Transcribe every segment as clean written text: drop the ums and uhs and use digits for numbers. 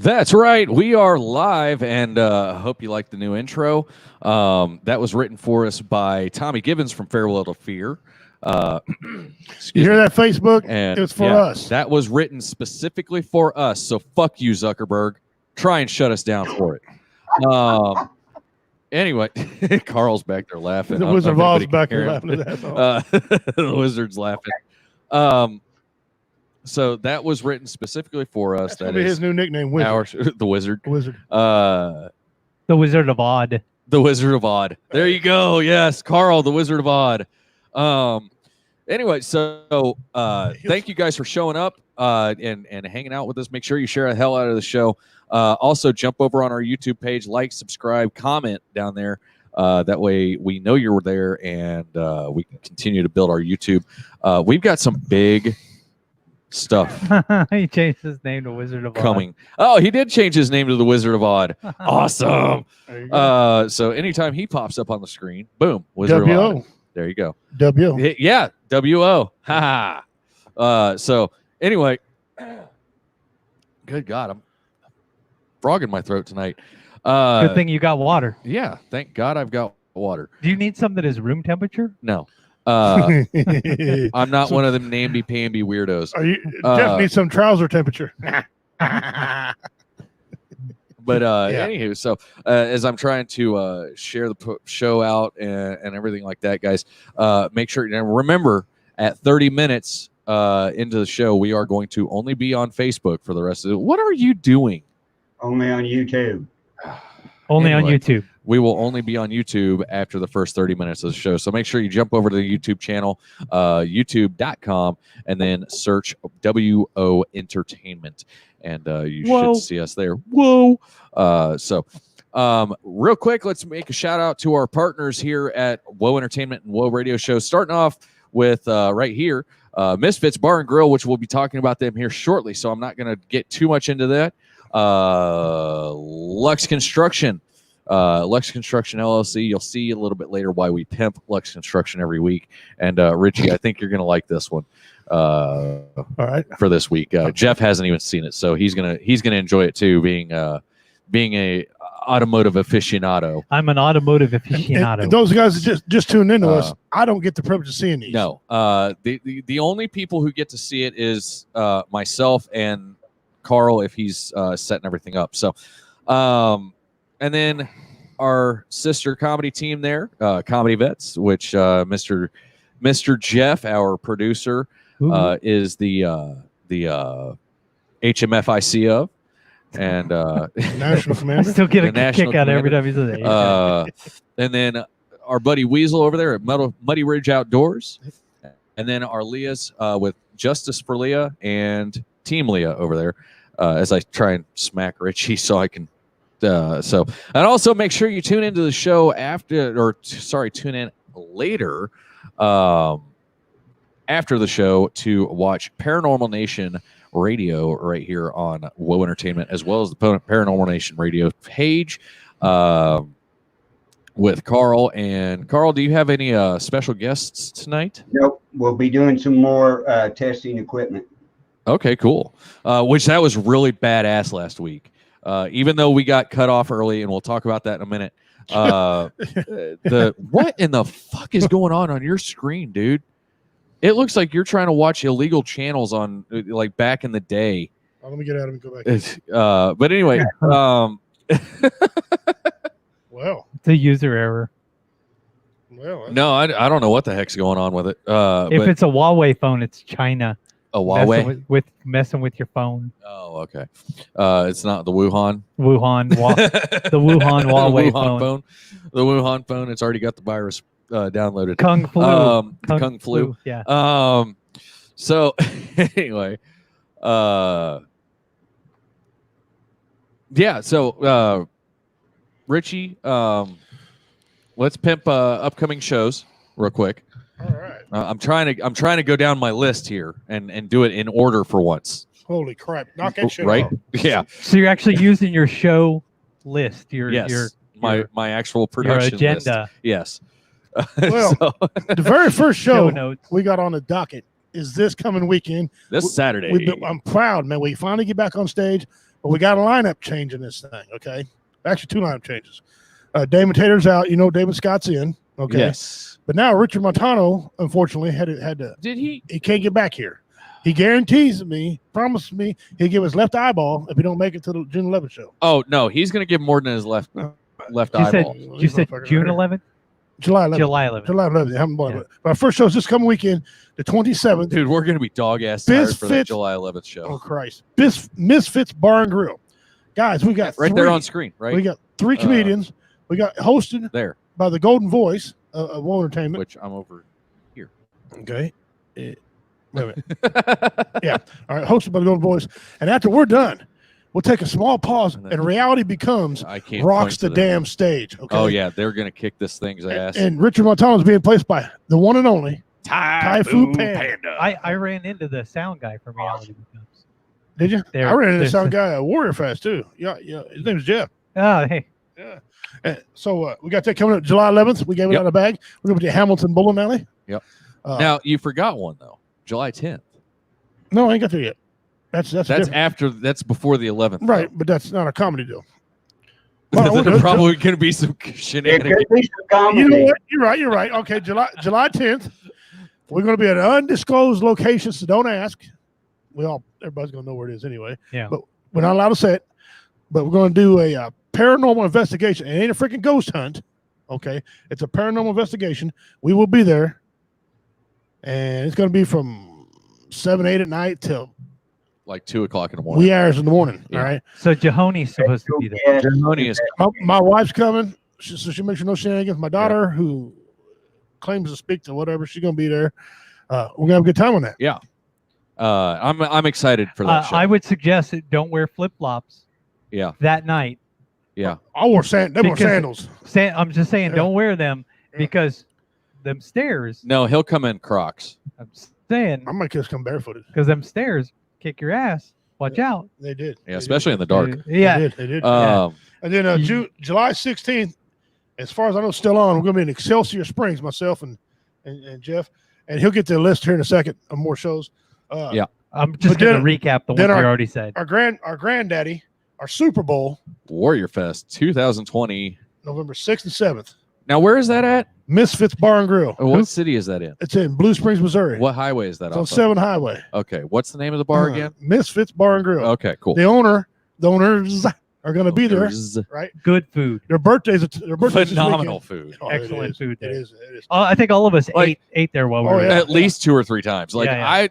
That's right. We are live, and hope you like the new intro. That was written for us by Tommy Gibbons from Farewell to Fear. You hear that, Facebook? And it was for us. That was written specifically for us. So fuck you, Zuckerberg. Try and shut us down for it. Anyway, Carl's back there laughing. The Wizard of Oz back there laughing at that. The Wizard's laughing. So that was written specifically for us. That's his new nickname, Wizard. The Wizard. Wizard. The Wizard of Odd. The Wizard of Odd. There you go. Yes, Carl, the Wizard of Odd. Anyway, so thank you guys for showing up and hanging out with us. Make sure you share the hell out of the show. Also, jump over on our YouTube page, like, subscribe, comment down there. That way we know you're there, and we can continue to build our YouTube. We've got some big stuff. He changed his name to Wizard of Odd. Oh, he did change his name to the Wizard of Odd. Awesome. So anytime he pops up on the screen, boom, Wizard of Odd. There you go. W. Yeah, W-O. Ha ha. So anyway, good God, I'm frog in my throat tonight. Good thing you got water. Yeah, thank God I've got water. Do you need something that is room temperature? No. I'm not one of them namby-pamby weirdos. Jeff needs some trouser temperature. But anywho, so as I'm trying to share the show out and everything like that, guys, make sure, and remember, at 30 minutes into the show, we are going to only be on Facebook for the rest of it. What are you doing? Only on YouTube. Only on YouTube. We will only be on YouTube after the first 30 minutes of the show. So make sure you jump over to the YouTube channel, youtube.com, and then search WO Entertainment. And you should see us there. Whoa. Real quick, let's make a shout out to our partners here at WO Entertainment and WO Radio Show. Starting off with right here, Misfits Bar and Grill, which we'll be talking about them here shortly. So I'm not going to get too much into that. Lux Construction. Lux Construction LLC. You'll see a little bit later why we pimp Lux Construction every week. And Richie, I think you're going to like this one. All right. For this week, Jeff hasn't even seen it, so he's gonna enjoy it too. Being a automotive aficionado. I'm an automotive aficionado. And those guys that just tuned into us, I don't get the privilege of seeing these. No. The only people who get to see it is myself and Carl if he's setting everything up. So, and then our sister comedy team there, Comedy Vets, which Mr. Jeff, our producer, is the HMFIC of, and National Commander. I still get a kick out every time he says that. And then our buddy Weasel over there at Muddy Ridge Outdoors, and then our Leah's with Justice for Leah and Team Leah over there. As I try and smack Richie, so I can. And also make sure you tune into the show tune in later. After the show to watch Paranormal Nation Radio right here on WO Entertainment, as well as the Paranormal Nation Radio page with Carl. And Carl, do you have any special guests tonight? Nope. We'll be doing some more testing equipment. Okay, cool. Which that was really badass last week. Even though we got cut off early, and we'll talk about that in a minute. What in the fuck is going on your screen, dude? It looks like you're trying to watch illegal channels on like back in the day. Let me get out of and go back. But anyway, well, it's a user error. Well, no, I don't know what the heck's going on with it. If it's a Huawei phone, it's China. A Huawei messing with your phone. Oh, okay. It's not the Wuhan. The Wuhan Huawei phone. The Wuhan phone. It's already got the virus downloaded. Kung Flu. Kung Flu. Yeah. So anyway, yeah. So Richie, let's pimp upcoming shows real quick. all right. I'm trying to go down my list here and do it in order for once. Holy crap! Knock that shit right? off. Yeah. So you're actually using your show list. My actual production agenda. list. Yes. Well, the very first show we got on the docket is this coming weekend. This Saturday. I'm proud, man. We finally get back on stage. But we got a lineup change in this thing, okay? Actually, 2 lineup changes. Damon Taylor's out. You know, David Scott's in, okay? Yes. But now Richard Montano, unfortunately, had to. Did he? He can't get back here. He guarantees me, promised me, he'll give his left eyeball if he don't make it to the June 11th show. Oh no, he's going to give more than his left You eyeball. said June 11th? July 11th. July 11th. July 11th. I haven't bought it. But our first show is this coming weekend, the 27th. Dude, we're going to be dog ass tired for that July 11th show. Oh Christ! Misfits Bar and Grill, guys. We got right there on screen. Right. We got 3 comedians. We got hosted there by the Golden Voice of World Entertainment, which I'm over here. Okay. Wait a minute. Yeah. All right. Hosted by the Golden Voice, and after we're done, we'll take a small pause, and reality becomes rocks the damn stage. Okay. Oh yeah, they're going to kick this thing's ass. And Richard Montano is being placed by the one and only Typhoon Panda. I ran into the sound guy from Reality Becomes. Did you? I ran into the sound guy at Warrior Fest too. Yeah. His name's Jeff. Oh, hey. Yeah. So we got that coming up July 11th. We gave it out of the bag. We're going to be at Hamilton Bowling Alley. Yep. Now you forgot one though. July 10th. No, I ain't got there yet. That's after. That's before the 11th. Right, but that's not a comedy deal. There's probably going to be some shenanigans. You know what? You're right. Okay, July 10th. We're going to be at an undisclosed location, so don't ask. Everybody's going to know where it is anyway. Yeah. But we're not allowed to say it. But we're going to do a paranormal investigation. It ain't a freaking ghost hunt. Okay, it's a paranormal investigation. We will be there, and it's going to be from 7, 8 at night till like 2 o'clock in the morning. Wee hours in the morning. Yeah. All right. So Jahoni's supposed to be there. Jahoni is. My wife's coming, so she makes sure no shenanigans. My daughter, who claims to speak to whatever, she's going to be there. We're going to have a good time on that. Yeah. I'm excited for that show. I would suggest that don't wear flip flops. Yeah. That night. Yeah. I wore sandals. I'm just saying, don't wear them because them stairs. No, he'll come in Crocs. I'm saying. I might just come barefooted. Because them stairs kick your ass. Watch out. They did. Yeah, especially in the dark. Yeah. They did. And then July 16th, as far as I know, still on. We're going to be in Excelsior Springs, myself and Jeff. And he'll get the list here in a second of more shows. Yeah. I'm just going to recap the ones we already said. Our granddaddy, our Super Bowl. Warrior Fest 2020. November 6th and 7th. Now, where is that at? Misfits Bar and Grill. What city is that in? It's in Blue Springs, Missouri. What highway is that It's on 7 Highway. Okay. What's the name of the bar again? Misfits Bar and Grill. Okay, cool. The owners are going to be there, right? Good food. Their birthdays phenomenal food. Oh, excellent food. It is. I think all of us ate there while we were at least 2 or 3 times. Like I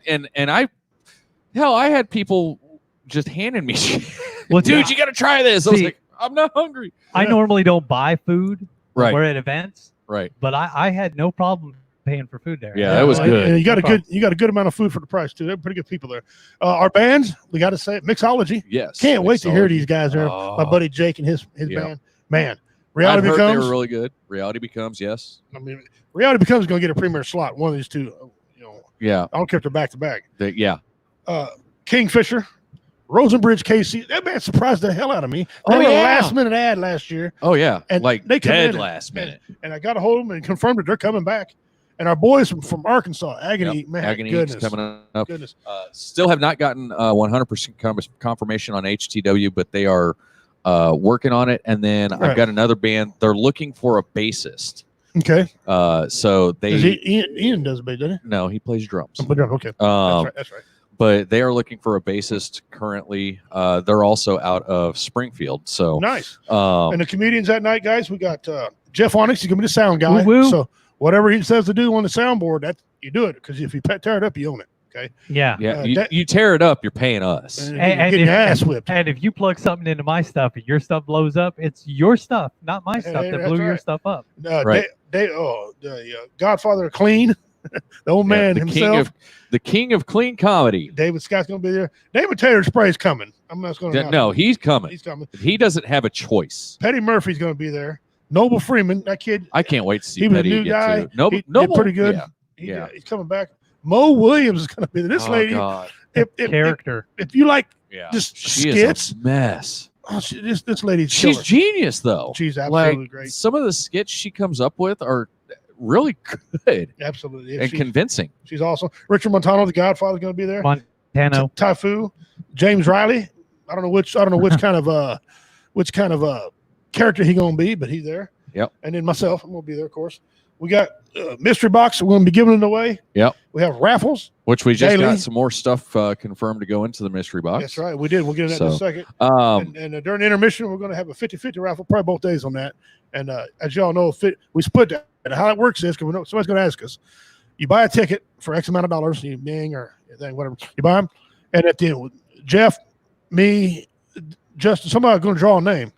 had people just handing me shit. Well, dude, you got to try this. I was like, I'm not hungry. I normally don't buy food when we're at events. Right. But I had no problem paying for food there. Yeah, that was good. And you got a good amount of food for the price too. They're pretty good people there. Our bands, we got to say, Mixology. Yes. Can't wait to hear these guys there. My buddy Jake and his band. Man, Reality Becomes. They were really good. Reality Becomes, yes. I mean, Reality Becomes is going to get a premier slot. One of these two. Yeah. I don't care if they're back to back. Yeah. Kingfisher. Rosenbridge KC, that man surprised the hell out of me. They were a last-minute ad last year. Oh, yeah. And like they dead last minute. And I got a hold of them and confirmed that they're coming back. And our boys from Arkansas, Agony, man, Agony goodness. coming up. Goodness. Still have not gotten 100% confirmation on HTW, but they are working on it. And then I've got another band. They're looking for a bassist. Okay. So they... Ian does a bass, doesn't he? No, he plays drums. Okay. That's right. But they are looking for a bassist currently. They're also out of Springfield. So nice. And the comedians that night, guys, we got Jeff Onyx. He's gonna be the sound guy. Woo-woo. So whatever he says to do on the soundboard, that you do it. Because if you tear it up, you own it. Okay. Yeah. Yeah. You tear it up, you're paying us. And get your ass whipped. And if you plug something into my stuff and your stuff blows up, it's your stuff, not my stuff, that blew your stuff up. Right. The Godfather of Clean. The old man himself. The king of clean comedy. David Scott's going to be there. David Taylor Spray's coming. I'm not going to. No, he's coming. He's coming. He doesn't have a choice. Petty Murphy's going to be there. Noble Freeman, that kid. I can't wait to see he was Petty a new guy. Noble did pretty good. Yeah. He's coming back. Mo Williams is going to be there. This lady. God. Character. If you like just she skits. Is a mess. Oh, this lady's She's killer. genius, though. She's absolutely like, great. Some of the skits she comes up with are really good. Absolutely. And convincing. She's awesome. Richard Montano, the Godfather, is going to be there. Montano. Typhoon. James Riley. I don't know which kind of character he gonna be, but he's there. Yep. And then myself, I'm gonna be there, of course. We got mystery box. We're gonna be giving it away. Yep. We have raffles, which we just daily. got some more stuff confirmed to go into the mystery box. That's right. We did. We'll get into that in a second. And during the intermission, we're gonna have a 50-50 raffle, probably both days on that. And as y'all know, we split that. And how it works is, because we know somebody's gonna ask us, you buy a ticket for X amount of dollars, you ding or anything, whatever you buy them, and at the end, Jeff, me, Justin, somebody's gonna draw a name.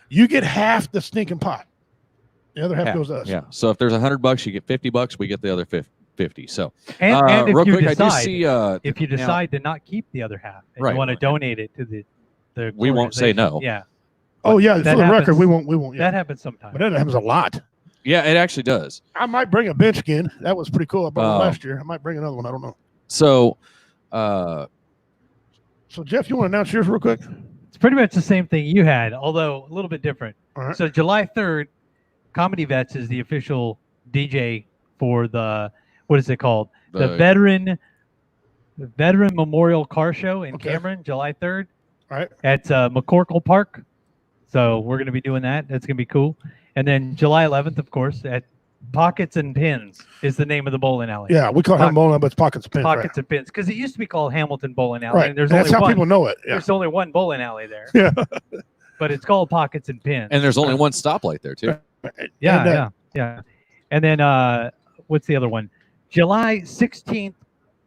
You get half the stinking pot. The other half goes to us. Yeah. So if there's $100, you get $50. We get the other 50. So and if real you quick, decide, I do see. If you decide to not keep the other half and Right. you want to donate it to the we won't say no. Yeah. Oh yeah. For That the record, happens. we won't. Yeah. That happens sometimes. But that happens a lot. Yeah, it actually does. I might bring a bench again. That was pretty cool. I brought one last year. I might bring another one. I don't know. So, So Jeff, you want to announce yours real quick? It's pretty much the same thing you had, although a little bit different. All right. So July 3rd, Comedy Vets is the official DJ for the, what is it called? The Veteran Memorial Car Show in Cameron, July 3rd. All right. At McCorkle Park. So we're going to be doing that. That's going to be cool. And then July 11th, of course, at Pockets and Pins is the name of the bowling alley. Yeah, we call it bowling alley, but it's Pockets and Pins. Pockets and Pins, because it used to be called Hamilton Bowling Alley. Right. And there's that's only how one. people know it. Yeah. There's only one bowling alley there. Yeah. But it's called Pockets and Pins. and there's only one stoplight there too. Yeah. And then what's the other one? July 16th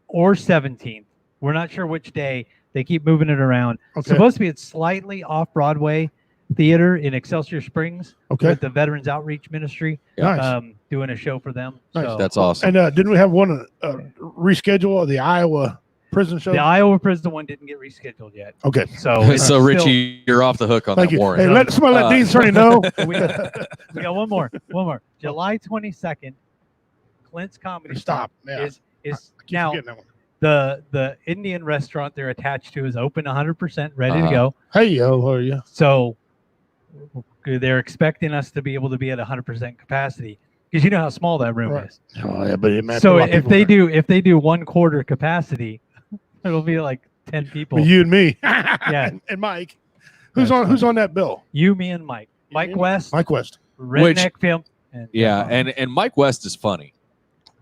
or 17th. We're not sure which day. They keep moving it around. Okay. Supposed to be at slightly off Broadway theater in Excelsior Springs. Okay. With the Veterans Outreach Ministry. Nice. Doing a show for them. Nice. So That's awesome. And didn't we have one reschedule of the Iowa prison show? the Iowa prison one didn't get rescheduled yet. Okay. So So Richie, you're off the hook on Thank that you. warrant. Hey, let Dean Cerny know. we got one more. July 22nd, Clint's Comedy Stop. Shop Yeah. is I keep now forgetting that one. the Indian restaurant they're attached to is open 100%, ready to go. Hey, yo, how are you? So they're expecting us to be able to be at 100% capacity, because you know how small that room Right. is. Oh, yeah, but man, So if they do 1/4 capacity, it'll be like 10 people. you and me, Yeah. and Mike, who's on that bill? You, me, and Mike. Mike West, Mike West. Redneck Pimp. And and Mike West is funny.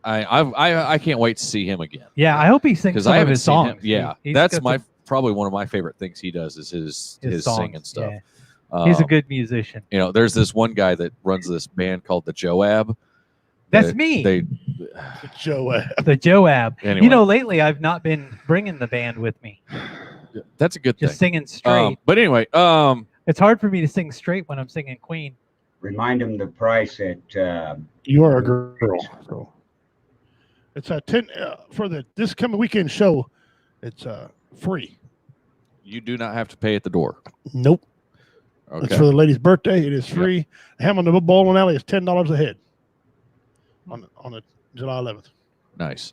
I can't wait to see him again. yeah, I hope he sings some I of haven't his seen songs. him. Yeah, He's that's got probably one of my favorite things he does is his songs, singing stuff. yeah. He's a good musician. You know, there's this one guy that runs this band called the Joab. That's me. Joe. The Joab. Anyway. You know, lately I've not been bringing the band with me. That's a good Just thing. singing straight. But anyway, It's hard for me to sing straight when I'm singing Queen. Remind them the price at You are a girl. So it's a 10 for this coming weekend show. It's free. you do not have to pay at the door. Nope. Okay. It's for the lady's birthday. It is free. Hamilton Bowling Alley is $10 a head on the July 11th. Nice.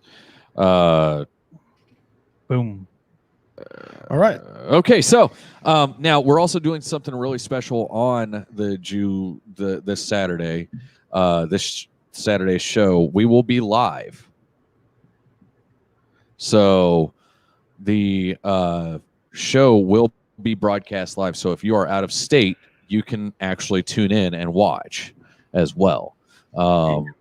Boom. All right. Okay, so now we're also doing something really special on this Saturday. This Saturday's show, we will be live. So the show will be broadcast live. So if you are out of state, you can actually tune in and watch as well. and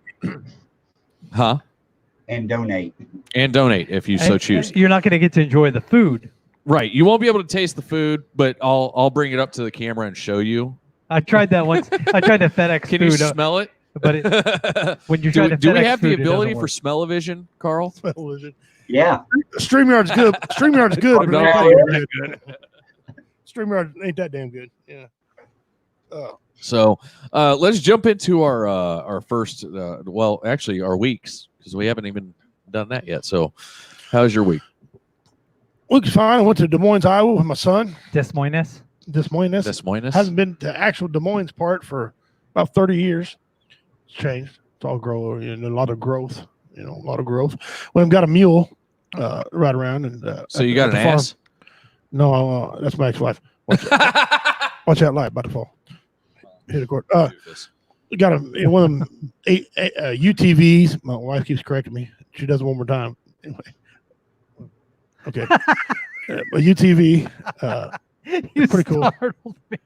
donate. And donate if you so choose. You're not going to get to enjoy the food. Right. You won't be able to taste the food, but I'll bring it up to the camera and show you. I tried that once. I tried to FedEx Can food. you smell it? But when you try to do we FedEx have the food, it doesn't ability for work. smell-o-vision, Carl? Yeah. StreamYard's good. StreamYard's good. No, StreamYard ain't that damn good. Yeah. So let's jump into our first, actually our weeks, because we haven't even done that yet. So how's your week? Week's fine. I went to Des Moines, Iowa with my son. Des Moines. Des Moines. Des Moines? Hasn't been to actual Des Moines part for about 30 years. It's changed. It's all grow, a lot of growth. A lot of growth. We got a mule right around. And so you got an ass? No, that's my ex-wife. Watch that light about to fall. Hit a cord. We got one of them UTVs. My wife keeps correcting me. She does it one more time. Anyway. Okay. A UTV. You pretty cool. startled me.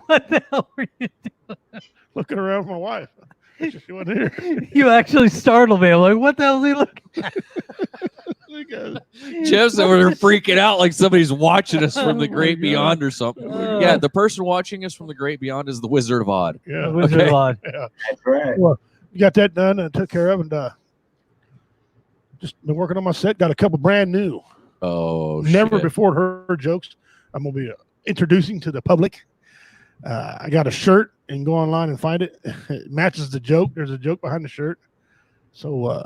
What the hell were you doing? Looking around for my wife. She wasn't here. You actually startled me. I'm like, what the hell is he looking at? Jeff's over there freaking out like somebody's watching us from the Oh my great God. beyond or something. Oh. Yeah, the person watching us from the great beyond is the Wizard of Oz. Yeah. Wizard of Oz. Yeah. That's right. Well, you got that done and took care of, and just been working on my set. Got a couple brand new, Oh, never shit. before heard jokes. I'm gonna be introducing to the public. I got a shirt and go online and find it. It matches the joke. There's a joke behind the shirt. So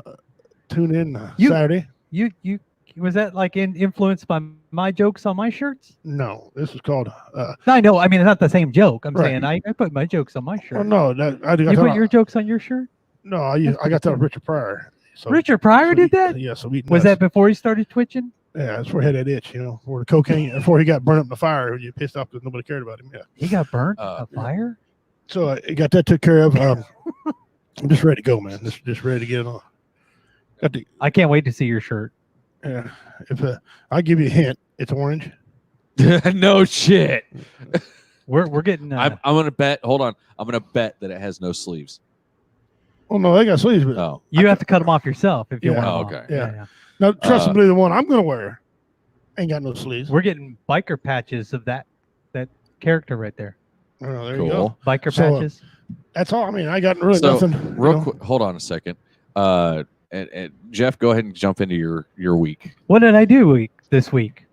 tune in Saturday. You was that like influenced by my jokes on my shirts? No, this is called. No, I know. I mean, it's not the same joke. I'm Right. saying I put my jokes on my shirt. Well, no, that I You put your jokes on your shirt? No, I got that with Richard Pryor. So, Richard Pryor did that? Yeah. So we Was that before he started twitching? Yeah, that's where he had that itch, where the cocaine before he got burned up in the fire. You pissed off because nobody cared about him. Yeah. He got burnt in a fire? So I got that took care of. I'm just ready to go, man. Just ready to get it on. I can't wait to see your shirt. Yeah. If I'll give you a hint, it's orange. No shit. We're getting. I'm gonna bet. Hold on. I'm gonna bet that it has no sleeves. Oh no, they got sleeves, but Oh, you have to cut them off yourself if you Yeah. want. Oh, them okay. off. Yeah. Now trust and believe the one I'm gonna wear ain't got no sleeves. We're getting biker patches of that character right there. Oh, there you go. cool. Biker So, patches. That's all. I mean, I got really So, nothing. Real quick. Hold on a second. And Jeff, go ahead and jump into your week. What did I do this week?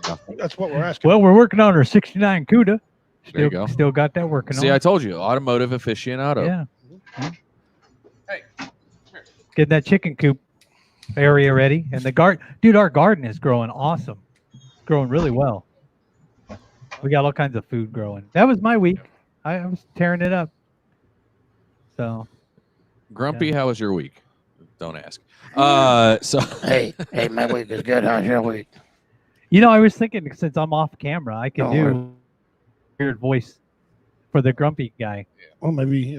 Nothing. That's what we're asking. Well, we're working on our 69 CUDA. There you go. Still got that working See, on. I told you, automotive aficionado. Yeah. Hey, Getting that chicken coop area ready. And the dude, our garden is growing awesome. Growing really well. We got all kinds of food growing. That was my week. I was tearing it up. So Grumpy, Yeah. how was your week? Don't ask. So Hey, my week is good. How's your week? I was thinking since I'm off camera, I can No, do weird voice for the grumpy guy. Well, maybe.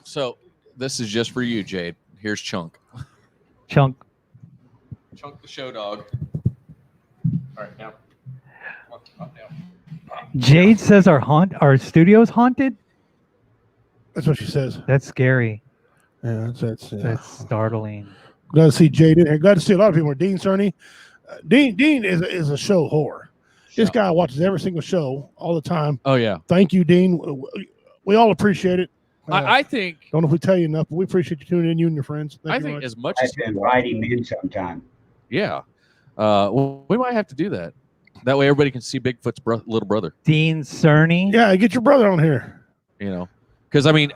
so this is just for you, Jade. Here's Chunk. Chunk. Chunk the show dog. All right, now. Up now. Jade says our studio's haunted. That's what she says. That's scary. Yeah, that's That's startling. Glad to see Jade in here. Glad to see a lot of people. Dean Cerny. Dean is a show whore. This guy watches every single show all the time. Oh yeah. Thank you, Dean. We all appreciate it. I think Don't know if we tell you enough, but we appreciate you tuning in, you and your friends. Thank I you very think much. as much I as have to invite him in sometime. yeah. Well, we might have to do that. That way everybody can see Bigfoot's little brother. Dean Cerny. Yeah, get your brother on here. Because I mean,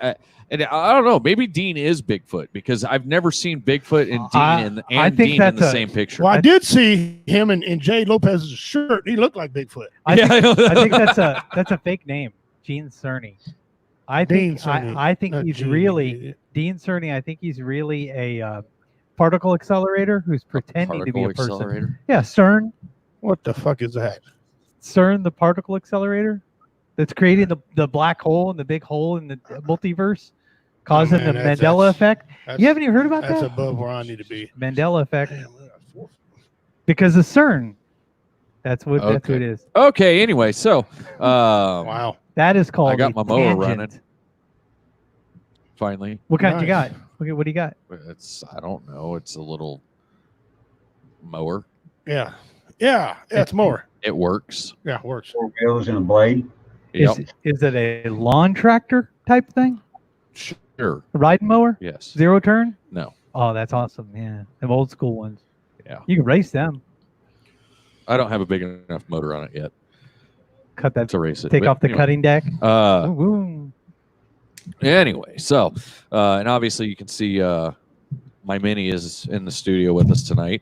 and I don't know. Maybe Dean is Bigfoot because I've never seen Bigfoot and Dean I think Dean in the that's same picture. Well, I did see him in Jay Lopez's shirt. He looked like Bigfoot. I think that's a fake name, Dean Cerny. I Dean think Cerny. I think Not he's Gene. really Dean Cerny. I think he's really a particle accelerator who's pretending to be a person. Accelerator. Yeah, CERN. What the fuck is that? CERN, the particle accelerator, that's creating the black hole and the big hole in the multiverse, causing man, the that's- Mandela effect. That's, You haven't even heard about that's that? above where I need to be. Mandela effect, Damn, we got 4. because of CERN. That's what Okay. it is. Okay. Anyway, so Wow. That is called. I got a my mower tangent. running. Finally, What kind you Nice. got? What do you got? I don't know. It's a little mower. Yeah. Yeah. It's more. It works. Yeah, works. 4 wheels and a blade. Yep. Is it a lawn tractor type thing? Sure. A riding mower? Yes. Zero turn? No. Oh, that's awesome. Yeah. Them old school ones. Yeah. You can race them. I don't have a big enough motor on it yet Cut that. to race it. Take but off the anyway. cutting deck. Uh, Ooh, ooh. Anyway, so and obviously you can see my mini is in the studio with us tonight.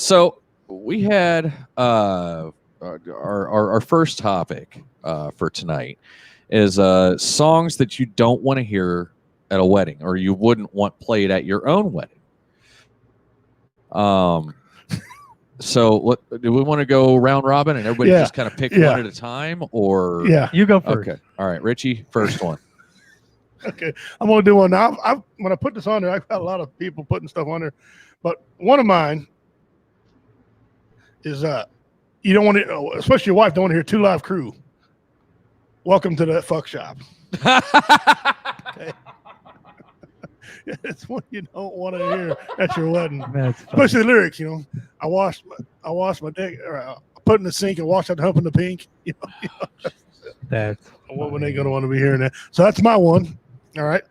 So we had our first topic for tonight is songs that you don't want to hear at a wedding or you wouldn't want played at your own wedding. So what do we want to go round robin and everybody Yeah. just kind of pick Yeah. one at a time or Yeah. You go first. Okay. All right, Richie, first one. Okay. I'm going to do one now. When I put this on there, I've got a lot of people putting stuff on there. But one of mine is you don't want to, especially your wife, don't want to hear Two Live Crew. Welcome to that fuck shop. Okay. It's what you don't want to hear at your wedding. That's funny. Especially the lyrics, you know. I washed my dick, or I put in the sink and washed out the hump in the pink. You know. That's What were they going to want to be hearing that? So that's my one. All right.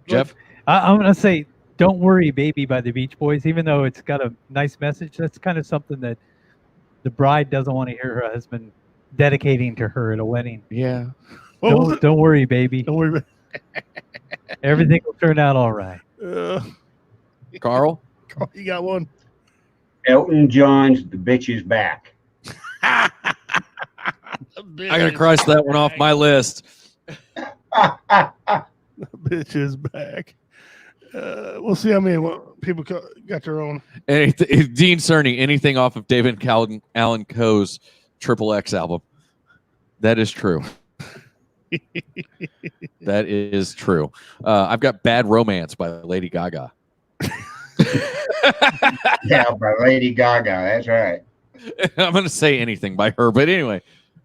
Jeff? I'm going to say Don't Worry Baby by the Beach Boys, even though it's got a nice message. That's kind of something that the bride doesn't want to hear her husband dedicating to her at a wedding. Yeah. Don't worry, baby. Don't worry. Everything will turn out all right. Carl? You got one. Elton John's The Bitch Is Back. I gotta cross that one off my list. Bitch is back. We'll see how many people got their own. Dean Cerny, anything off of David Allen Coe's Triple X album. That is true. That is true. I've got Bad Romance by Lady Gaga. Yeah, by Lady Gaga. That's right. I'm going to say anything by her, but anyway.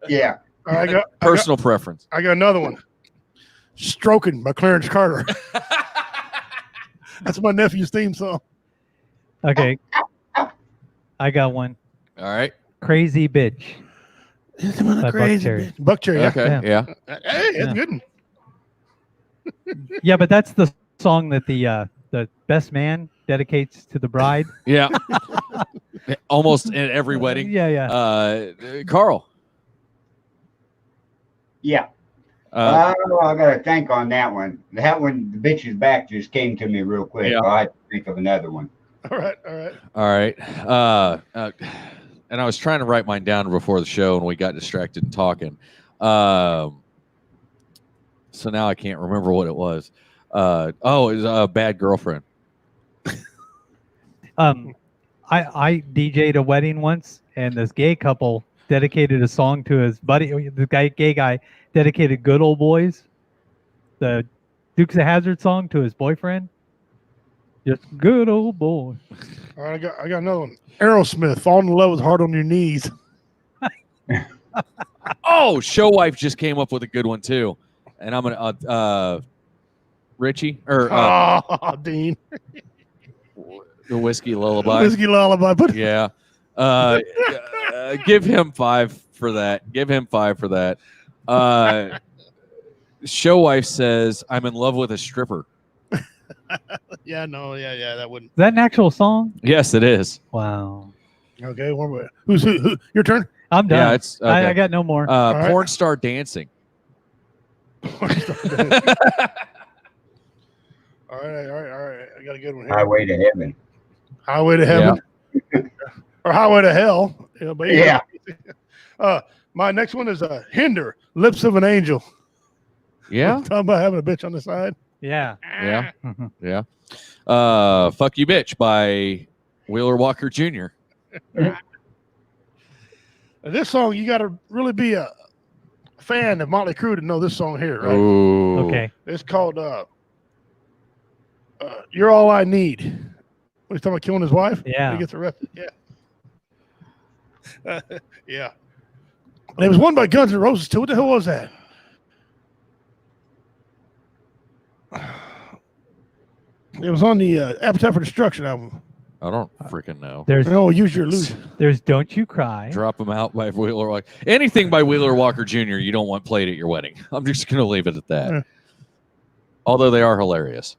Yeah. I got Personal preference. I got another one. Stroking by Clarence Carter. That's my nephew's theme song. Okay. I got one. All right. Crazy Bitch. By Crazy Buckcherry. Yeah. Okay. Yeah. Hey, that's good. Yeah, but that's the song that the best man dedicates to the bride. Yeah. Almost in every wedding. Yeah. Carl. Yeah. I got to think on that one. That one, The Bitch Is Back, just came to me real quick. Yeah. I had to think of another one. All right. And I was trying to write mine down before the show, and we got distracted and talking. So now I can't remember what it was. It was a Bad Girlfriend. I DJ'd a wedding once, and this gay couple dedicated a song to his buddy. The gay guy dedicated "Good Old Boys," the Dukes of Hazzard song, to his boyfriend. Just good old boy. All right, I got another one. Aerosmith, Falling in Love with Heart on Your Knees. Oh, Show Wife just came up with a good one too, and I'm gonna Richie or Dean. the Whiskey Lullaby. Whiskey Lullaby. Yeah. Give him 5 for that. Give him 5 for that. Show Wife says, "I'm in love with a stripper." Yeah, that wouldn't. Is that an actual song? Yes, it is. Wow. Okay, one more. Who? Your turn. I'm done. Yeah, it's okay. I got no more. right. Porn Star Dancing. All right. I got a good one here. Highway to Heaven. Highway to Heaven. Or Highway to Hell. Yeah. My next one is Hinder, Lips of an Angel. Yeah. Talking about having a bitch on the side. Yeah. Yeah. Yeah. Fuck You Bitch by Wheeler Walker Jr. This song, you got to really be a fan of Motley Crue to know this song here, right? Ooh. Okay. It's called You're All I Need. When he's talking about killing his wife? Yeah. He gets arrested. Yeah. Yeah. And it was one by Guns N' Roses, too. What the hell was that? It was on the Appetite for Destruction album. I don't freaking know. There's Use Your Illusion. there's Don't You Cry. Drop them out by Wheeler Walker. Anything by Wheeler Walker Jr. you don't want played at your wedding. I'm just going to leave it at that. Yeah. Although they are hilarious.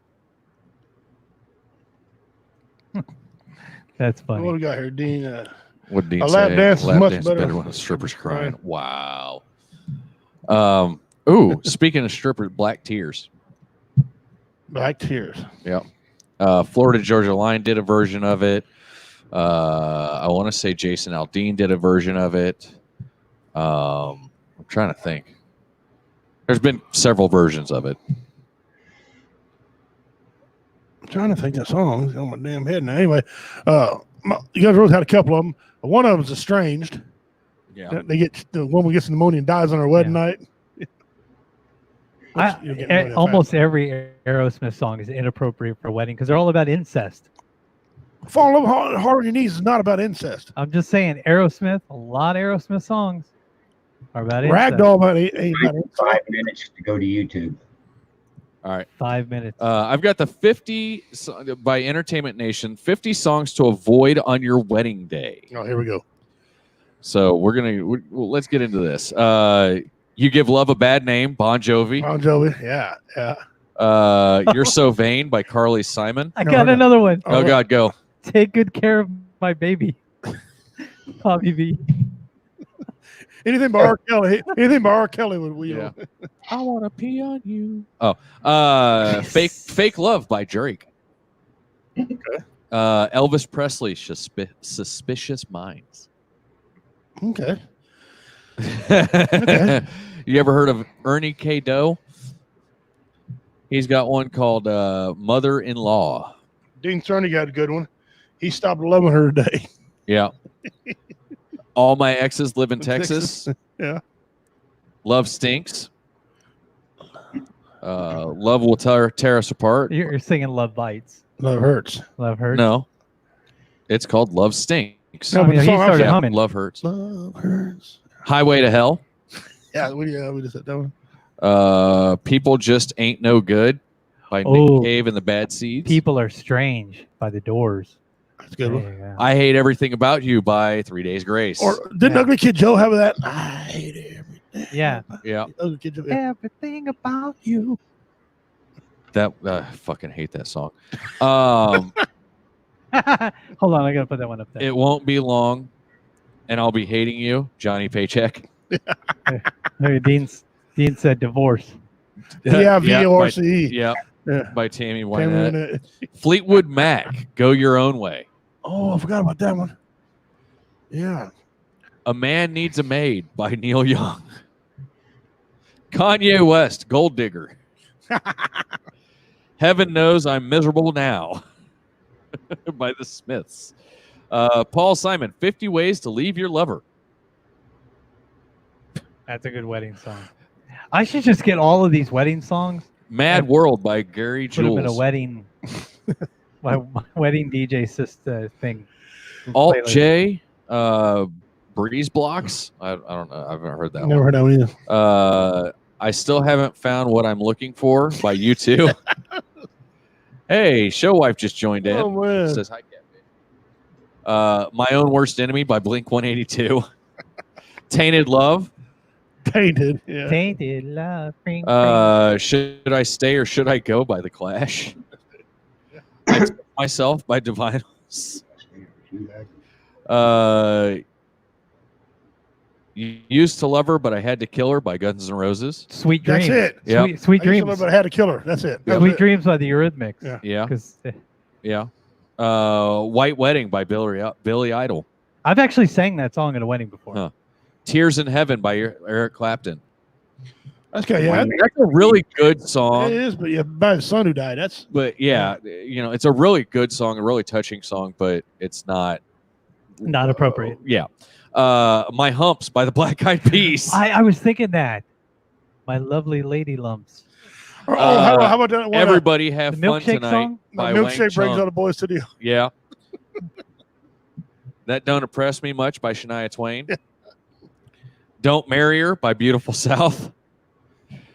That's What do funny. we got here, Dean? What Dean A lap say? dance is Lap much dance better when a stripper's crying. crying. Wow. Speaking of strippers, Black Tears. Black Tears. Yep. Florida Georgia Line did a version of it. I want to say Jason Aldean did a version of it. I'm trying to think. There's been several versions of it. I'm trying to think of songs on my damn head now. Anyway, you guys both had a couple of them. One of them is Estranged. Yeah. They get the woman gets pneumonia and dies on her wedding night. Almost every Aerosmith song is inappropriate for a wedding because they're all about incest. Fall in love hard, hard on your knees is not about incest. I'm just saying, Aerosmith, a lot of Aerosmith songs are about incest. Ragdoll ain't about incest. 5 minutes to go to YouTube. All right. 5 minutes. I've got the 50 by Entertainment Nation, 50 songs to avoid on your wedding day. Oh, here we go. So let's get into this. You Give Love a Bad Name, Bon Jovi. Bon Jovi, yeah. You're So Vain by Carly Simon. I got another one. Oh God, go. Take Good Care of My Baby. Bobby V. Anything by R. Kelly. Anything by R. Kelly would we? Yeah. I want to pee on you. Oh, Fake Love by Drake. Okay. Elvis Presley, Suspicious Minds. Okay. You ever heard of Ernie K. Doe? He's got one called Mother-in-Law. Dean Cerny got a good one. He stopped loving her today. Yeah. All My Exes Live in Texas. Yeah. Love Stinks. Love Will Tear Us Apart. You're singing Love Bites. Love Hurts. Love Hurts. No. It's called Love Stinks. No, I but mean, the he song started after- humming. Love Hurts. Love Hurts. Highway to Hell. Yeah, we just said that one. People Just Ain't No Good by Oh. Nick Cave and the Bad Seeds. People Are Strange by The Doors. That's a good one. Yeah. I Hate Everything About You by 3 Days Grace. Or didn't Yeah. Ugly Kid Joe have that? I hate everything. Yeah. Yeah. Ugly Kid Joe. Yeah. Everything about you. That I fucking hate that song. Hold on, I gotta put that one up there. It Won't Be Long, and I'll Be Hating You, Johnny Paycheck. Hey, Dean said divorce. DIVORCE. Yeah, Yeah. by Tammy Damn Wynette. it. Fleetwood Mac, Go Your Own Way. Oh, I forgot about that one. Yeah. A Man Needs a Maid by Neil Young. Kanye West, Gold Digger. Heaven Knows I'm Miserable Now by the Smiths. Paul Simon, 50 Ways to Leave Your Lover. That's a good wedding song. I should just get all of these wedding songs. Mad World by Gary Put them in a Jules. wedding, my wedding DJ sister thing. Alt Playlist. J, Breeze Blocks. I don't know. I haven't heard that Never one. heard that one either. I Still Haven't Found What I'm Looking For by U2. Hey, Show Wife just joined in. Oh, man. Says hi, Cat. My Own Worst Enemy by Blink 182. Tainted Love. Tainted. Yeah. Tainted love. Ring, Should I Stay or Should I Go by The Clash. I Took Myself by Divinyls. You Used to Love Her, but I Had to Kill Her by Guns N' Roses. Sweet That's dreams. it. Yep. Sweet I used to love dreams. it, but I had to kill her. That's it. That was Sweet it. dreams by the Eurythmics. Yeah. Yeah, 'Cause, yeah. White Wedding by Billy Idol. I've actually sang that song at a wedding before. Huh. Tears in Heaven by Eric Clapton. That's good. Yeah. That's a really good It song. is, but yeah, by his son who died. That's But yeah, it's a really good song, a really touching song, but it's not Not appropriate. My Humps by the Black Eyed Peas. I was thinking that. My lovely lady lumps. how about that one? Everybody Have The Fun milkshake Tonight song? by My Wang milkshake brings Chung. all the boys to the. Yeah. That Don't Impress Me Much by Shania Twain. Don't Marry Her by Beautiful South.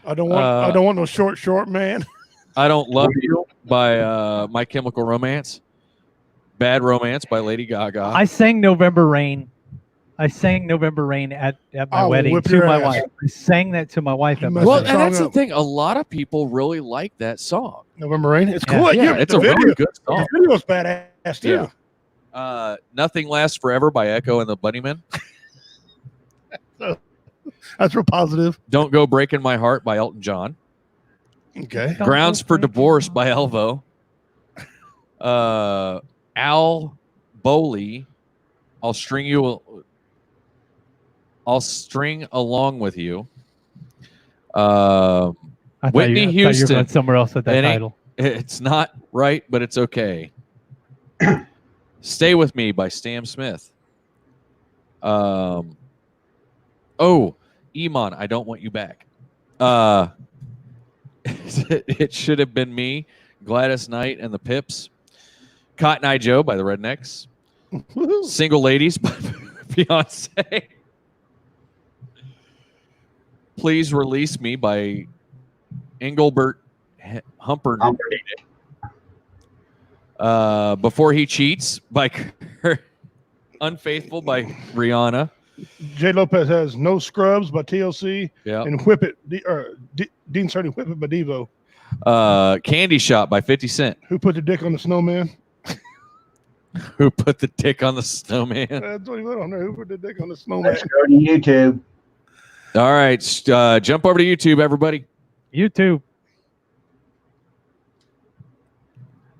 I don't want no short man. I Don't Love You by My Chemical Romance. Bad Romance by Lady Gaga. I sang November Rain. I sang November Rain at my I will wedding whip to your my ass. wife. I sang that to my wife You at my must Well, have wedding. and that's song the up. thing. A lot of people really like that song. November Rain. It's Yeah. cool. Yeah, it's the a video, really good song. The video's badass too. Yeah. Nothing Lasts Forever by Echo and the Bunnymen. That's real positive. Don't Go Breaking My Heart by Elton John. Okay. Don't Grounds Go for Breaking Divorce My by Elvo. Al Bowley, I'll String Along with You. I thought Whitney you were Houston. going somewhere else with that It ain't- title. It's not right, but it's okay. Stay With Me by Stan Smith. Iman, I Don't Want You Back. It Should Have Been Me, Gladys Knight and the Pips. Cotton Eye Joe by the Rednecks. Woohoo. Single Ladies by Beyonce. Please Release Me by Engelbert Humperdinck. Before He Cheats by Unfaithful by Rihanna. J. Lopez has No Scrubs by TLC. Yeah. And Whip It, Dean Sardi Whip It by Devo. Candy Shop by 50 Cent. Who put the dick on the snowman? Who put the dick on the snowman? That's what he went on there. Who put the dick on the snowman? Let's go to YouTube. All right. Jump over to YouTube, everybody. YouTube.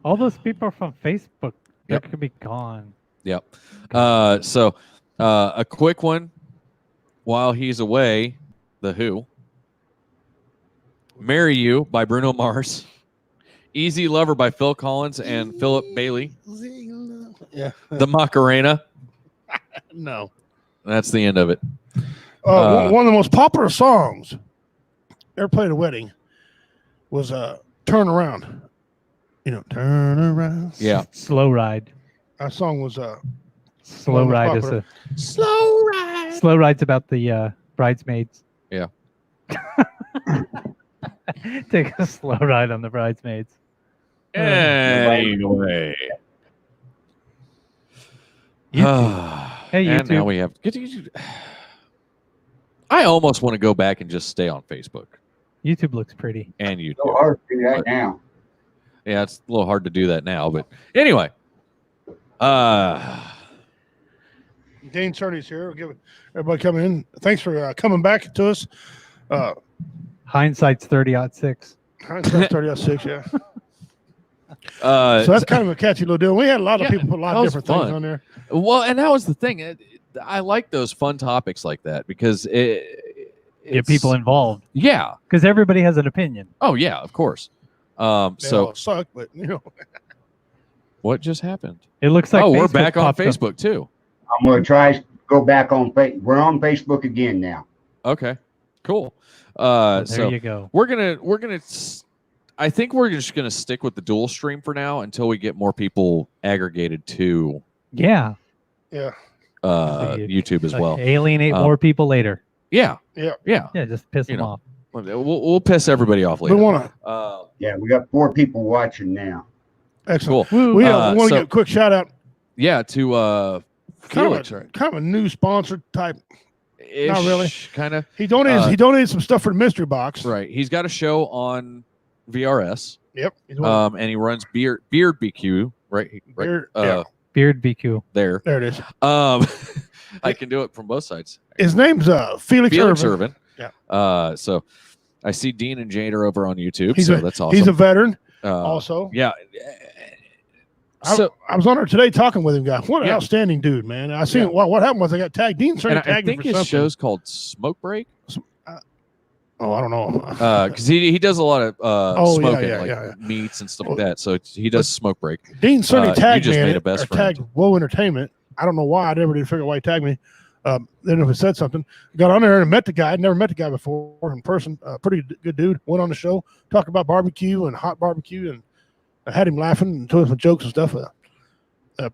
All those people are from Facebook. They Yep. could be gone. Yep. So a quick one while he's away. The Who. Marry You by Bruno Mars. Easy Lover by Phil Collins and Philip Bailey. Yeah. The Macarena. No. That's the end of it. One of the most popular songs ever played at a wedding was Turn Around. Turn Around. Yeah. Slow Ride. That song was Slow Ride is popular. a Slow Ride. Slow Ride's about the bridesmaids. Yeah. Take a slow ride on the bridesmaids. Anyway. Hey, And now YouTube. we have. I almost want to go back and just stay on Facebook YouTube looks pretty. and YouTube. So hard to do that now. Yeah, it's a little hard to do that now, but anyway. Dane Sardi's here. We'll give everybody coming in. Thanks for coming back to us. Hindsight's 30-06. Hindsight 30-6, yeah. So So that's kind of a catchy little deal. We had a lot of people put a lot that of was different fun. things on there. Well, and that was the thing. I like those fun topics like that because Get people involved. Yeah. Because everybody has an opinion. Oh yeah, of course. They So all suck, but what just happened? It looks like we're Facebook back on popped up. Facebook too. I'm going to try to go back on Facebook. We're on Facebook again now. Okay, cool. There So you go. we're gonna. I think we're just gonna stick with the dual stream for now until we get more people aggregated to Yeah. yeah. YouTube as well. Alienate more people later. Yeah. Yeah. Yeah. Yeah, just piss You them know. off. We'll piss everybody off We later. want to. Yeah, we got 4 people watching now. Excellent. Cool. We want to so- give a quick shout out. Yeah. To Felix, right? Kind of a new sponsor type. Not really. Kind of. He donated some stuff for the mystery box. Right. He's got a show on VRS. Yep. He's one- And he runs Beard BQ. Right. Beard- Right. yeah. Beard BQ. There it is. I can do it from both sides. His name's Felix Felix Irvin. Irvin. Yeah. So I see Dean and Jade are over on YouTube. He's so a- that's awesome. He's a veteran Uh, also. Yeah. I So was on there today talking with him, guy. What an Yeah. outstanding dude, man. I seen Yeah. what happened was I got tagged. Dean started and I tagging me think for his something. show's called Smoke Break. Oh, I don't know. Because he does a lot of Oh, yeah, smoking, yeah, like yeah. meats and stuff Well, like that. So he does Smoke Break. Dean certainly you tagged just me in made a it, best or friend. tagged Whoa Entertainment. I don't know why. I never did figure out why he tagged me. Then if it said something, got on there and met the guy. I'd never met the guy before in person. Pretty good dude. Went on the show, talked about barbecue and hot barbecue, and I had him laughing and told him some jokes and stuff.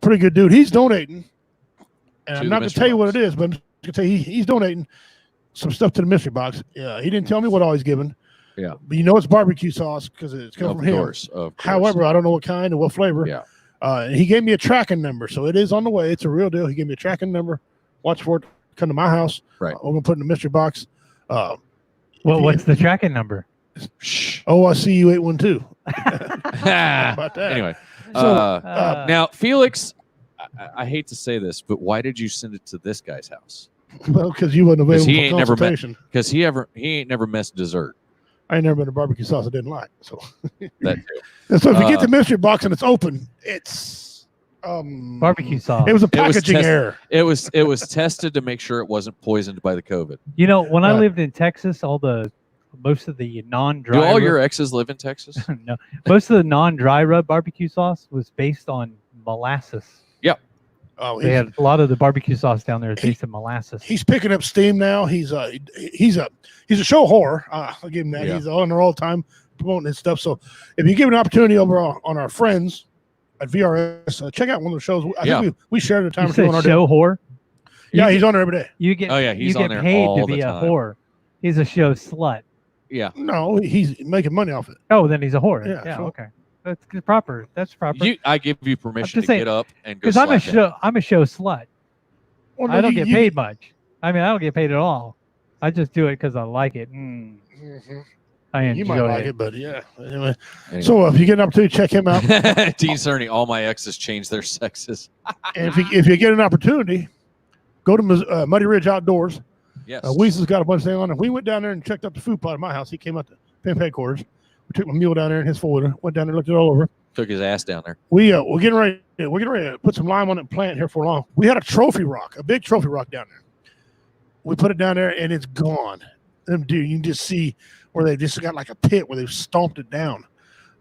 Pretty good dude. He's donating, and To I'm the not going to mystery tell you what box. it is, but I'm just going to tell you he's donating some stuff to the mystery box. Yeah, he didn't tell me what all he's giving. Yeah. But you know it's barbecue sauce because it's coming from him. Of course. However, I don't know what kind and what flavor. Yeah. And he gave me a tracking number, so it is on the way. It's a real deal. He gave me a tracking number. Watch for it. Come to my house. Right. We're gonna put it in the mystery box. Well, what's the tracking number? Shh. OICU 812. How about that? Anyway. So, Now, Felix, I hate to say this, but why did you send it to this guy's house? Well, because you wasn't 'Cause available he for ain't never met- consultation. Because he ain't never messed dessert. I ain't never been to barbecue sauce I didn't like. So, That too. and so if you get Uh, the mystery box and it's open, it's Barbecue sauce. It was a It was packaging error. It was tested to make sure it wasn't poisoned by the COVID. You know, when I Right. lived in Texas, most of the non-dry Do all rub- your exes live in Texas? no, most of the non-dry rub barbecue sauce was based on molasses. Oh, They had a lot of the barbecue sauce down there is He- based on molasses. he's picking up steam now. He's a show whore. I'll give him that. Yeah. He's on there all the time promoting his stuff. So if you give an opportunity over on our friends at VRS. Check out one of the shows. I Yeah. think we shared it a time You or two said on our show day. whore. Yeah, You he's on there every day. You get. Oh, yeah, he's you on get there paid all to the be a time. whore. He's a show slut. Yeah. No, he's making money off it. Oh, then he's a whore. Yeah, Yeah. sure. Okay. That's proper. That's proper. I give you permission just to saying, get up and go Because I'm a slap show. I'm a show slut. Well, I don't get paid much. I mean, I don't get paid at all. I just do it because I like it. Mhm. I enjoy You might like it. it, but yeah. Anyway. Anyway. So if you get an opportunity, check him out. Dean Cerny, all my exes changed their sexes. And if you get an opportunity, go to Muddy Ridge Outdoors. Yes. Weezy's got a bunch of things on it. We went down there and checked out the food pot at my house. He came out to PIMP headquarters. We took my mule down there in his four-wheeler. Went down there, looked it all over. Took his ass down there. We're getting ready to put some lime on that plant here for long. We had a trophy rock, a big trophy rock down there. We put it down there and it's gone. Dude, you can just see where they just got like a pit where they've stomped it down.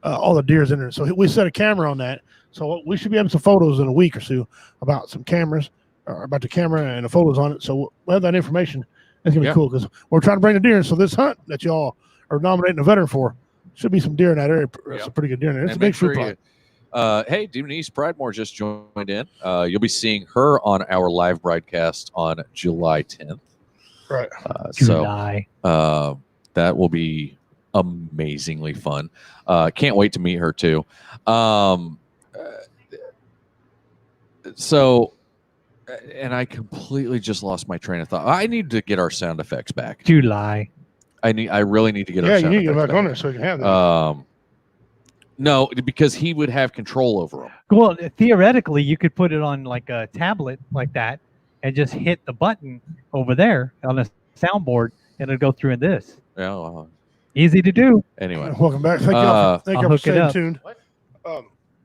All the deer's in there. So we set a camera on that. So we should be having some photos in a week or so about some cameras, or about the camera and the photos on it. So we'll have that information. It's going to be cool because we're trying to bring the deer in. So this hunt that y'all are nominating a veteran for, should be some deer in that area. Some pretty good deer in there. It's a big food plot. Hey, Denise Pridemore just joined in. You'll be seeing her on our live broadcast on July 10th. Right. July. So that will be amazingly fun. Can't wait to meet her too. So, and I completely just lost my train of thought. I need to get our sound effects back. July. I really need to get our Yeah, sound you need to get effects back on there so you can have that. No, because he would have control over them. Well, theoretically, you could put it on like a tablet like that and just hit the button over there on a soundboard and it'll go through in this. Yeah. Easy to do. Anyway. Welcome back. Thank y'all for staying tuned.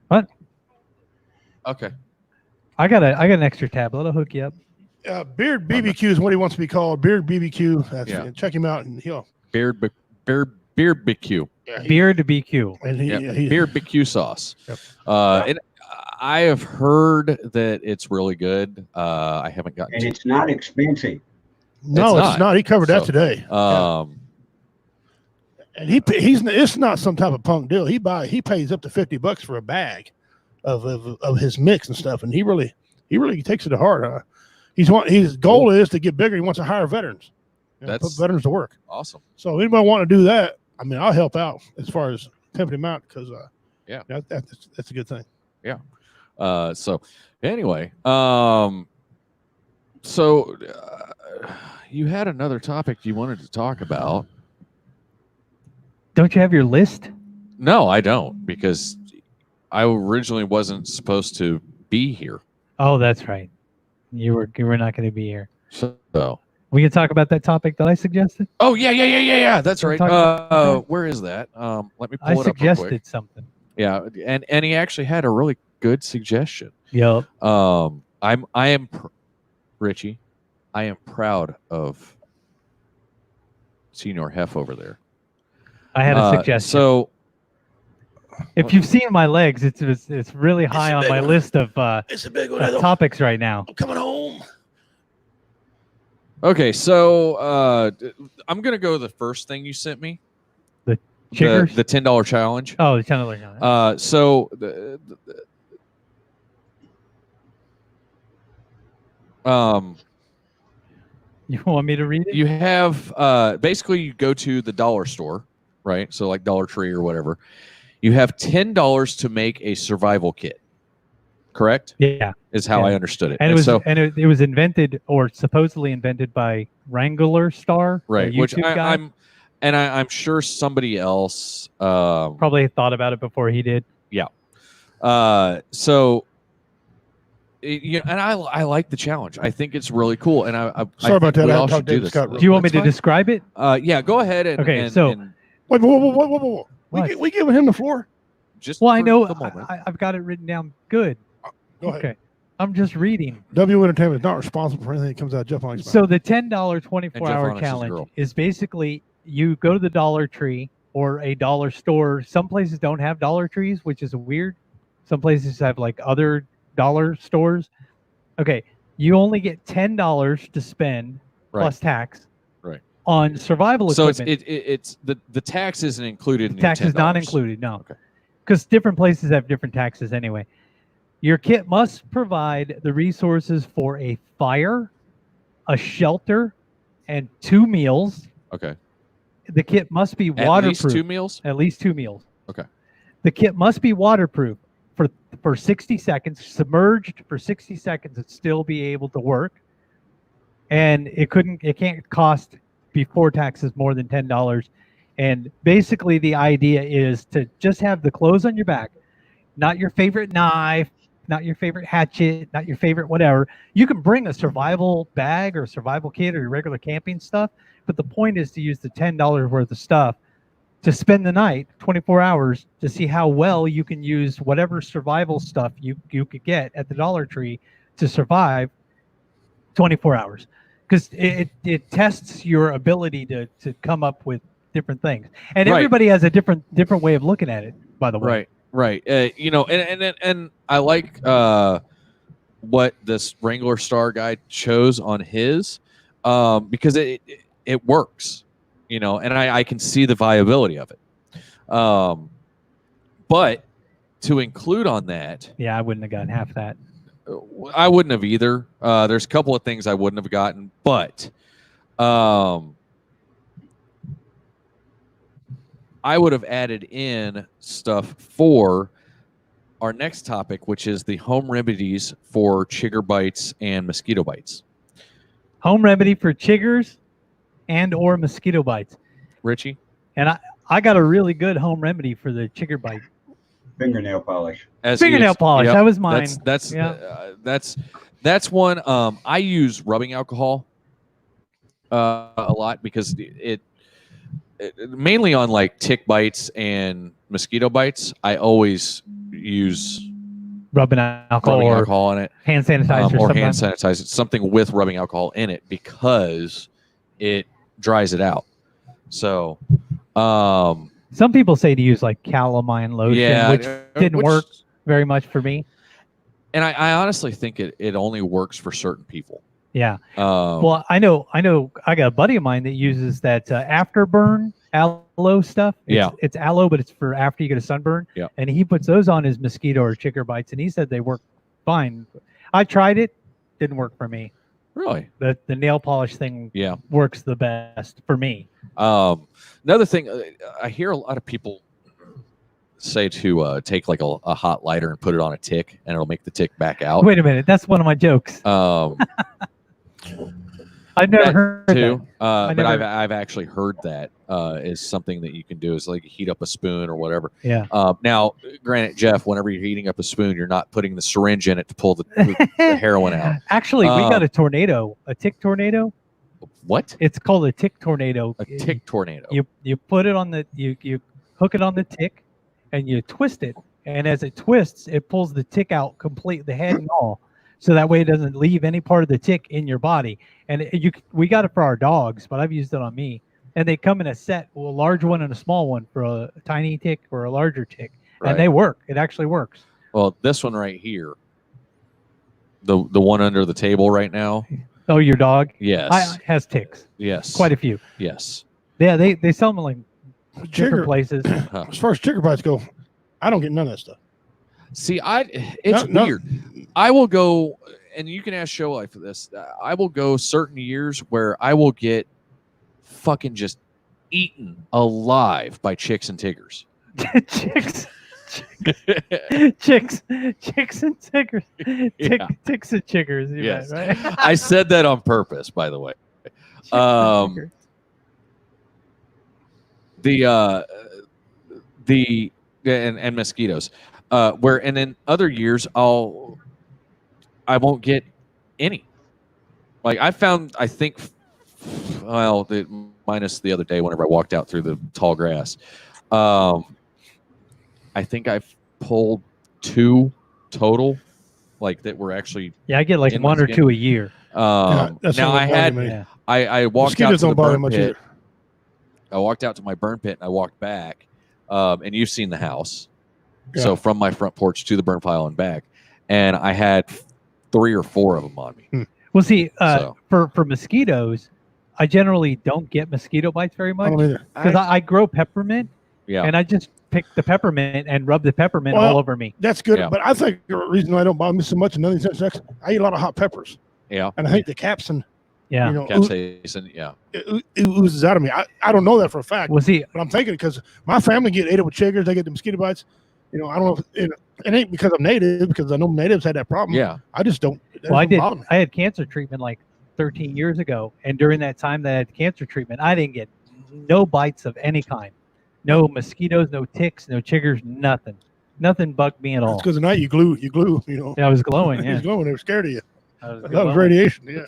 What? Okay. I got an extra tablet. I'll hook you up. Beard BBQ is what he wants to be called. Beard BBQ. Check him out and he'll Beard BQ. Yeah, Beard BQ. And Beard BQ sauce. Yep. And I have heard that it's really good. I haven't gotten. And it's not expensive. No, it's not. He covered that today. And it's not some type of punk deal. He pays up to $50 for a bag of his mix and stuff, and he really takes it to heart. His goal is to get bigger. He wants to hire veterans. Put veterans to work. Awesome. So anybody want to do that, I mean, I'll help out as far as pimping him out because that's a good thing. Yeah. So anyway, you had another topic you wanted to talk about. Don't you have your list? No, I don't, because I originally wasn't supposed to be here. Oh, that's right. You were not going to be here. So we can talk about that topic that I suggested. Oh yeah. That's right. Where is that? Let me pull it up real quick. I suggested something. Yeah, and he actually had a really good suggestion. Yep. Richie, I am proud of Senior Hef over there. I had a suggestion. So, if you've seen my legs, it's really high on my list of it's a big one. Topics right now. I'm coming home. Okay, so I'm gonna go the first thing you sent me. The chiggers? The $10 challenge. Oh, the $10 challenge. So you want me to read it? You have basically you go to the dollar store, right? So like Dollar Tree or whatever. You have $10 to make a survival kit. Correct? Yeah. Is how I understood it. And it was invented or supposedly invented by Wrangler Star, right? Which guy. I'm sure somebody else probably thought about it before he did. Yeah. So and I like the challenge. I think it's really cool. And sorry about that. We all should do this. Do you want me to describe it? Yeah, go ahead. Wait, whoa. We giving him the floor? Just I know. I've got it written down good. Go ahead. Okay. I'm just reading. W Entertainment is not responsible for anything that comes out of Jeff Onyx. So the $10 24-hour challenge is basically you go to the Dollar Tree or a dollar store. Some places don't have Dollar Trees, which is weird. Some places have like other dollar stores. Okay. You only get $10 to spend plus tax. Right. On survival equipment. So it's the tax isn't included in the tax your $10. is not included, no. Okay. Because different places have different taxes anyway. Your kit must provide the resources for a fire, a shelter, and 2 meals. Okay. The kit must be At waterproof. least 2 meals? At least 2 meals. Okay. The kit must be waterproof for 60 seconds, submerged for 60 seconds, and still be able to work. And it can't cost before taxes more than $10. And basically the idea is to just have the clothes on your back, not your favorite knife, not your favorite hatchet, not your favorite whatever. You can bring a survival bag or survival kit or your regular camping stuff, but the point is to use the $10 worth of stuff to spend the night, 24 hours, to see how well you can use whatever survival stuff you could get at the Dollar Tree to survive 24 hours. Because it tests your ability to come up with different things. And Right. everybody has a different way of looking at it, by the way. Right. And I like what this Wrangler Star guy chose on his, because it works, and I can see the viability of it. But to include on that, Yeah, I wouldn't have gotten half that. I wouldn't have either. There's a couple of things I wouldn't have gotten, but I would have added in stuff for our next topic, which is the home remedies for chigger bites and mosquito bites. Home remedy for chiggers and or mosquito bites. Richie? And I got a really good home remedy for the chigger bite. Fingernail polish. Fingernail polish. Yep, That was mine. That's one. I use rubbing alcohol a lot because it mainly on like tick bites and mosquito bites. I always use rubbing alcohol on it, hand sanitizer, or hand sanitizer, something with rubbing alcohol in it, because it dries it out. So, some people say to use like calamine lotion, which didn't work very much for me. And I honestly think it only works for certain people. Yeah. Well, I know. I got a buddy of mine that uses that afterburn aloe stuff. It's aloe, but it's for after you get a sunburn. Yeah. And he puts those on his mosquito or chigger bites, and he said they work fine. I tried it, didn't work for me. Really? The nail polish thing works the best for me. Another thing, I hear a lot of people say to take like a hot lighter and put it on a tick, and it'll make the tick back out. Wait a minute, that's one of my jokes. I've never heard too, that. but I've actually heard that is something that you can do, is like heat up a spoon or whatever. Yeah. Now, granted, Jeff, whenever you're heating up a spoon, you're not putting the syringe in it to pull the heroin out. Actually, we got a tornado, a tick tornado. What? It's called a tick tornado. A tick tornado. You put it on the you hook it on the tick, and you twist it, and as it twists, it pulls the tick out complete, the head and all. So that way it doesn't leave any part of the tick in your body. And we got it for our dogs, but I've used it on me. And they come in a set, a large one and a small one for a tiny tick or a larger tick. Right. And they work. It actually works. Well, this one right here, the one under the table right now. Oh, your dog? Yes. Has ticks. Yes. Quite a few. Yes. Yeah, they sell them in like different places. As far as chigger bites go, I don't get none of that stuff. See, it's weird. I will go, and you can ask Show Life for this. I will go certain years where I will get fucking just eaten alive by chicks and tiggers. Chicks and tiggers. Ticks and chiggers. Yes. Right? I said that on purpose, by the way. And mosquitoes. And then other years I won't get any. Like I think, minus the other day whenever I walked out through the tall grass, I think I've pulled 2 total, like that were actually. Yeah, I get like 1 or 2 a year. Now I walked out to the burn pit. Either. I walked out to my burn pit and I walked back, and you've seen the house. Yeah. So from my front porch to the burn pile and back, and I had 3 or 4 of them on me. Well, see, for mosquitoes, I generally don't get mosquito bites very much I don't either. because I grow peppermint, Yeah. And I just picked the peppermint and rubbed the peppermint Well, all over me. That's good, Yeah. but I think the reason why I don't bother me so much and none of these insects, I eat a lot of hot peppers, Yeah. and I think the capsaicin, Yeah. you know, Capsaicin. Yeah. it oozes out of me. I don't know that for a fact, Was he? but I'm thinking because my family get ate up with chiggers, they get the mosquito bites. You know, I don't know if it ain't because I'm native, because I know natives had that problem. Yeah. I just don't. Well, I did. Bother me. I had cancer treatment like 13 years ago, and during that time that I had cancer treatment, I didn't get no bites of any kind, no mosquitoes, no ticks, no chiggers, nothing. Nothing bugged me at all. It's because at night you glue. You know. Yeah, I was glowing. He's Yeah, glowing. They were scared of you. I was That was glowing. radiation. Yeah.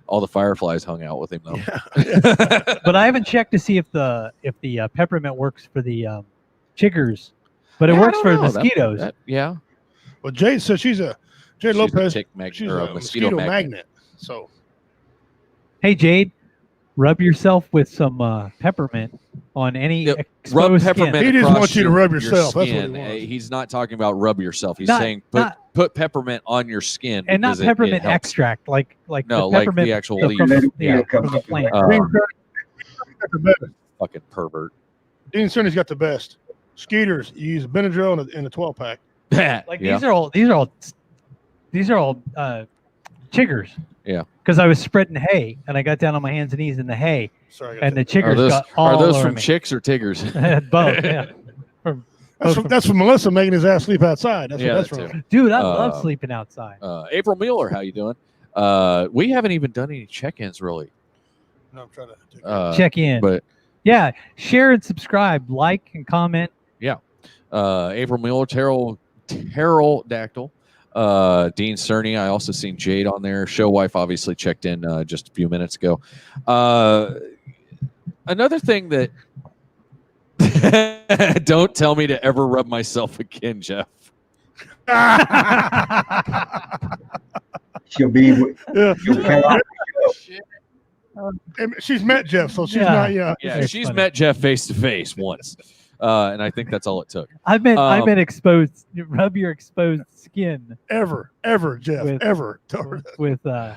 All the fireflies hung out with him though. Yeah. But I haven't checked to see if the peppermint works for the chiggers, but it Yeah, I works don't for know. mosquitoes. Yeah. Well, Jade says Jade She's Lopez. a tick She's or a mosquito magnet. So Hey Jade, rub yourself with some peppermint on any Yep. exposed Rub skin. pepperment. He just across wants you to your- rub your yourself. That's what he skin. wants. He's not talking about rub yourself. He's Not- saying not- put peppermint on your skin, and not because it peppermint helps. extract, like No, the like peppermint the actual from leaf. from the plant. Dean Cerny's got the best. Fucking pervert. Dean Cerny's got the best. Skeeters, you use Benadryl in a 12-pack. Like Yeah. these are all chiggers. Yeah. Because I was spreading hay, and I got down on my hands and knees in the hay, Sorry, I got and the that. chiggers got all Are those over from me. chicks or tiggers? Both, yeah. That's from Melissa making his ass sleep outside. That's Yeah, what that's that from. Dude, I love sleeping outside. April Mueller, how you doing? We haven't even done any check-ins really. No, I'm trying to. Check in. But Yeah, share and subscribe, like and comment. April Mueller, Terrell Dactyl, Dean Cerny. I also seen Jade on there. Show wife obviously checked in just a few minutes ago. Another thing that don't tell me to ever rub myself again, Jeff. She'll be. Yeah. She'll come out. And she's met Jeff, so she's Yeah. not. Yeah. Yeah, That's she's funny. met Jeff face to face once, and I think that's all it took. I've been exposed. Rub your exposed skin Ever, Jeff, With- ever. with the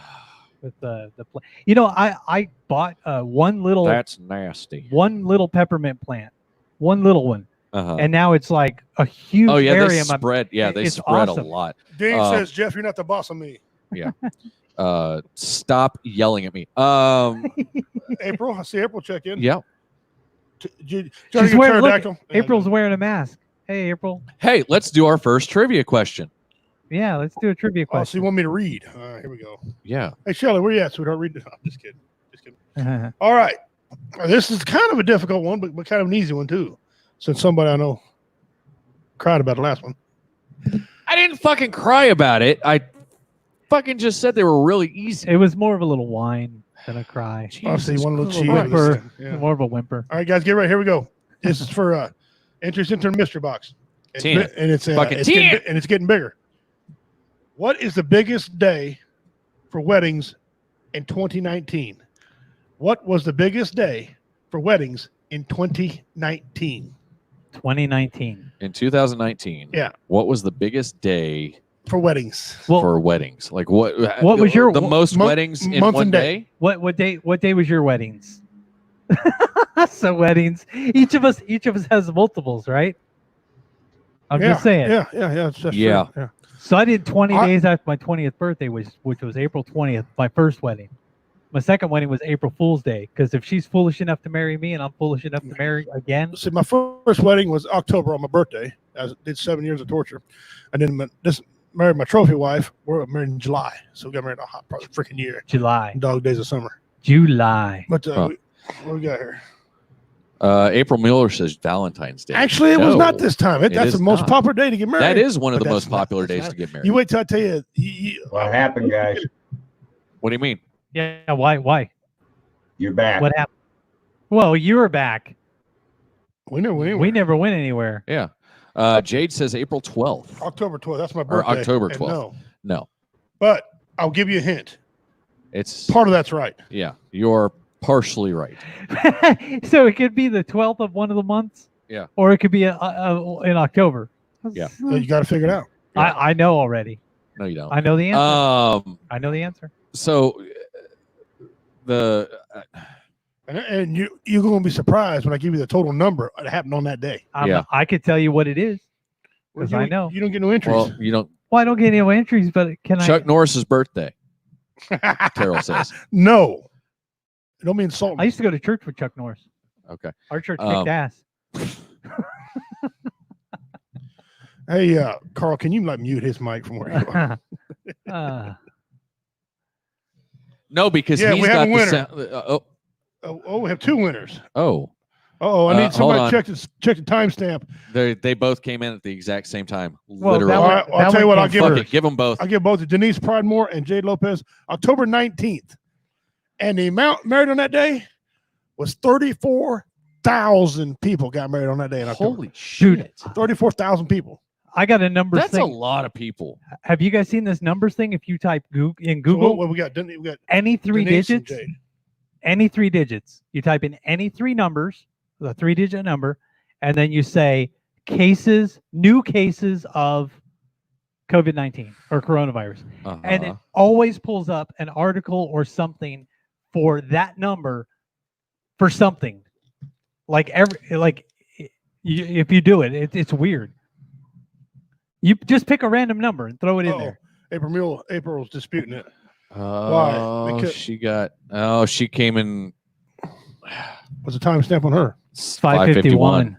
You know, I bought one little That's nasty. peppermint plant, one little one, Uh-huh. and now it's like a huge Oh yeah, area. they in my- spread. Yeah, they it's spread awesome. a lot. Dean says, Jeff, you're not the boss of me. Stop yelling at me. April, I see April check in. Yeah. She's wearing, look, pterodactyl? April's wearing a mask. Hey, April. Hey, let's do our first trivia question. Yeah, let's do a trivia Oh, so you question. want me to read? All right, here we go. Yeah. Hey, Shelly, where you at, sweetheart? Read it. I'm just kidding. All right. This is kind of a difficult one, but kind of an easy one, too, since somebody I know cried about the last one. I didn't fucking cry about it. I fucking just said they were really easy. It was more of a little whine than a cry. I'll see one little A cheat. whimper. Yeah. More of a whimper. All right, guys, get ready. Here we go. This is for entries into the mystery box. It's 10. and it's Fucking it's 10. getting, and it's getting bigger. What is the biggest day for weddings in 2019? What was the biggest day for weddings in 2019? 2019. In 2019. Yeah. What was the biggest day For weddings. Well, for weddings? Like what was your- the most month- weddings in month one and day? day? what day was your weddings? So weddings. Each of us has multiples, right? I'm yeah, just saying. Yeah. That's true. Yeah. Yeah. So I did 20 I- days after my 20th birthday, which was April 20th, my first wedding. My second wedding was April Fool's Day, because if she's foolish enough to marry me and I'm foolish enough to marry again, See, my first wedding was October on my birthday. I did 7 years of torture. And then married my trophy wife. We're married in July. So we got married a hot probably freaking year. July. Dog days of summer. July. But Huh. what we got here? April Mueller says Valentine's Day. Actually, it was No, not this time. That's is the most not. popular day to get married. That is one of But the that's most not- popular that's days not- to get married. You wait till I tell you. What happened, guys? What do you mean? Yeah, why? You're back. What happened? Well, you were back. We never went We anywhere. never went anywhere. Yeah. Jade says April 12th. October 12th. That's my birthday. October And 12th. No. No. But I'll give you a hint. It's Part of that's right. yeah, you're partially right. So it could be the 12th of one of the months. Yeah. Or it could be in October. Yeah. So you got to figure it out. I know already. No, you don't. I know the answer. I know the answer. So the And you're going to be surprised when I give you the total number that happened on that day. I could tell you what it is because I know. You don't get no entries. Well, you don't. Well, I don't get any entries, but can Chuck Norris's birthday. Carol says. No. Don't mean insulting. I used to go to church with Chuck Norris. Okay. Our church kicked ass. Hey, Carl, can you mute his mic from where you are? No, because Yeah, he's we have got a winner. the sound. We have two winners. Oh. Oh, I need hold somebody on. to check the timestamp. They both came in at the exact same time. Well, Literally. All right, I'll tell you what. I'll give Fuck her. it, give them both. I'll give both to Denise Pridemore and Jade Lopez, October 19th. And the amount married on that day was 34,000 people got married on that day in October. Holy shit. 34,000 people. I got a numbers That's thing. a lot of people. Have you guys seen this numbers thing? If you type in So Google, what we got? We got any three Denise and digits, Jade. any three digits, you type in any three numbers, the 3-digit number, and then you say new cases of COVID-19 or coronavirus. And it always pulls up an article or something for that number for something. If you do it, it's weird. You just pick a random number and throw it in there. April's disputing it. Oh, Because she came in. What's the timestamp on her? 5:51.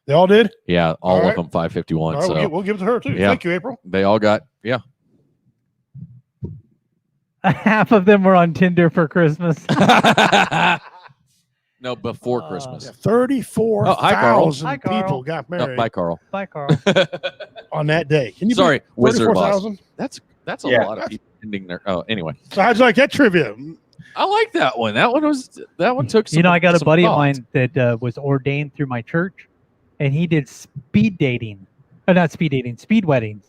They all did? Yeah, all All of right. them 5:51. All right, So we'll give it to her too. Yeah. Thank you, April. they all got Half of them were on Tinder for Christmas. No, before Christmas. Yeah, 34,000 Hi, Carl. people got Oh, married bye, Carl. Bye, Carl. on that day. Can you Sorry, believe Wizard Boss. 34,000? That's a Yeah. lot of people ending there. Oh, anyway, So how'd you like that trivia? I like that one. That one took some. I got a some buddy of thought. mine that was ordained through my church, and he did speed dating. Not speed dating, speed weddings,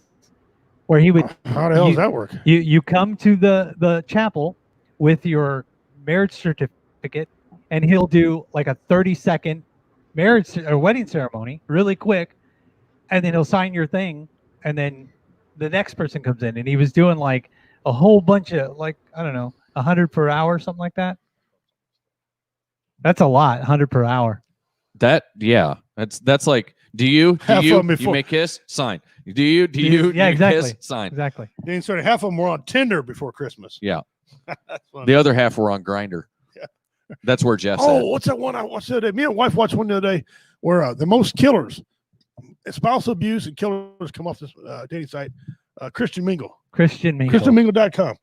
where he would How the hell does that work? you come to the chapel with your marriage certificate, and he'll do like a 30-second marriage or wedding ceremony really quick, and then he'll sign your thing, and then the next person comes in, and he was doing like a whole bunch of, like, I don't know, 100 per hour, something like that. That's a lot, 100 per hour. That's like, do you Half of them you before- may kiss, sign. Do you Yeah, exactly. kiss, sign. Exactly. Dean started half of them were on Tinder before Christmas. Yeah. That's funny. The other half were on Grinder. Yeah. That's where Jeff's Oh, at. what's that one I watched the other day? Me and my wife watched one the other day where the most killers, spousal abuse and killers come off this dating site, Christian Mingle. Christian Mingle. ChristianMingle.com.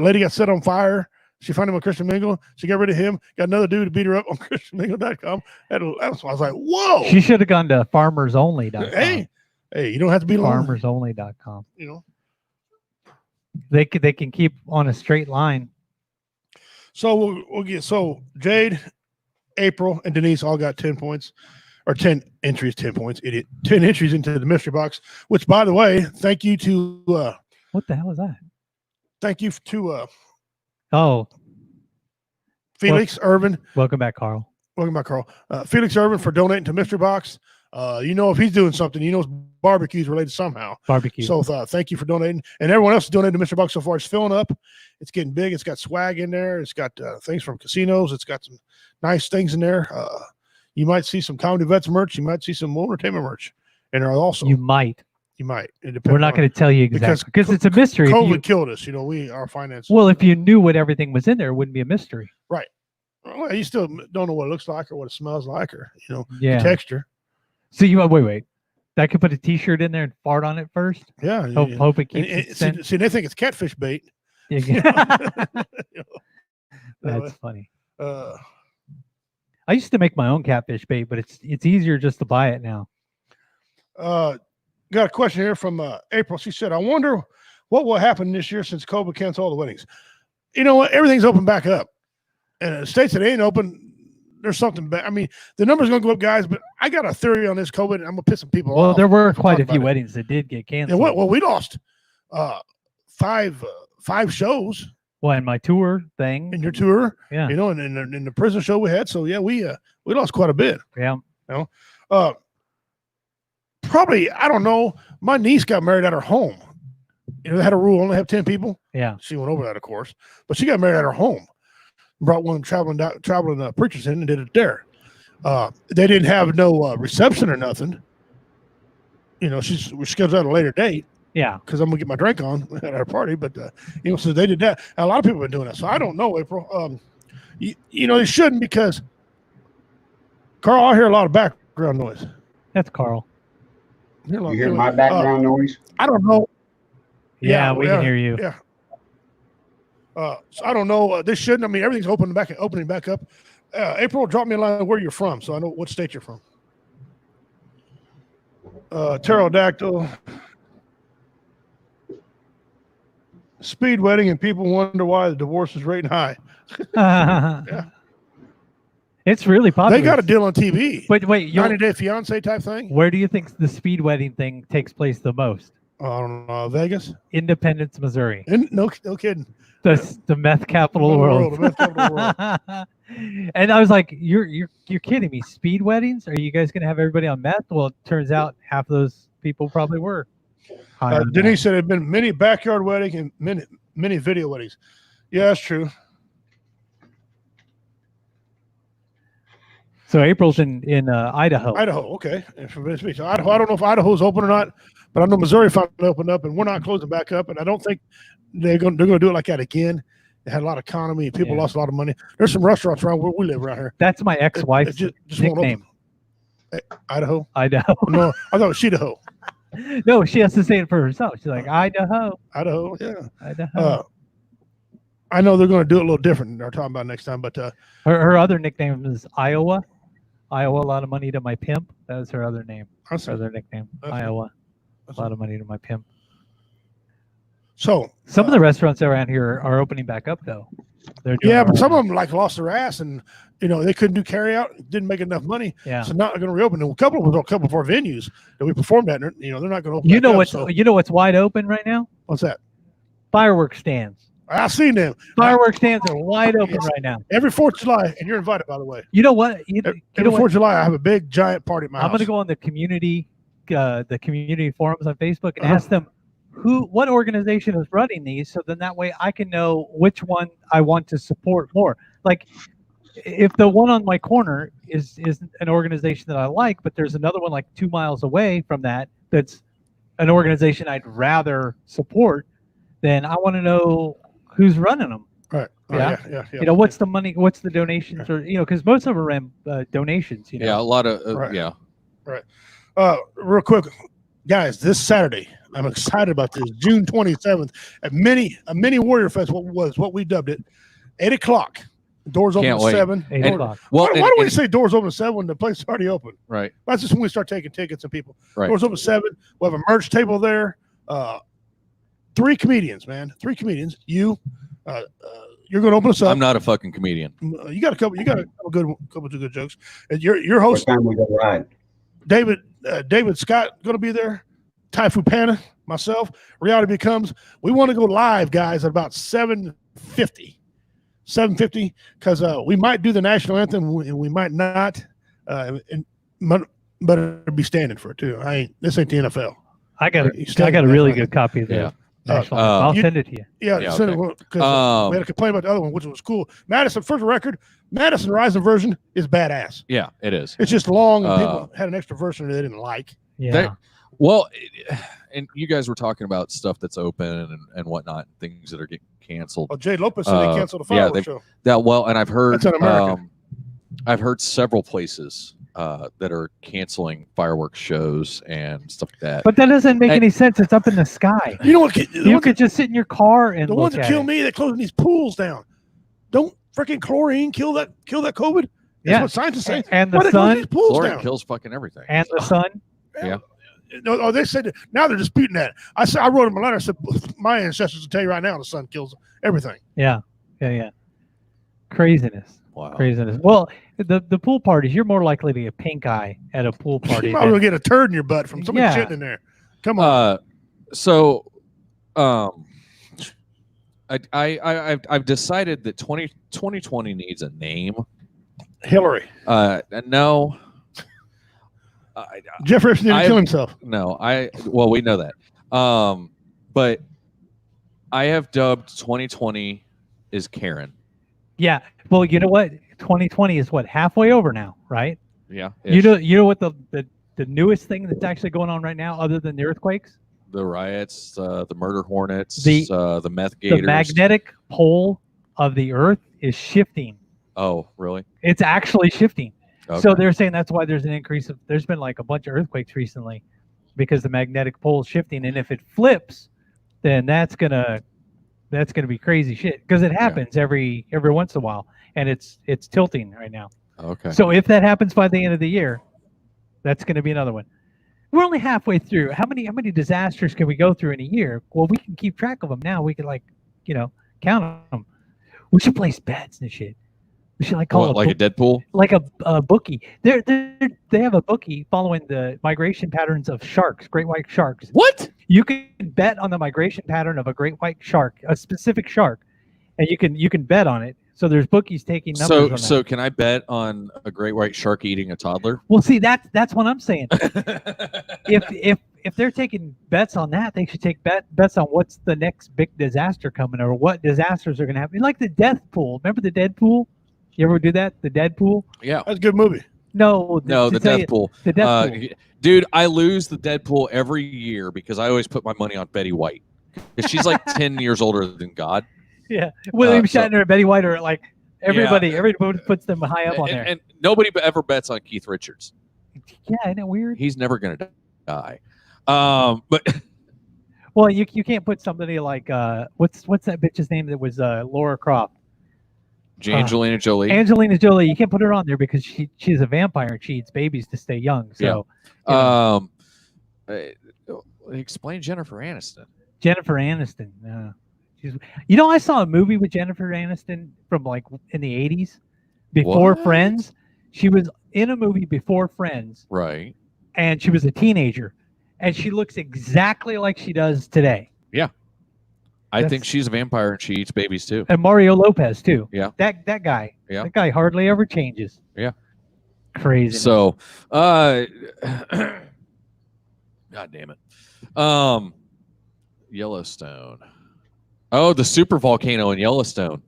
Lady got set on fire. She found him on Christian Mingle. She got rid of him. Got another dude to beat her up on ChristianMingle.com. I was like, whoa. She should have gone to farmersonly.com. Hey, you don't have to be alone. Farmersonly.com. You know. They can keep on a straight line. So we'll get Jade, April, and Denise all got 10 points. Or 10 entries, 10 points, idiot. 10 entries into the mystery box, which, by the way, thank you to What the hell is that? Felix Irvin. Welcome back, Carl. Welcome back, Carl. Felix Irvin for donating to Mystery Box. If he's doing something, barbecue's related somehow. Barbecue. So thank you for donating. And everyone else is donating to Mystery Box so far. It's filling up. It's getting big. It's got swag in there. It's got things from casinos. It's got some nice things in there. You might see some Comedy Vets merch. You might see some entertainment merch. And also, you might. It depends. We're not going to tell you exactly because it's a mystery. COVID killed us. Our finances. Well, if you knew what everything was in there, it wouldn't be a mystery. Right. Well, you still don't know what it looks like or what it smells like or the texture. So wait. I could put a T-shirt in there and fart on it first. Yeah. Hope it keeps. See, they think it's catfish bait. That's funny. I used to make my own catfish bait, but it's easier just to buy it now. Got a question here from April. She said, I wonder what will happen this year since COVID canceled all the weddings. You know what? Everything's open back up. And in the states that ain't open, there's something bad. I mean, the number's going to go up, guys, but I got a theory on this COVID, and I'm going to piss some people off. Well, there were quite a few weddings that did get canceled. And we lost five shows. Well, in my tour thing. In your tour. Yeah. And in the prison show we had. So, yeah, we lost quite a bit. Yeah. Probably, I don't know. My niece got married at her home. They had a rule, only have 10 people. Yeah. She went over that, of course. But she got married at her home. brought one traveling preachers in and did it there. They didn't have no reception or nothing. You know, she scheduled at a later date. Yeah, because I'm gonna get my drink on at our party. But you know, so they did that. And a lot of people have been doing that. So I don't know, April. You know, they shouldn't because Carl, I hear a lot of background noise. that's Carl. You hear my background noise? I don't know. Yeah, we can hear you. Yeah. So I don't know. This shouldn't. I mean, everything's opening back up. April, drop me a line of where you're from, so I know what state you're from. Pterodactyl. Speed wedding, and people wonder why the divorce is rating high. Yeah. It's really popular. They got a deal on TV. But wait, 90 Day Fiance type thing. Where do you think the speed wedding thing takes place the most? I don't know. Vegas? Independence, Missouri. No kidding. The meth capital of the world. The meth capital of the world. And I was like, you're kidding me. Speed weddings? Are you guys going to have everybody on meth? Well, it turns out half of those people probably were. Denise said there have been many backyard weddings and many video weddings. Yeah, that's true. So April's in Idaho. Idaho, okay. So Idaho, I don't know if Idaho's open or not, but I know Missouri finally opened up, and we're not closing back up. And I don't think they're going to do it like that again. They had a lot of economy. People lost a lot of money. There's some restaurants around where we live around here. That's my ex-wife's just nickname. Idaho? Idaho. No, I thought it was Sheetaho. No, she has to say it for herself. She's like, Idaho. Idaho, yeah. Idaho. I know they're going to do it a little different than they're talking about next time, but her other nickname is Iowa. Iowa, a lot of money to my pimp. That was her other name. Her other nickname. Iowa. A lot of money to my pimp. So some of the restaurants around here are opening back up though. They're doing but some of them like lost their ass, and you know they couldn't do carry out, didn't make enough money. Yeah. So not going to reopen. And a couple of our venues that we performed at, you know, they're not going to open. You know what's wide open right now? What's that? Fireworks stands. I've seen them. Fireworks stands are wide open right now. Every 4th of July, and you're invited, by the way. You know what? Every 4th of July, I have a big giant party at my house. I'm going to go on the community forums on Facebook and ask them what organization is running these, so then that way I can know which one I want to support more. Like if the one on my corner is an organization that I like, but there's another one like 2 miles away from that's an organization I'd rather support, then I want to know who's running them. Right. Yeah. You know, what's the money? What's the donations? Or because most of them are donations. You know? Yeah, a lot of Right. Real quick, guys, this Saturday, I'm excited about this. June 27th, a mini Warrior Fest. What we dubbed it. 8 o'clock. Doors open at 7. 8 o'clock. Well, why don't we say doors open at 7 when the place is already open? Right. That's just when we start taking tickets and people. Right. Doors open at 7. We'll have a merch table there. 3 comedians, man. 3 comedians. You're going to open us up. I'm not a fucking comedian. You got a couple of good jokes. And your host. What time we go ride? David Scott going to be there. Typhoon Panda, myself. Reality Becomes. We want to go live, guys, at about 7:50. 7:50, because we might do the national anthem, and we might not. But it'll be standing for it too. This ain't the NFL. I got a really good copy of that. I'll send it to you. Yeah, send it, because we had a complaint about the other one, which was cool. Madison, for the record, Madison Rising version is badass. Yeah, it is. It's just long, and people had an extra version that they didn't like. Yeah. And you guys were talking about stuff that's open and whatnot, things that are getting canceled. Oh, Jay Lopez said they canceled the fireworks show. And I've heard That's un-American. I've heard several places that are canceling fireworks shows and stuff like that. But that doesn't make any sense. It's up in the sky. You know what? You could just sit in your car and the ones that kill me, they're closing these pools down. Don't freaking chlorine kill that COVID. That's what scientists say. And the sun these pools Chlorine down? kills fucking everything. And the sun. Yeah. No, they said that, now they're disputing that. I wrote in my letter. I said my ancestors will tell you right now the sun kills everything. Yeah. Craziness. Wow. Craziness. Well, the pool parties, you're more likely to get pink eye at a pool party. You might well get a turd in your butt from somebody shitting in there. Come on. I've decided that 2020 needs a name. Hillary. No. Jeff Epstein didn't kill himself. No, we know that. But I have dubbed 2020 is Karen. Yeah. Well, you know what? 2020 is what, halfway over now, right? Yeah. You know what the newest thing that's actually going on right now, other than the earthquakes? The riots, the murder hornets, The- the meth The gators. magnetic pole of the Earth is shifting. Oh, really? It's actually shifting. Okay. So they're saying that's why there's an increase of. There's been like a bunch of earthquakes recently, because the magnetic pole is shifting, and if it flips, then that's gonna be crazy shit, because it happens every once in a while, and it's tilting right now. Okay. So if that happens by the end of the year, that's going to be another one. We're only halfway through. How many disasters can we go through in a year? Well, we can keep track of them now. We can count them. We should place bets and shit. We should call it like a Deadpool, like a bookie. They have a bookie following the migration patterns of sharks, great white sharks. What? You can bet on the migration pattern of a great white shark, a specific shark, and you can bet on it. So there's bookies taking numbers on that. So can I bet on a great white shark eating a toddler? Well, see, that's what I'm saying. If they're taking bets on that, they should take bets on what's the next big disaster coming, or what disasters are going to happen. Like the death pool. Remember the dead pool? You ever do that? The dead pool? Yeah. That's a good movie. No, the death pool. The death pool. Dude, I lose the Deadpool every year because I always put my money on Betty White. Because she's like 10 years older than God. Yeah. William Shatner and Betty White are like everybody puts them high up on there. And nobody ever bets on Keith Richards. Yeah, isn't it weird? He's never going to die. But well, you can't put somebody like what's that bitch's name that was Laura Croft? Angelina Jolie. Angelina Jolie. You can't put her on there because she's a vampire and she eats babies to stay young. So, explain Jennifer Aniston. Jennifer Aniston. I saw a movie with Jennifer Aniston from like in the 80s, before Friends. She was in a movie before Friends, right? And she was a teenager, and she looks exactly like she does today. Yeah. I think she's a vampire and she eats babies too. And Mario Lopez too. Yeah. That guy. Yeah. That guy hardly ever changes. Yeah. Crazy. So, God damn it. Yellowstone. Oh, the super volcano in Yellowstone.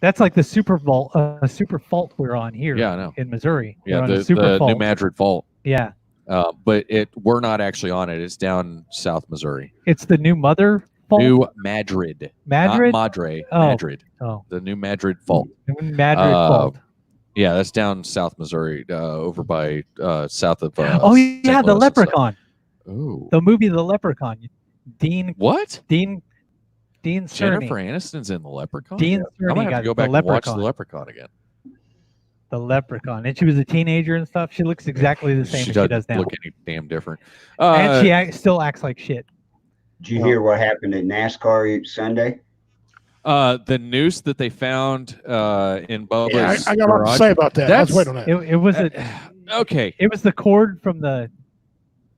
That's like the super fault we're on here. Yeah, I know. In Missouri. Yeah, the New Madrid Fault. Yeah. But we're not actually on it. It's down South Missouri. It's the New Mother Fault? New Madrid. Madrid? Not Madre. Oh. Madrid. Oh. The New Madrid Fault. Madrid Fault. Yeah, that's down South Missouri, over by south of. Oh yeah, the Leprechaun. Oh. The movie The Leprechaun. Dean Jennifer Cerny. Aniston's in The Leprechaun? Dean Cerny I'm going to have to go back and watch The Leprechaun again. The Leprechaun. And she was a teenager and stuff. She looks exactly the same as she does now. Look any damn different. And she still acts like shit. Did you hear what happened at NASCAR Sunday? The noose that they found in Bubba's I got a lot to say about that. Let's wait on that. It was okay. It was the cord from the.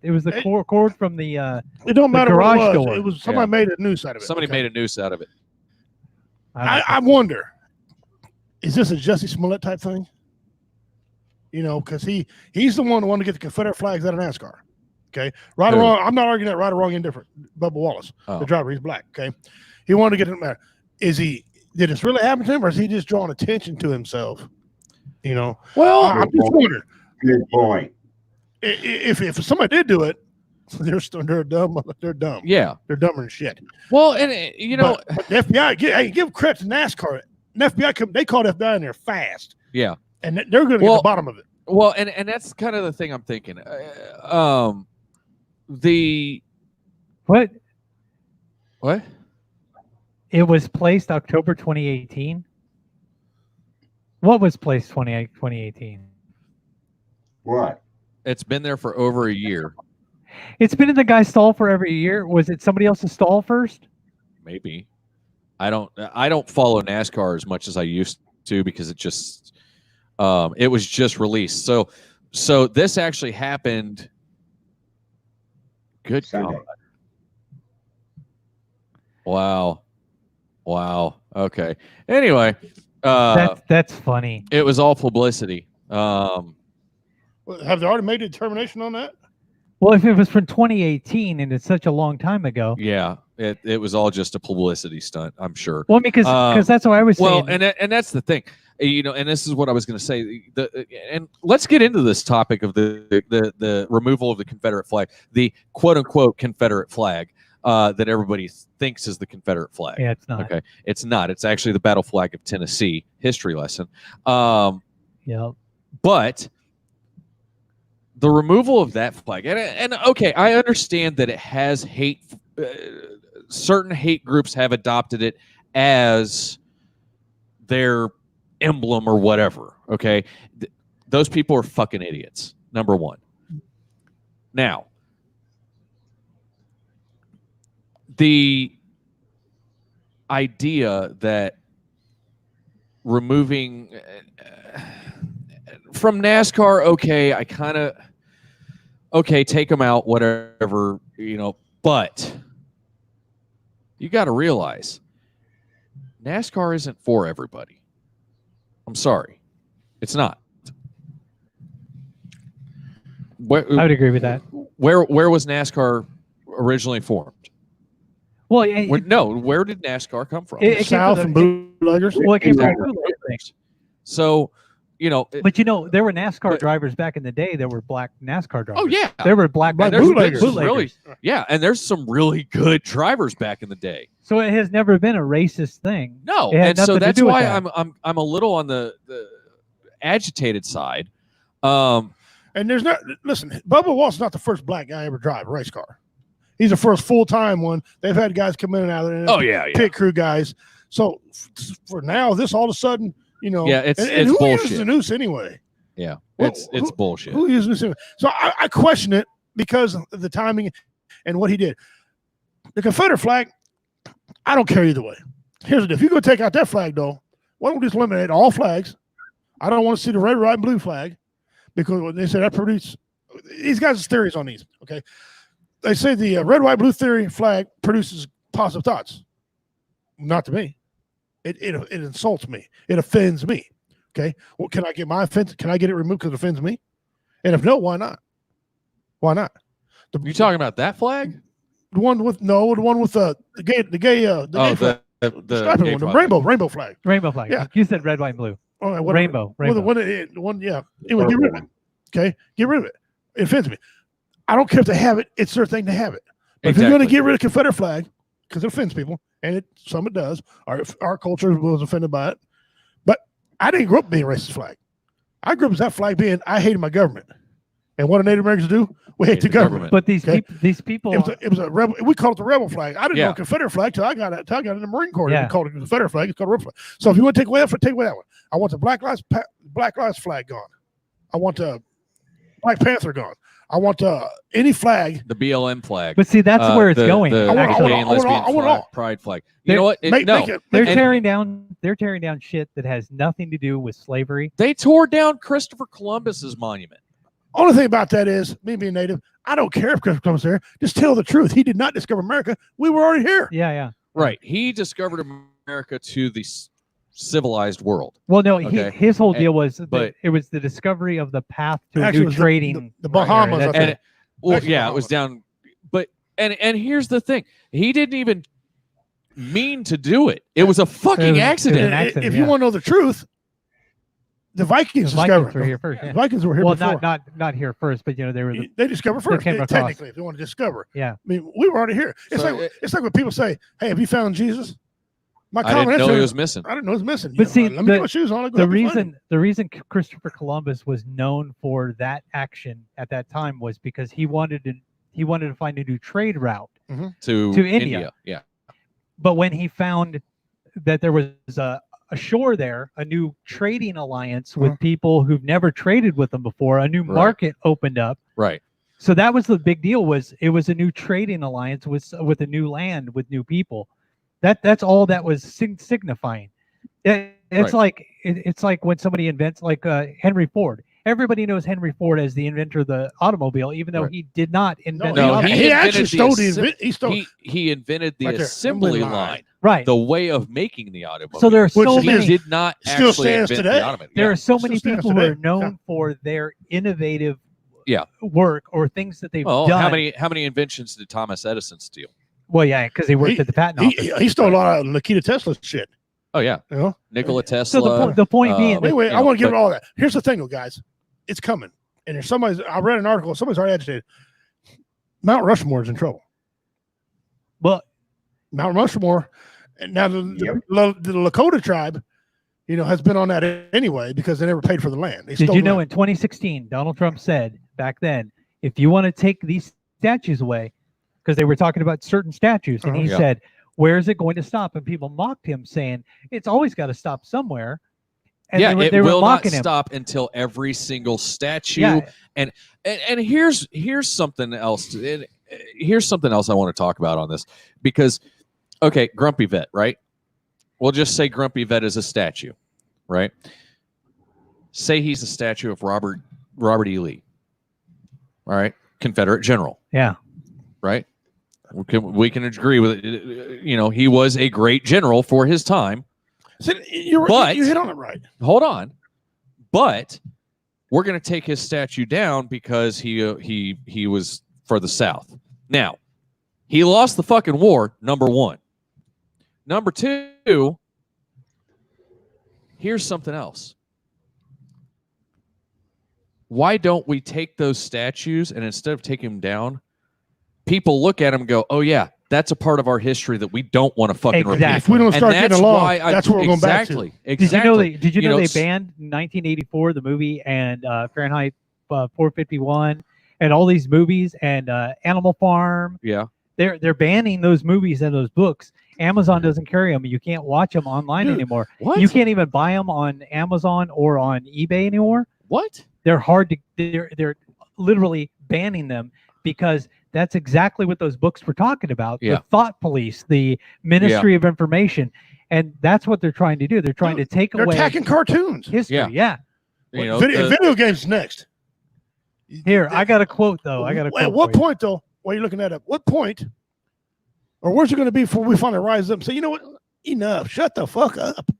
It was the cord from the. It don't matter garage what it was. door. It was somebody made a noose out of it. Somebody made a noose out of it. I wonder, is this a Jussie Smollett type thing? Because he's the one who wanted to get the Confederate flags out of NASCAR. Okay, right or wrong. I'm not arguing that right or wrong, indifferent. Bubba Wallace, the driver, he's black. Okay, he wanted to get it matter. Did this really happen to him, or is he just drawing attention to himself? Well, I'm just wondering. Good point. If somebody did do it, they're dumb. They're dumb. Yeah, they're dumber than shit. Well, and but the FBI, give credit to NASCAR. The FBI, they called FBI in there fast. Yeah, and they're going to get the bottom of it. Well, and that's kind of the thing I'm thinking. What? It was placed October 2018. What was placed 2018? What? It's been there for over a year. It's been in the guy's stall for every year. Was it somebody else's stall first? Maybe. I don't follow NASCAR as much as I used to because it just it was just released. So this actually happened. Good God. Wow. Okay. Anyway, that's funny. It was all publicity. Have they already made a determination on that? Well, if it was from 2018 and it's such a long time ago. Yeah, it was all just a publicity stunt, I'm sure. Well, because that's what I was saying. Well, and that's the thing, and this is what I was going to say. And let's get into this topic of the removal of the Confederate flag, the quote unquote Confederate flag that everybody thinks is the Confederate flag. Yeah, it's not. Okay, it's not. It's actually the battle flag of Tennessee. History lesson. Yeah. But the removal of that flag, and okay, I understand that it has hate. Certain hate groups have adopted it as their emblem or whatever. Okay, those people are fucking idiots. Number one. Now, the idea that removing from NASCAR, okay, I kind of take them out, whatever, but you got to realize NASCAR isn't for everybody. I'm sorry, it's not. I would agree with that. Where was NASCAR originally formed? Well, where did NASCAR come from? It South and bootleggers. Well, it came from bootleggers. So, but there were NASCAR drivers back in the day that were black NASCAR drivers. Oh yeah, there were black bootleggers. Really, yeah, and there's some really good drivers back in the day. So it has never been a racist thing. No, and so that's why I'm a little on the agitated side. And there's not. Listen, Bubba Walt's not the first black guy ever drive a race car. He's the first full-time one. They've had guys come in and out of there. Oh yeah, pit crew guys. So for now, this all of a sudden. Yeah, it's who bullshit. uses the noose anyway? Yeah, it's bullshit. Who uses the noose anyway? So I question it because of the timing and what he did. The Confederate flag, I don't care either way. Here's the deal. If you go take out that flag, though, why don't we just eliminate all flags? I don't want to see the red, white, and blue flag because they say that produces these guys' theories on these. Okay, they say the red, white, blue theory flag produces positive thoughts. Not to me. It insults me. It offends me. Okay. Well, can I get my offense? Can I get it removed because it offends me? And if no, why not? Why not? You talking about that flag? The one with the rainbow flag. Rainbow flag. Yeah. You said red, white, and blue. All right, rainbow. Yeah. Anyway, get rid of it. Okay. Get rid of it. It offends me. I don't care if they have it. It's their thing to have it. But if you're going to get rid of Confederate flag, because it offends people, and some it does. Our culture was offended by it. But I didn't grow up being a racist flag. I grew up as that flag being, I hated my government. And what do Native Americans do? We hate the government. But these people. It was a rebel. We called it the rebel flag. I didn't know Confederate flag till I got in the Marine Corps. We called it the Confederate flag. It's called a rebel flag. So if you want to take away that one. I want the Black Lives flag gone. I want the Black Panther gone. I want any flag. The BLM flag. But see, that's where it's going. The gay and lesbian pride flag. You know what? They're tearing down shit that has nothing to do with slavery. They tore down Christopher Columbus's monument. Only thing about that is, me being Native, I don't care if Christopher Columbus there. Just tell the truth. He did not discover America. We were already here. Yeah. Right. He discovered America to the civilized world. Well, no, his whole deal was that it was the discovery of the path to a new trading. The Bahamas. It was down. But and here's the thing: he didn't even mean to do it. It was a fucking accident. If you want to know the truth, the Vikings discovered. Were here first. Yeah. The Vikings were here before. Well, not here first, but they discovered first. Technically, if they want to discover. Yeah. I mean, we were already here. It's like when people say, "Hey, have you found Jesus?" I didn't know he was missing. I didn't know he was missing. But see, let me put my shoes on. The reason Christopher Columbus was known for that action at that time was because he wanted to find a new trade route to India. Yeah. But when he found that there was a shore there, a new trading alliance with people who've never traded with them before, a new market opened up. Right. So that was the big deal. It was a new trading alliance with a new land with new people. That's all that was signifying. It's like when somebody invents, like Henry Ford. Everybody knows Henry Ford as the inventor of the automobile, even though he did not invent the automobile. He actually stole he invented the assembly line. Right. The way of making the automobile. So there are so many. He did not still actually stands invent today. the automobile. There are so many people who are known for their innovative work or things that they've Well, done. how many inventions did Thomas Edison steal? Well, yeah, because he worked at the patent office. He stole a lot of Nikita Tesla shit. Oh yeah, You know? Nikola Tesla. So the point being, that, Anyway, I want to give it all that. Here's the thing, though, guys. It's coming. And if I read an article, somebody's already agitated. Mount Rushmore is in trouble. well, Mount Rushmore, and now the Lakota tribe, has been on that anyway because they never paid for the land. did you know in 2016, Donald Trump said back then, if you want to take these statues away, because they were talking about certain statues, and he said, where is it going to stop? And people mocked him, saying it's always got to stop somewhere. And it will not stop until every single statue. Yeah. And here's something else. Here's something else I want to talk about on this, because okay, Grumpy Vet, right? We'll just say Grumpy Vet is a statue, right? Say he's a statue of Robert E. Lee. All right, Confederate general. Yeah. Right. We can agree with it. He was a great general for his time. So you hit on it right. Hold on, but we're going to take his statue down because he was for the South. Now, he lost the fucking war. Number one. Number two. Here's something else. Why don't we take those statues and instead of taking them down, people look at them and go, "Oh yeah, that's a part of our history that we don't want to fucking repeat." If we don't start getting along, that's what we're going back to. Exactly. Did you know they banned 1984 the movie and Fahrenheit 451 and all these movies and Animal Farm? Yeah. They're banning those movies and those books. Amazon doesn't carry them. You can't watch them online anymore. What? You can't even buy them on Amazon or on eBay anymore. What? They're hard to. They're literally banning them because that's exactly what those books were talking about. Yeah. The thought police, the Ministry of Information, and that's what they're trying to do. They're trying to take They're away attacking cartoons. history. Yeah. Video games next. Here, I got a quote though. At what point though? While you're looking at it, what point, or where's it going to be before we finally rise up and say, you know what, enough, shut the fuck up?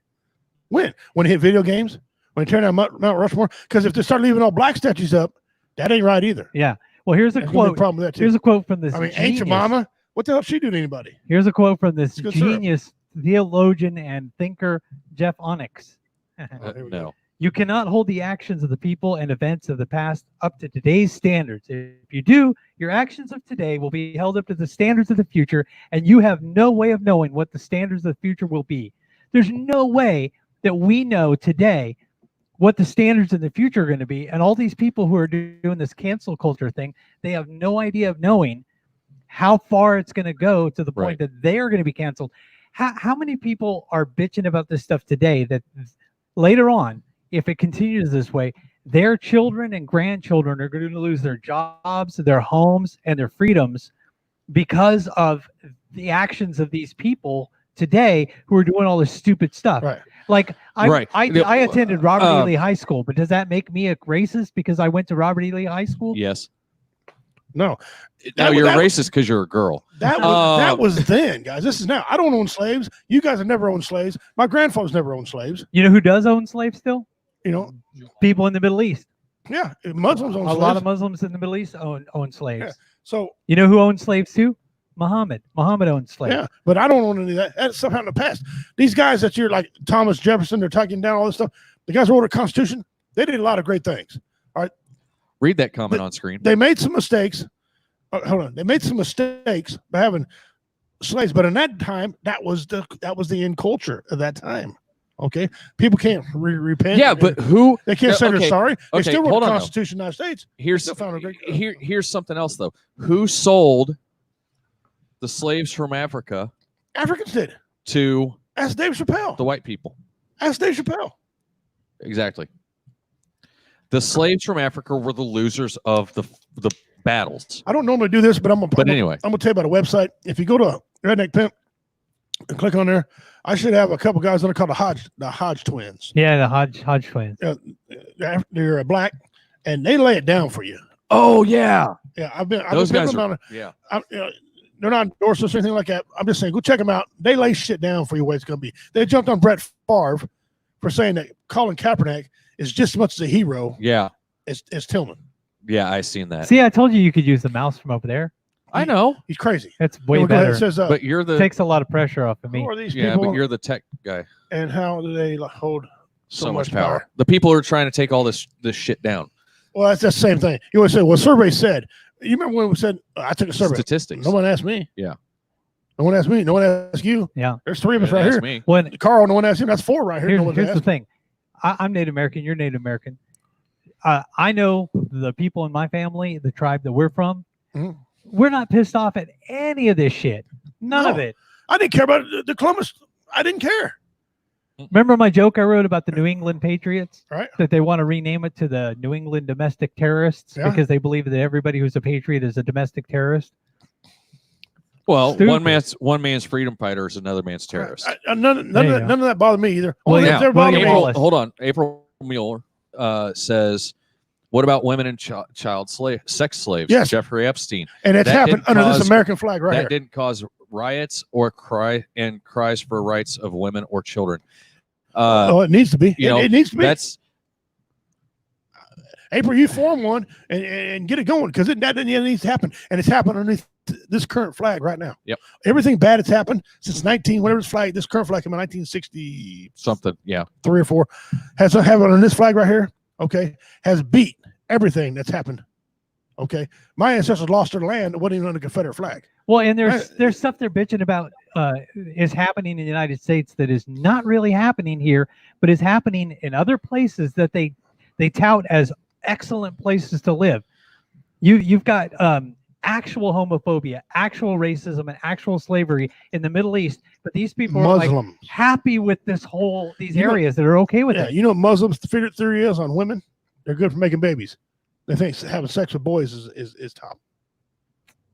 When they hit video games, when they turn down Mount Rushmore, because if they start leaving all black statues up, that ain't right either. Yeah. Well, here's a quote. Problem with that too. Here's a quote from this. Ain't your mama? What the hell she do to anybody? Here's a quote from this Good genius theologian and thinker, Jeff Onyx. No. You cannot hold the actions of the people and events of the past up to today's standards. If you do, your actions of today will be held up to the standards of the future, and you have no way of knowing what the standards of the future will be. There's no way that we know today what the standards in the future are going to be. And all these people who are doing this cancel culture thing, they have no idea of knowing how far it's going to go to the point that they are going to be canceled. How many people are bitching about this stuff today that later on, if it continues this way, their children and grandchildren are going to lose their jobs, their homes, and their freedoms because of the actions of these people today who are doing all this stupid stuff. Right. Like I attended Robert E. Lee High School, but does that make me a racist because I went to Robert E. Lee High School? Yes. No. No, you're racist because you're a girl. That was then, guys. This is now. I don't own slaves. You guys have never owned slaves. My grandfather's never owned slaves. You know who does own slaves still? People in the Middle East. Yeah, Muslims own slaves. A lot of Muslims in the Middle East own slaves. Yeah. So you know who owns slaves too? Muhammad owned slaves. Yeah, but I don't own any of that. That's somehow in the past. These guys that you're like Thomas Jefferson, they're taking down all this stuff. The guys who wrote the Constitution, they did a lot of great things. All right. Read that comment on screen. They made some mistakes. Hold on. They made some mistakes by having slaves, but in that time, that was the in culture of that time. Okay, people can't repent. Yeah, but who they can't say they're sorry. They Okay, still wrote hold the on, Constitution of the United States. Here's something else though. Who sold the slaves from Africa? Africans did. To ask Dave Chappelle. The white people. Ask Dave Chappelle. Exactly. The slaves from Africa were the losers of the battles. I don't normally do this, but I'm gonna tell you about a website. If you go to Redneck Pimp and click on there, I should have a couple guys on it called the Hodge twins. Yeah, the Hodge twins. They're black, and they lay it down for you. Oh yeah, yeah. I've been those guys are, on it. Yeah. They're not endorsed or anything like that. I'm just saying, go check them out. They lay shit down for you where it's going to be. They jumped on Brett Favre for saying that Colin Kaepernick is just as much as a hero. Yeah. As Tillman. Yeah, I seen that. See, I told you could use the mouse from over there. I know, He's crazy. That's way Go ahead. better. It says, but you're the Takes a lot of pressure off of who me. are these yeah, people but you're the tech guy. and how do they hold So much power. The people who are trying to take all this shit down. Well, that's the same thing. You always say, well, survey said. You remember when we said, I took a survey. Statistics. No one asked me. Yeah. No one asked me. No one asked you. Yeah. There's 3 of us Yeah, right that's here. me. When Carl, no one asked him. That's 4 right here. No one's here's the asked. thing, I'm Native American. You're Native American. I know the people in my family, the tribe that we're from. Mhm. We're not pissed off at any of this shit. None of No. it. I didn't care about the Columbus. I didn't care. Remember my joke I wrote about the New England Patriots? Right. That they want to rename it to the New England Domestic Terrorists Yeah. because they believe that everybody who's a patriot is a domestic terrorist. Well, Stupid. one man's freedom fighter is another man's terrorist. None of that bothered me either. Well, Only yeah. if they're bothering William me. Wallace. Hold on. April Mueller says, "What about women and sex slaves?" Yes. Jeffrey Epstein. And it's That happened didn't under cause- this American flag right that here. didn't cause riots or cries for rights of women or children. Oh, it needs to be. You know, it needs to be. that's April, you form one and get it going because that needs to happen. And it's happened underneath this current flag right now. Yep. Everything bad that's happened since whatever this flag, this current flag came in 1960. something. Yeah. 3 or 4 has happened on this flag right here. Okay, has beat everything that's happened. Okay, my ancestors lost their land. It wasn't even under the Confederate flag. Well, and there's stuff they're bitching about is happening in the United States that is not really happening here, but is happening in other places that they tout as excellent places to live. You've got actual homophobia, actual racism, and actual slavery in the Middle East, but these people are like Muslims. happy with these areas that are okay with Yeah, it. you know what Muslims' theory is on women? They're good for making babies. They think having sex with boys is top.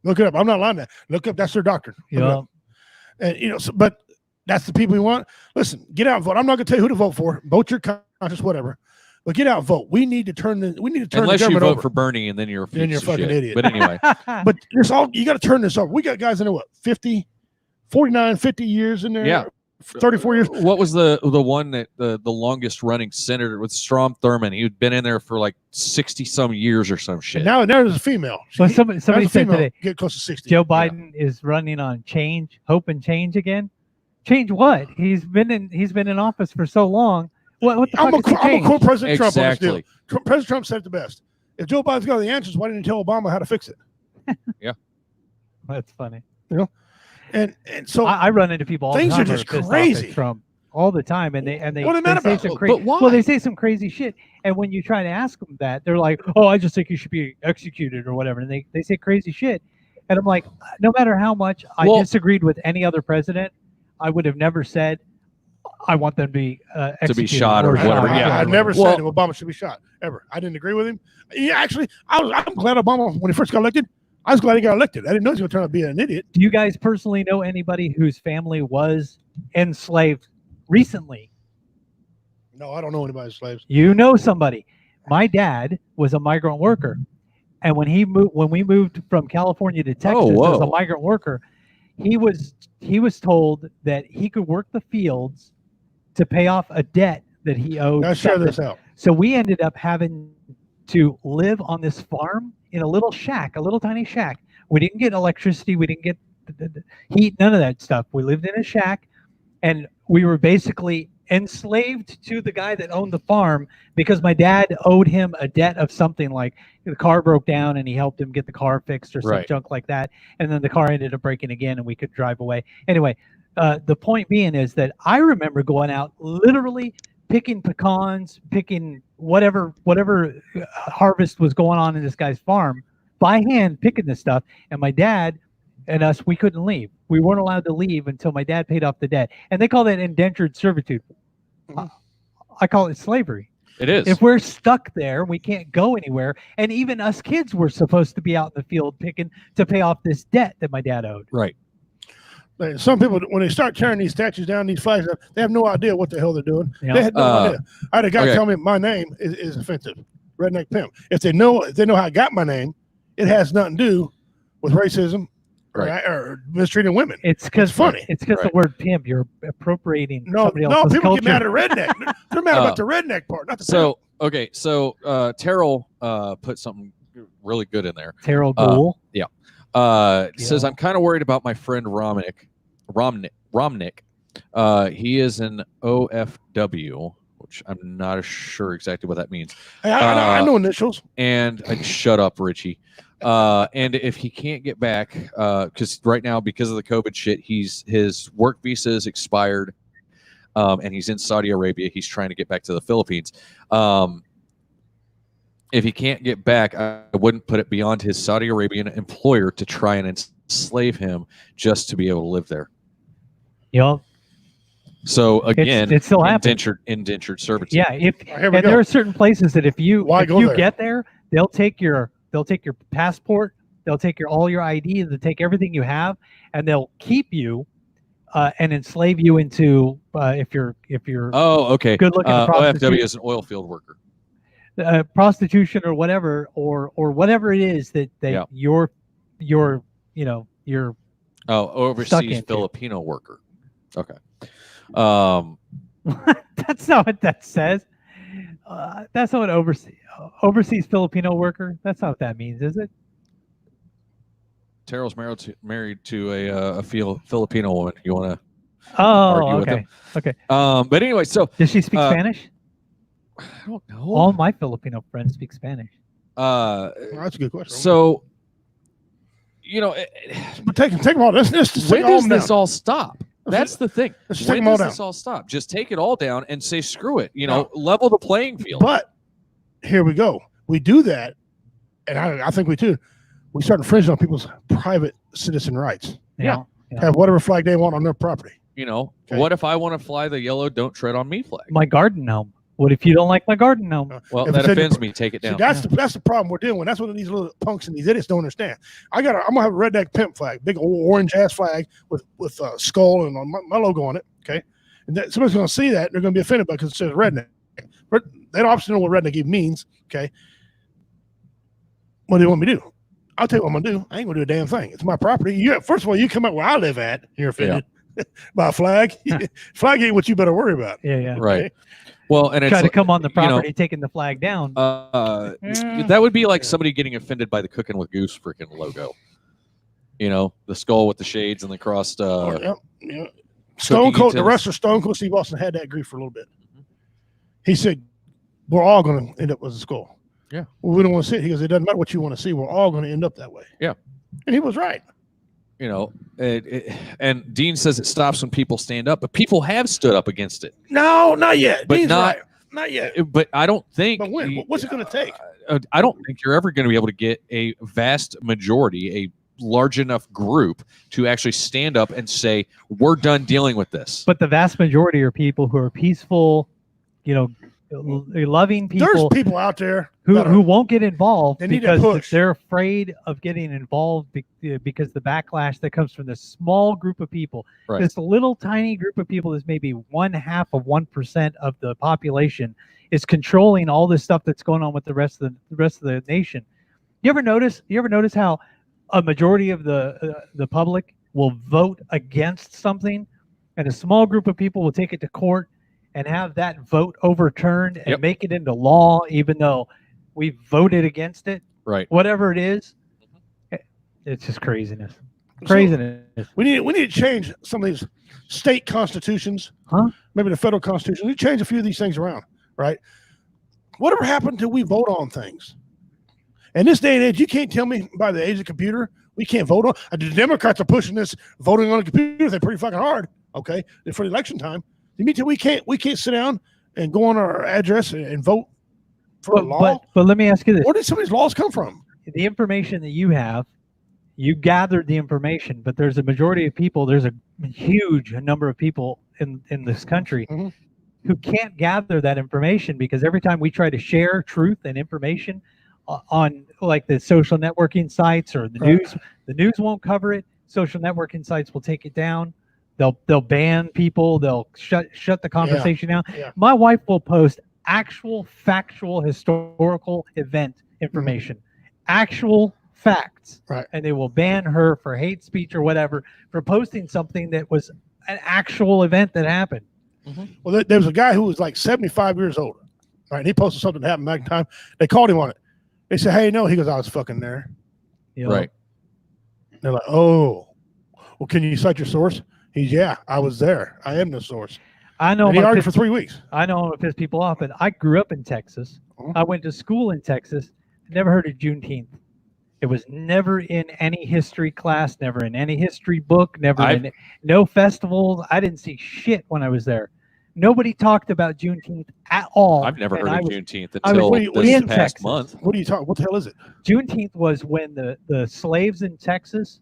Look it up. I'm not lying to that. Look up. That's their doctrine. Look it Yeah. up. And but that's the people we want. Listen, get out and vote. I'm not going to tell you who to vote for. Vote your conscience, whatever. But get out and vote. We need to turn the Unless the you government vote over. for Bernie and then you're a Then you're a piece of fucking shit. idiot. But anyway, But it's all you got to turn this over. We got guys in there, what, 50, 49, 50 years in there. Yeah. 34 years. What was the one that the longest running senator with Strom Thurmond? He'd been in there for like 60 some years or some shit. And now there's a female. Well, somebody There's a said female today, get close to 60. Joe Biden is running on change, hope and change again. Change what? He's been in office for so long. What the I'm fuck is he going to change? quote President Trump on this deal. Exactly. President Trump said it the best. If Joe Biden's got the answers, why didn't he tell Obama how to fix it? That's funny. And so I run into people all things the are time just who pissed off at crazy. Trump all the time, and they What are they mad say about? some But crazy. why? Well, they say some crazy shit, and when you try to ask them that, they're like, "Oh, I just think you should be executed or whatever," and they say crazy shit, and I'm like, no matter how much I Well- disagreed with any other president, I would have never said I want them to be executed shot or whatever, yeah. I never Well- said that Obama should be shot ever. I didn't agree with him. Yeah, actually, I'm glad Obama, when he first got elected, I was glad he got elected. I didn't know he was going to turn out to be an idiot. Do you guys personally know anybody whose family was enslaved recently? No, I don't know anybody's slaves. You know somebody. My dad was a migrant worker, and when we moved from California to Texas as whoa. a migrant worker, he was told that he could work the fields to pay off a debt that he owed. Now share something. this out. So we ended up having to live on this farm in a little shack, a little tiny shack. We didn't get electricity. We didn't get the heat, none of that stuff. We lived in a shack, and we were basically enslaved to the guy that owned the farm because my dad owed him a debt of something like the car broke down and he helped him get the car fixed or some Right. junk like that. And then the car ended up breaking again and we could drive away. Anyway, the point being is that I remember going out literally picking pecans, picking whatever harvest was going on in this guy's farm by hand, picking this stuff. And my dad and us, we couldn't leave. We weren't allowed to leave until my dad paid off the debt. And they call that indentured servitude. I call it slavery. It is. If we're stuck there, we can't go anywhere. And even us kids were supposed to be out in the field picking to pay off this debt that my dad owed. Right. Like, some people, when they start tearing these statues down, these flags down, they have no idea what the hell they're doing. Yeah. They had no idea. I had a guy okay. tell me my name is offensive. Redneck Pimp. If they know how I got my name, it has nothing to do with racism or mistreating women. It's because funny. It's because Right. the word pimp, you're appropriating No, somebody else's people culture. get mad at redneck. They're mad about the redneck part, not the So okay, so Terrell put something really good in there. Terrell Gould. Says, I'm kind of worried about my friend Romnick. He is an OFW, which I'm not sure exactly what that means. Hey, I know initials. And shut up, Richie. And if he can't get back, because right now, because of the COVID shit, his work visa is expired, and he's in Saudi Arabia. He's trying to get back to the Philippines. If he can't get back, I wouldn't put it beyond his Saudi Arabian employer to try and enslave him just to be able to live there. Yep. So again, it's still indentured servitude. Yeah, there are certain places that if you get there, they'll take your passport, they'll take all your ID, they'll take everything you have, and they'll keep you and enslave you into if you're okay, good looking. OFW is an oil field worker. Prostitution or whatever, or whatever it is that you're overseas Filipino worker. Okay. That's not what that says. That's not what overseas Filipino worker. That's not what that means, is it? Terrell's married to a Filipino woman. You want to argue with him? Okay. But anyway, so does she speak Spanish? I don't know. All my Filipino friends speak Spanish. That's a good question. So, but take them all. When does this all stop? That's the thing. When does this all stop? Just take it all down and say screw it. Level the playing field. But here we go. We do that, and I think we do. We start infringing on people's private citizen rights. Yeah. Have whatever flag they want on their property. What if I want to fly the yellow "Don't Tread on Me" flag? My garden gnome. What if you don't like my garden gnome? Well, that offends me. Take it down. See, that's the problem we're dealing with. That's what these little punks and these idiots don't understand. I'm gonna have a redneck pimp flag, big old orange ass flag with a skull and my logo on it. Okay, and somebody's gonna see that and they're gonna be offended because it says redneck. But they don't obviously know what redneck even means. Okay, what do you want me to do? I'll tell you what I'm gonna do. I ain't gonna do a damn thing. It's my property. First of all, you come out where I live at. You're offended by a flag. Flag ain't what you better worry about. Yeah. Right. Well, and try to come on the property, taking the flag down. That would be like somebody getting offended by the Cooking with Goose freaking logo. The skull with the shades and the crossed. Stone Cold, the wrestler Stone Cold Steve Austin had that grief for a little bit. He said, "We're all going to end up with a skull." Yeah. Well, we don't want to see it. He goes, "It doesn't matter what you want to see. We're all going to end up that way." Yeah. And he was right. And Dean says it stops when people stand up, but people have stood up against it. No, not yet. But Dean's not yet. But I don't think. But when? What's it going to take? I don't think you're ever going to be able to get a vast majority, a large enough group to actually stand up and say, "We're done dealing with this." But the vast majority are people who are peaceful, loving people. There's people out there who won't get involved because they're afraid of getting involved because the backlash that comes from this small group of people, this little tiny group of people is maybe 0.5% of the population is controlling all this stuff that's going on with the rest of the nation. You ever notice how a majority of the public will vote against something, and a small group of people will take it to court and have that vote overturned and make it into law, even though we voted against it, right? Whatever it is, it's just craziness. Craziness. So we need to change some of these state constitutions, maybe the federal constitution. We need to change a few of these things around, right? Whatever happened till we vote on things? In this day and age, you can't tell me by the age of the computer we can't vote on. The Democrats are pushing this voting on a computer. They're pretty fucking hard. Okay, for the election time. You mean we can't sit down and go on our address and vote for a law? But let me ask you this: where did some of these laws come from? The information that you have, you gathered the information, but there's a majority of people. There's a huge number of people in this country who can't gather that information because every time we try to share truth and information on like the social networking sites or the news, the news won't cover it. Social networking sites will take it down. They'll ban people. They'll shut the conversation down. Yeah. My wife will post actual factual historical event information, actual facts, and they will ban her for hate speech or whatever for posting something that was an actual event that happened. Well, there was a guy who was like 75 years old, right? And he posted something that happened back in time. They called him on it. They said, "Hey, no." He goes, "I was fucking there." You know? Right. They're like, "Oh, well, can you cite your source?" He's, "Yeah, I was there. I am the source." I know. And he I'm gonna argued for piss- 3 weeks. I know I'm gonna piss people off, but I grew up in Texas. Mhm. I went to school in Texas. Never heard of Juneteenth. It was never in any history class, never in any history book, never in no festivals. I didn't see shit when I was there. Nobody talked about Juneteenth at all. I've never and heard I of was- Juneteenth I was until what do this in past Texas. month. What are you talking? What the hell is it? Juneteenth was when the slaves in Texas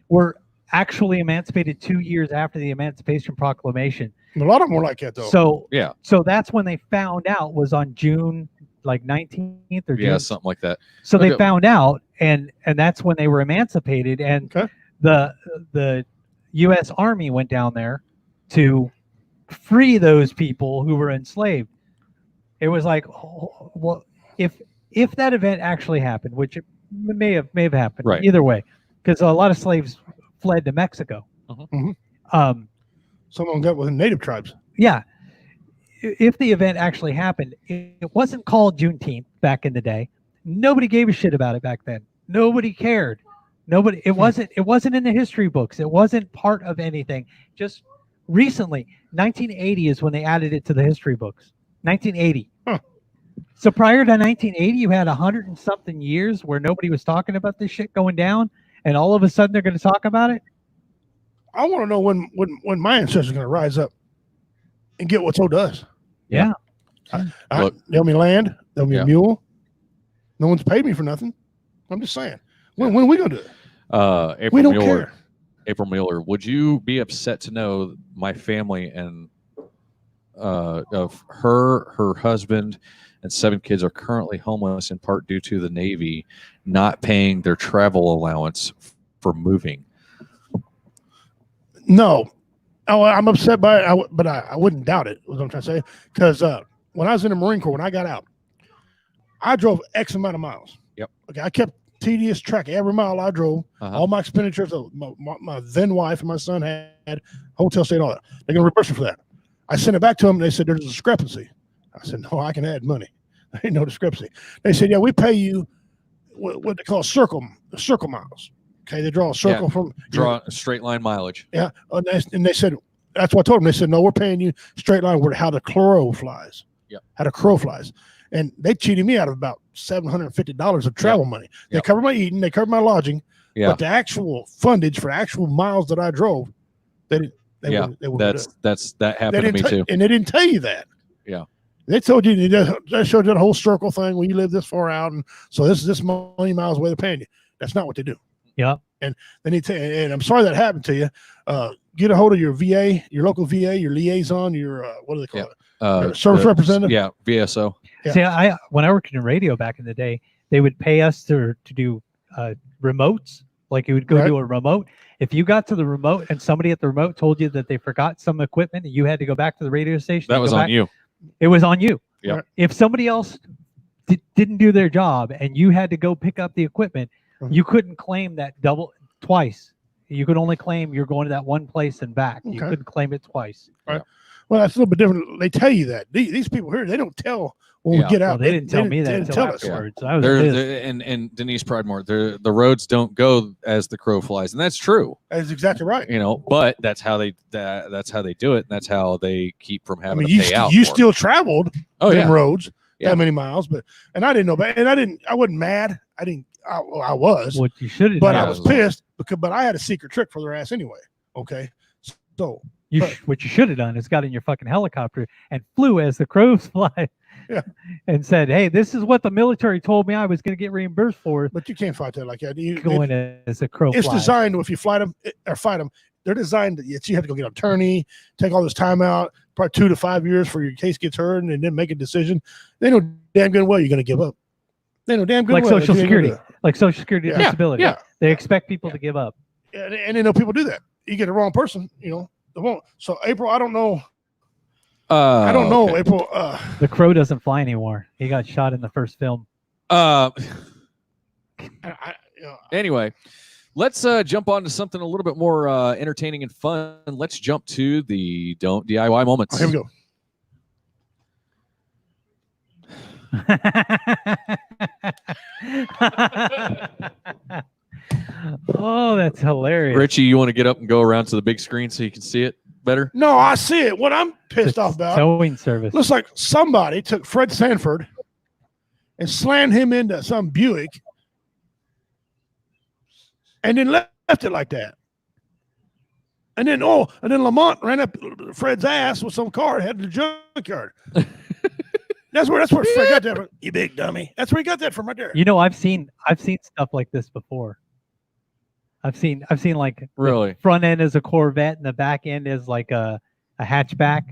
were actually emancipated 2 years after the Emancipation Proclamation. A lot of them were like that, though. So Yeah. so that's when they found out was on June like 19th or Yeah, June. something like that. So they Okay. found out, and that's when they were emancipated, and Okay. the U.S. Army went down there to free those people who were enslaved. It was like, oh, well, if that event actually happened, which it may have happened, Right. either way, because a lot of slaves fled to Mexico. Mhm. Some of them got with native tribes. Yeah. If the event actually happened, it wasn't called Juneteenth back in the day. Nobody gave a shit about it back then. Nobody cared. Nobody. It wasn't in the history books. It wasn't part of anything. Just recently, 1980 is when they added it to the history books. 1980. Huh. So prior to 1980, you had 100 and something years where nobody was talking about this shit going down, and all of a sudden they're going to talk about it. I want to know when my ancestors are going to rise up and get what's owed to us. Yeah. Look. They'll me land. They'll me Yeah. a mule. No one's paid me for nothing. I'm just saying. When are we going to do it? April We don't Mueller. care. April Mueller, would you be upset to know my family and of her husband and 7 kids are currently homeless in part due to the Navy not paying their travel allowance for moving? No. Oh, I'm upset by it, but I wouldn't doubt it, was what I'm trying to say. Because when I was in the Marine Corps, when I got out, I drove X amount of miles. Yep. Okay, I kept tedious track. Every mile I drove, Uh-huh. all my expenditures, my then wife and my son had, hotel stay and all that. They're going to reimburse me for that. I sent it back to them, and they said, there's a discrepancy. I said, no, I can add money. There ain't no discrepancy. They said, yeah, we pay you what they call circle miles. Okay, they draw a circle from Draw a straight line mileage. Yeah, and they said, that's what I told them. They said, no, we're paying you straight line where how the crow flies. Yep. How the crow flies. And they cheated me out of about $750 of travel money. They Yep. covered my eating, they covered my lodging, Yeah. but the actual fundage for actual miles that I drove, they didn't. They Yeah, wouldn't do it. that happened to me too. And they didn't tell you that. Yeah. They told you, they showed you the whole circle thing when you live this far out, and so this money miles away they're paying you. That's not what they do. Yeah. And they need to, and I'm sorry that happened to you. Get a hold of your VA, your local VA, your liaison, your what do they call it? Your service representative. Yeah, VSO. Yeah. See, when I worked in radio back in the day, they would pay us to do remotes. Like you would go do a remote. If you got to the remote and somebody at the remote told you that they forgot some equipment and you had to go back to the radio station, That was on you. It was on you. Yeah. If somebody else didn't do their job and you had to go pick up the equipment, you couldn't claim that twice. You could only claim you're going to that one place and back. You couldn't claim it twice. Right. Well, that's a little bit different. They tell you that. These people here, they don't tell when we get out. Well, they didn't tell me that until tell us. afterwards. I was pissed. And Denise Pridemore, the roads don't go as the crow flies, and that's true. That's exactly right. But that's how they that's how they do it, and that's how they keep from having to pay out. You still traveled them roads Yeah. that many miles, and I didn't know about, and I wasn't mad. I was. What you should have But done. I was pissed but I had a secret trick for their ass anyway. Okay, so what you should have done is got in your fucking helicopter and flew as the crows fly. Yeah. And said, "Hey, this is what the military told me I was going to get reimbursed for." But you can't fight that like that. Going as a crow. It's flies. designed if you fly them or fight them. They're designed that you have to go get an attorney, take all this time out, probably 2 to 5 years for your case gets heard, and then make a decision. They know damn good well you're going to give up. They know damn good like well Social you ain't gonna Security, do it. like Social Security disability. Yeah. They expect people to give up. And they know people do that. You get the wrong person, they won't. So April, I don't know. I don't know, okay. April. The crow doesn't fly anymore. He got shot in the first film. Anyway, let's jump on to something a little bit more entertaining and fun. Let's jump to the Don't DIY moments. Here we go. Oh, that's hilarious. Richie, you want to get up and go around to the big screen so you can see it better? No, I see it. What I'm It's pissed a off about, towing service. looks like somebody took Fred Sanford and slammed him into some Buick and then left it like that. And then Lamont ran up Fred's ass with some car headed to the junkyard. That's where Fred got that from. You big dummy. That's where he got that from right there. You know, I've seen stuff like this before. I've seen like Really? the front end is a Corvette and the back end is like a hatchback.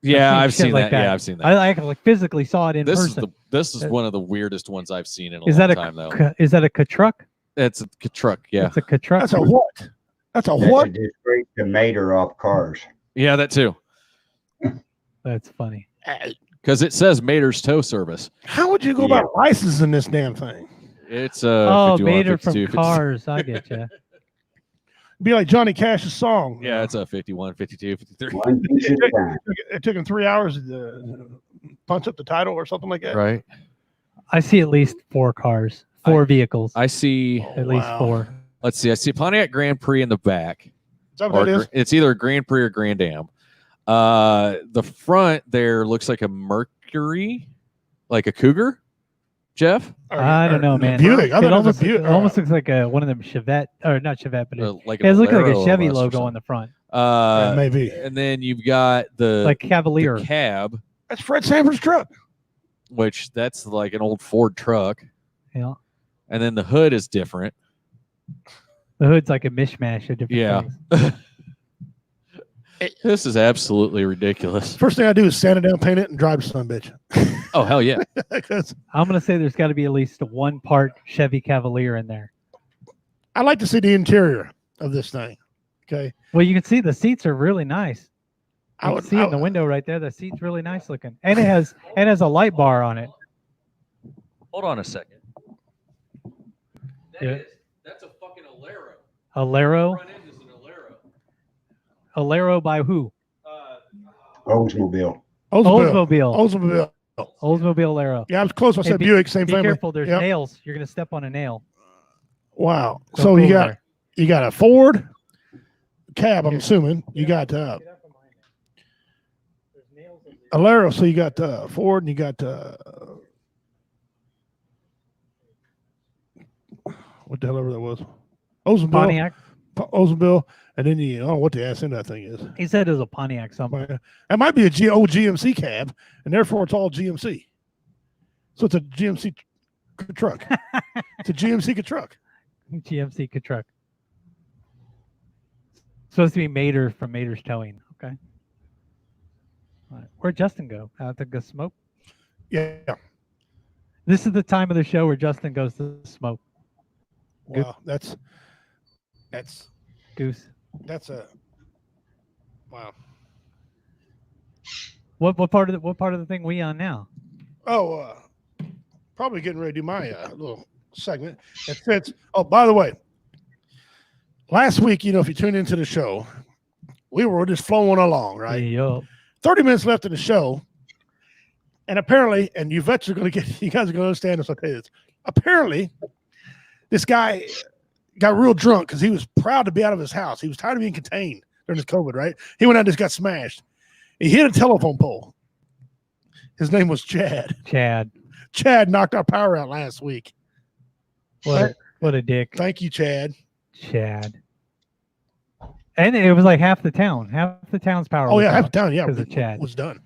Yeah, I've shit seen like that. Yeah, I've seen that. I like physically saw it in This person. this is one of the weirdest ones I've seen in a Is long that time, though. is that a truck? It's a truck. Yeah. It's a truck. That's a what? That's a That's what? a disgrace to Mater off cars. Yeah, that too. That's funny. Because it says Mater's Tow Service. How would you go about licensing this damn thing? It's Oh, 51, Mater 52, from Cars. I get you. Be like Johnny Cash's song. Yeah, it's a 51, 52, 53. One piece at a time. It took him 3 hours to punch up the title or something like that. Right. I see at least 4 cars, 4 vehicles, I see. at least Wow. 4. Let's see. I see Pontiac Grand Prix in the back. Is that what that is? It's either a Grand Prix or Grand Am. The front there looks like a Mercury, like a Cougar. Jeff, I don't know, man. Buick. I It thought it was almost, a Buick. it almost looks like one of them Chevette, or not Chevette, but it like does look like a Alero Chevy almost or logo on something. the front, Maybe. And then you've got the like Cavalier. cab, That's Fred Sanford's truck. which that's like an old Ford truck. Yeah, And then the hood is different. the hood's like a mishmash of different Yeah. things. This is absolutely ridiculous. First thing I do is sand it down, paint it, and drive the son of a bitch. Oh, hell yeah. 'Cause I'm gonna say there's got to be at least 1 part Chevy Cavalier in there. I like to see the interior of this thing. Okay. Well, you can see the seats are really nice. I You would can see in the window right there. The seat's really nice looking, and it has a light bar on it. Hold on a second. Yeah. That's a fucking Alero. Alero, Front end is an Alero. Alero by who? Oldsmobile. Oldsmobile. Oldsmobile. Oldsmobile Alero. Yeah, I was close. I Hey, said Buick, same Be family. careful. There's Yep. nails. You're gonna step on a nail. Wow. Don't So go you over got there. you got a Ford cab, I'm assuming. You got Alero, so you got Ford and you got what the hell ever that was. Oldsmobile. Pontiac. Oldsmobile, and then you what the ass in that thing is. He said it was a Pontiac something. That might be a old GMC cab, and therefore it's all GMC. So it's a GMC truck. It's a GMC truck. GMC truck. Supposed to be Mater from Mater's Towing. Okay. All right. Where'd Justin go? Out to go smoke? Yeah. This is the time of the show where Justin goes to smoke. Good. Wow. That's Goose. a wow. What part of the thing we on now? Oh, probably getting ready to do my little segment. It fits. Oh, by the way, last week, if you tuned into the show, we were just flowing along, right? Yo. 30 minutes left in the show. And apparently, and you guys are going to understand this. I'll tell you this. Apparently, this guy got real drunk because he was proud to be out of his house. He was tired of being contained during this COVID, right? He went out and just got smashed. He hit a telephone pole. His name was Chad. Chad knocked our power out last week. What a dick. Thank you, Chad. And it was like half the town. Half the town's power. Oh, was yeah, out half the town. Yeah, because of Chad. was done.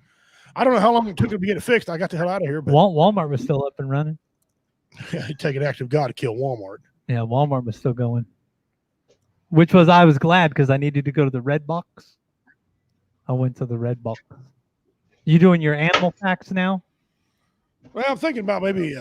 I don't know how long it took him to get it fixed. I got the hell out of here, but Walmart was still up and running. yeah, he'd take an act of God to kill Walmart. Yeah, Walmart was still going. I was glad because I needed to go to the Red Box. I went to the Red Box. You doing your animal packs now? Well, I'm thinking about maybe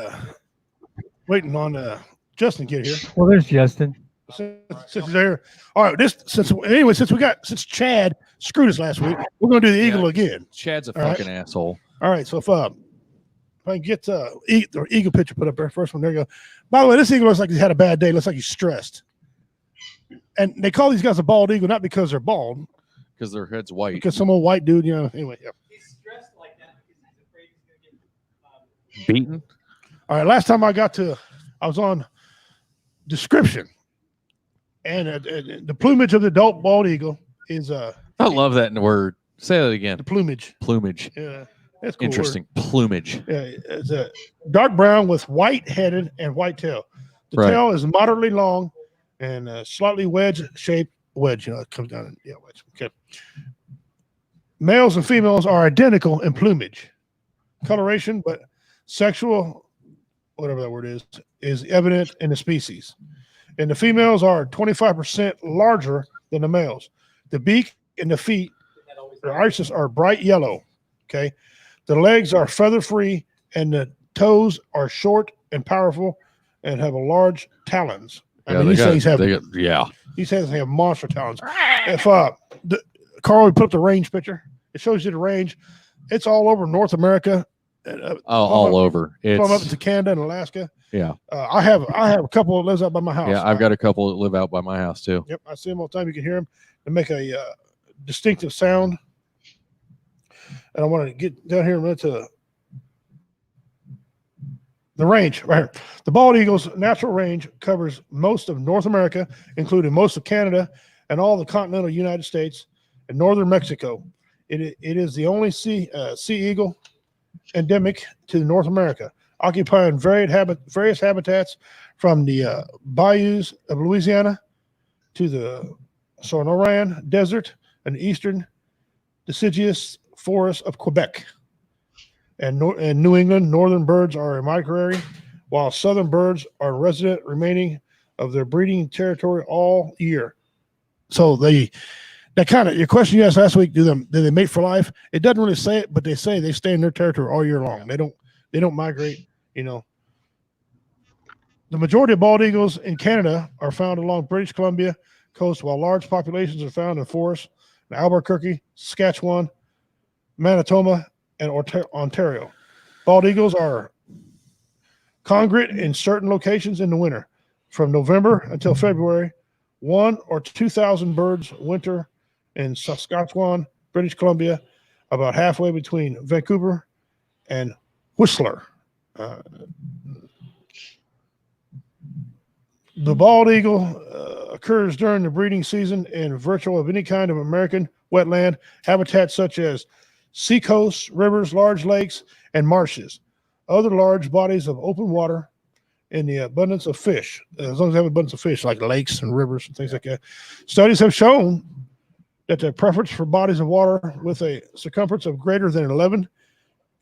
waiting on Justin to get here. Well, there's Justin. Since he's there. All right, since Chad screwed us last week, we're gonna do the Eagle again. Chad's a All right. fucking asshole. All right, so if I can get the Eagle picture put up there, first one, there you go. By the way, this Eagle looks like he's had a bad day. Looks like he's stressed. And they call these guys a bald eagle not because they're bald, Because their head's white. because some old white dude, anyway. Yeah. He's stressed like that because he's afraid he's going to beaten. All right, last time I was on description, and the plumage of the adult bald eagle is I love that in the word. Say that again. the plumage. Plumage. Yeah, that's cool. Interesting. Plumage. Yeah, it's a dark brown with white headed and white tail. The Right. tail is moderately long and slightly wedge shaped. Wedge, it comes down. Yeah, wedge. Okay. Males and females are identical in plumage, coloration, but sexual, whatever that word is evident in the species. And the females are 25% larger than the males. The beak and the feet, their iris are bright yellow. Okay. The legs are feather free and the toes are short and powerful and have a large talons. I mean, these things have monster talons. If Carl would put up the range picture, it shows you the range. It's all over North America. All over. From up to Canada and Alaska. Yeah. I have a couple that lives out by my house. Yeah, I've got a couple that live out by my house too. Yep, I see them all the time. You can hear them. They make a distinctive sound. And I want to get down here a minute to the range right here. The bald eagle's natural range covers most of North America, including most of Canada and all the continental United States and northern Mexico. It is the only sea eagle endemic to North America, occupying various habitats from the bayous of Louisiana to the Sonoran Desert and eastern deciduous forests of Quebec. And New England, northern birds are migratory, while southern birds are resident, remaining of their breeding territory all year. So that kind of your question you asked last week, do they mate for life? It doesn't really say it, but they say they stay in their territory all year long. They don't migrate. You know, the majority of bald eagles in Canada are found along British Columbia coast, while large populations are found in forests in Albuquerque, Saskatchewan, Manitoba, and Ontario. Bald eagles are congregate in certain locations in the winter. From November until February, 1,000 or 2,000 birds winter in Saskatchewan, British Columbia, about halfway between Vancouver and Whistler. The bald eagle occurs during the breeding season in virtual of any kind of American wetland habitats such as seacoasts, rivers, large lakes, and marshes. Other large bodies of open water in the abundance of fish, as long as they have abundance of fish, like lakes and rivers and things like that. Studies have shown that the preference for bodies of water with a circumference of greater than 11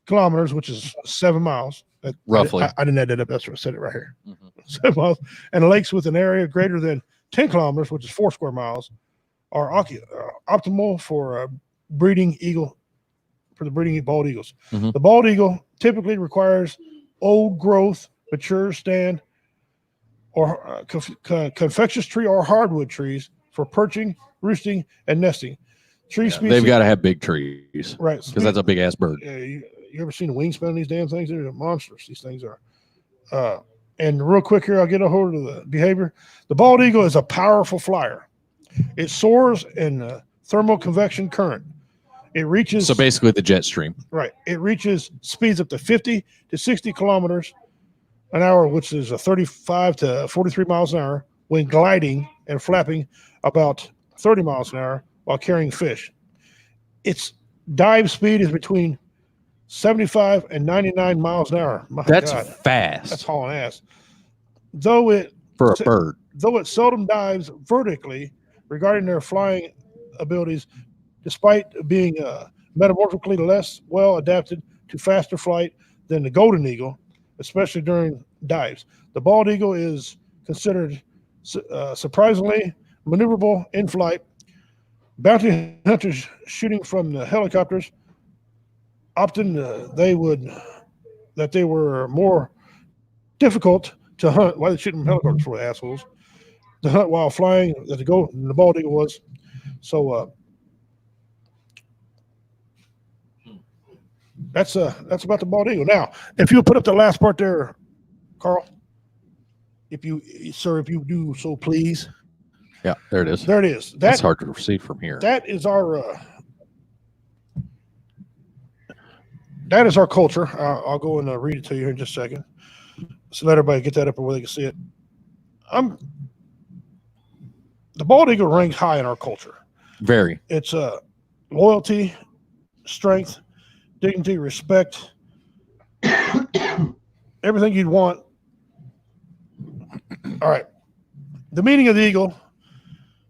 kilometers, which is 7 miles. Roughly. I didn't add that up. That's what I said it right here. Mm-hmm. 7 miles. And lakes with an area greater than 10 kilometers, which is 4 square miles, are optimal for breeding eagle, for the breeding bald eagles. Mm-hmm. The bald eagle typically requires old growth, mature stand, or confectious tree or hardwood trees for perching, roosting, and nesting. Species, they've got to have big trees, right? Because that's a big ass bird. You ever seen the wingspan on these damn things? They're monsters. These things are. And real quick here, I'll get a hold of the behavior. The bald eagle is a powerful flyer. It soars in thermal convection current. It reaches, so basically the jet stream. Right. It reaches speeds up to 50 to 60 kilometers an hour, which is 35 to 43 miles an hour, when gliding and flapping about 30 miles an hour while carrying fish. Its dive speed is between 75 and 99 miles an hour. That's God, fast. that's hauling ass. Though it seldom dives vertically, regarding their flying abilities, despite being metamorphically less well adapted to faster flight than the golden eagle, especially during dives. The bald eagle is considered surprisingly maneuverable in flight. Bounty hunters shooting from the helicopters often they were more difficult to hunt. Why are they shooting from helicopters for, assholes? To hunt while flying, the bald eagle was. So that's about the bald eagle. Now, if you put up the last part there, Carl, if you do so, please. Yeah, there it is. There it is. That's hard to see from here. That is our that is our culture. I'll go and read it to you here in just a second. So let everybody get that up where they can see it. The bald eagle ranks high in our culture. Very. It's loyalty, strength, dignity, respect, everything you'd want. All right. The meaning of the eagle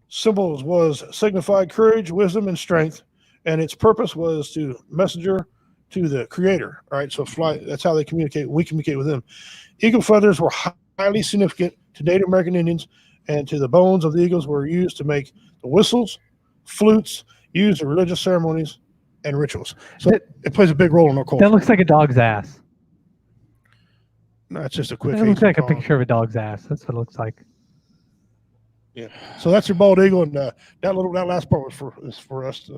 symbols was signified courage, wisdom, and strength, and its purpose was to messenger to the creator. All right, so fly. That's how they communicate. We communicate with them. Eagle feathers were highly significant to Native American Indians, and to the bones of the eagles were used to make the whistles, flutes, used in religious ceremonies and rituals. So it plays a big role in our culture. That looks like a dog's ass. No, it's just a quick. It looks like a picture of a dog's ass. That's what it looks like. Yeah. So that's your bald eagle, and that last part was for us.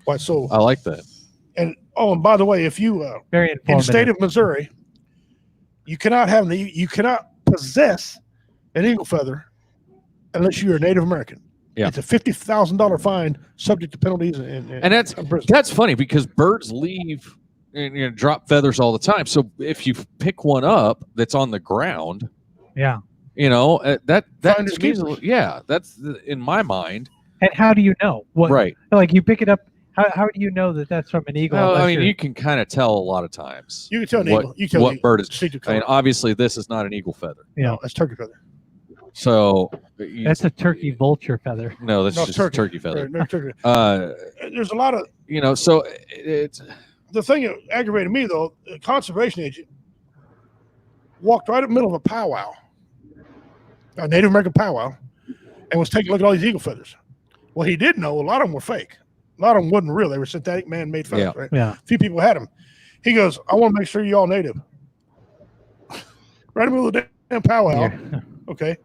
Why so? I like that. And and by the way, if you Very in the informative. state of Missouri, you cannot possess an eagle feather unless you're a Native American. Yeah. It's a $50,000 fine, subject to penalties and that's funny because birds leave and drop feathers all the time. So if you pick one up that's on the ground, yeah, that's that's in my mind. And how do you know what? Right, like you pick it up. How do you know that that's from an eagle? I mean, you can kind of tell a lot of times. You can tell an eagle. You can tell what bird is. I mean, obviously, this is not an eagle feather. Yeah, no, that's turkey feather. So that's a turkey vulture feather. No, that's just turkey. Turkey feather. No, turkey. There's a lot of So it's the thing that aggravated me though. A conservation agent walked right in the middle of a powwow, a Native American powwow, and was taking a look at all these eagle feathers. Well, he did know a lot of them were fake. A lot of them wasn't real. They were synthetic man-made feathers, right? Yeah. A few people had them. He goes, I want to make sure you all native. Right in the middle of the damn powwow. Yeah. Okay.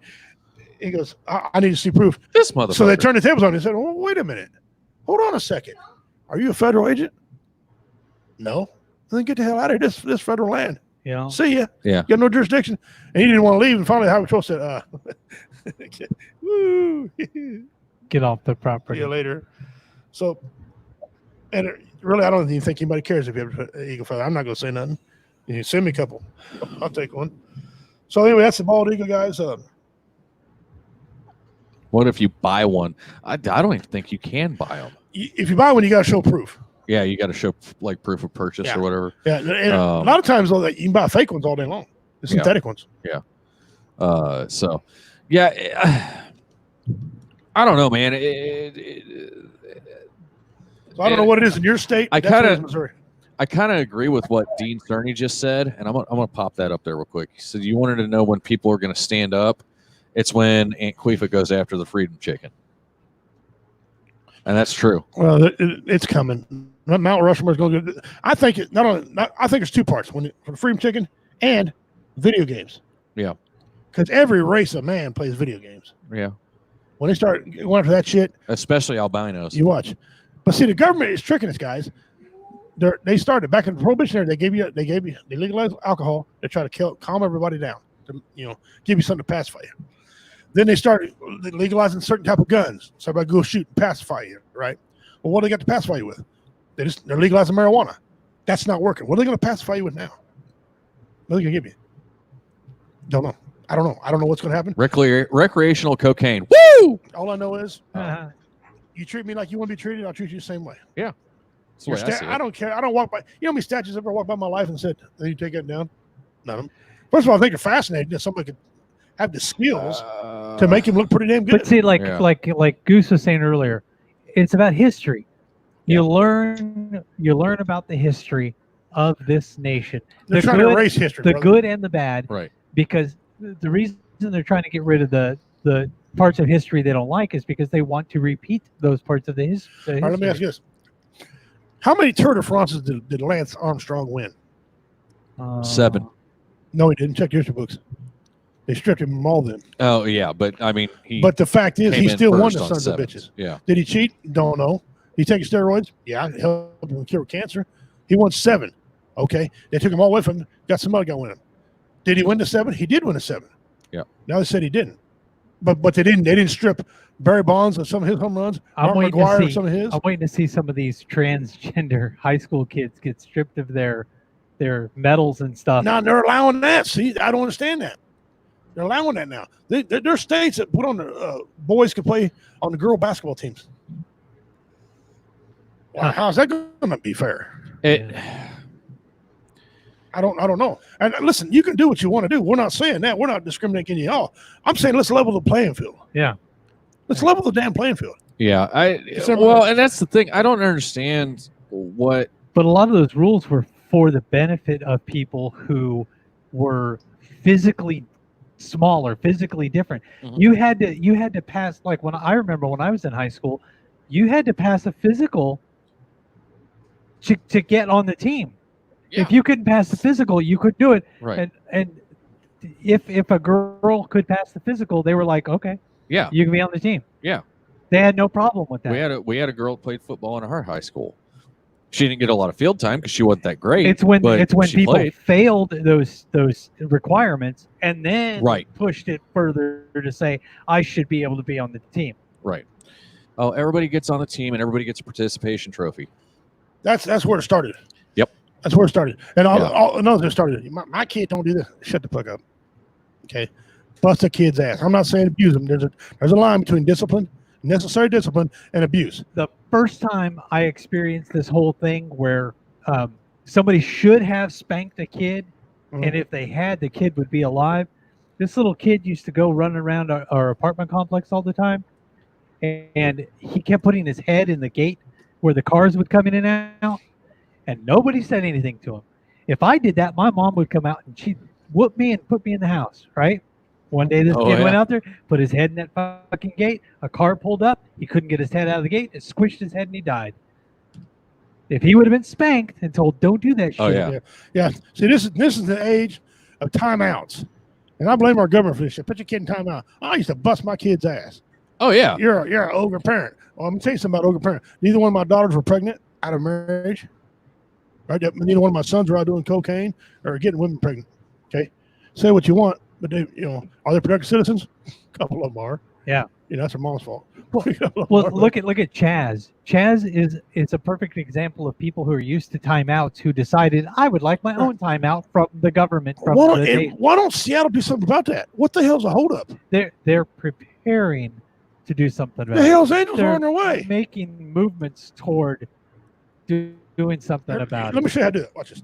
He goes, I need to see proof. This motherfucker. So they turned the tables on and said, well, wait a minute. Hold on a second. Are you a federal agent? No. Then get the hell out of here. This federal land. Yeah. See ya. Yeah. You got no jurisdiction. And he didn't want to leave. And finally, the highway patrol said, woo. Get off the property. See you later. So, and really, I don't even think anybody cares if you have an eagle feather. I'm not going to say nothing. You can send me a couple. I'll take one. So anyway, that's the bald eagle, guys. What if you buy one? I don't even think you can buy them. If you buy one, you got to show proof. Yeah, you got to show like proof of purchase or whatever. Yeah, and a lot of times though, you can buy fake ones all day long, the synthetic ones. Yeah. So, yeah, I don't know, man. So I don't know what it is in your state. I kind of agree with what Dean Cerny just said, and I'm gonna pop that up there real quick. He said you wanted to know when people are going to stand up. It's when Aunt Queefa goes after the freedom chicken, and that's true. Well, it's coming. Mount Rushmore is going to. I think it I think it's two parts: for the freedom chicken and video games. Yeah, because every race of man plays video games. Yeah, when they start going after that shit, especially albinos, you watch. But see, the government is tricking us, guys. They started back in the Prohibition era. They legalized alcohol to try to calm everybody down, to give you something to pacify you. Then they started legalizing certain type of guns, so everybody go shoot and pacify you, right? Well, what do they got to pacify you with? They're legalizing marijuana. That's not working. What are they going to pacify you with now? What are they going to give you? Don't know. I don't know. I don't know what's going to happen. Recreational cocaine. Woo! All I know is you treat me like you want to be treated, I'll treat you the same way. Yeah. I don't care. I don't walk by. You know how many statues I've ever walked by my life and said, "Then you take that down." None of them. First of all, I think you're fascinating that somebody could have the skills to make him look pretty damn good. But see, like Goose was saying earlier, it's about history. You learn about the history of this nation. They're trying to erase history. The good and the bad. Right. Because the reason they're trying to get rid of the parts of history they don't like is because they want to repeat those parts of the history. All right, let me ask you this. How many Tour de France did Lance Armstrong win? 7. No, he didn't. Check your books. They stripped him from all of them. Oh, yeah, but I mean, but the fact is, he still won the sons of bitches. Yeah. Did he cheat? Don't know. He taking steroids? Yeah, it helped him cure cancer. He won 7. Okay, they took him all away from him. Got some other guy winning. Did he win the 7? He did win the 7. Yeah. Now they said he didn't. But they didn't. They didn't strip Barry Bonds of some of his home runs. I'm waiting McGuire of some of his. I'm waiting to see some of these transgender high school kids get stripped of their their medals and stuff. Now they're allowing that. See, I don't understand that. They're allowing that now. There are states that put on the boys can play on the girl basketball teams. Well, how's that going to be fair? I don't know. And listen, you can do what you want to do. We're not saying that. We're not discriminating against y'all. I'm saying let's level the playing field. Yeah. Let's level the damn playing field. Yeah. And that's the thing. I don't understand what. But a lot of those rules were for the benefit of people who were physically smaller, physically different. Mhm. You had to pass, like when I remember when I was in high school, you had to pass a physical to get on the team. Yeah. If you couldn't pass the physical, you couldn't do it. Right. And if a girl could pass the physical, they were like, okay, Yeah. you can be on the team. Yeah. They had no problem with that. We had a girl that played football in our high school. She didn't get a lot of field time because she wasn't that great. It's when people played. failed those requirements and then pushed it further to say I should be able to be on the team. Right. Oh, everybody gets on the team and everybody gets a participation trophy. That's where it started. Yep. That's where it started. And another thing started. My kid don't do this. Shut the fuck up. Okay. Bust a kid's ass. I'm not saying abuse them. There's a line between discipline, necessary discipline, and abuse. The first time I experienced this whole thing where somebody should have spanked a kid, and if they had, the kid would be alive. This little kid used to go running around our apartment complex all the time, and he kept putting his head in the gate where the cars would come in and out, and nobody said anything to him. If I did that, my mom would come out and she'd whoop me and put me in the house, right? One day this kid went out there, put his head in that fucking gate. A car pulled up. He couldn't get his head out of the gate. It squished his head and he died. If he would have been spanked and told, don't do that shit. Oh, yeah. Yeah. See, this is the age of timeouts. And I blame our government for this shit. Put your kid in timeout. I used to bust my kid's ass. Oh, yeah. You're an ogre parent. Well, I'm going to tell you something about ogre parent. Neither one of my daughters were pregnant out of marriage. Right? Neither one of my sons were out doing cocaine or getting women pregnant. Okay? Say what you want. But they, are they productive citizens? A couple of them are. Yeah. That's their mom's fault. Well, look at Chaz. Chaz is a perfect example of people who are used to timeouts who decided I would like my own timeout from the government. Why don't Seattle do something about that? What the hell's a holdup? They're preparing to do something about it. The Hell's Angels are on their way. Making movements toward doing something about it. Let me show you how to do it. Watch this.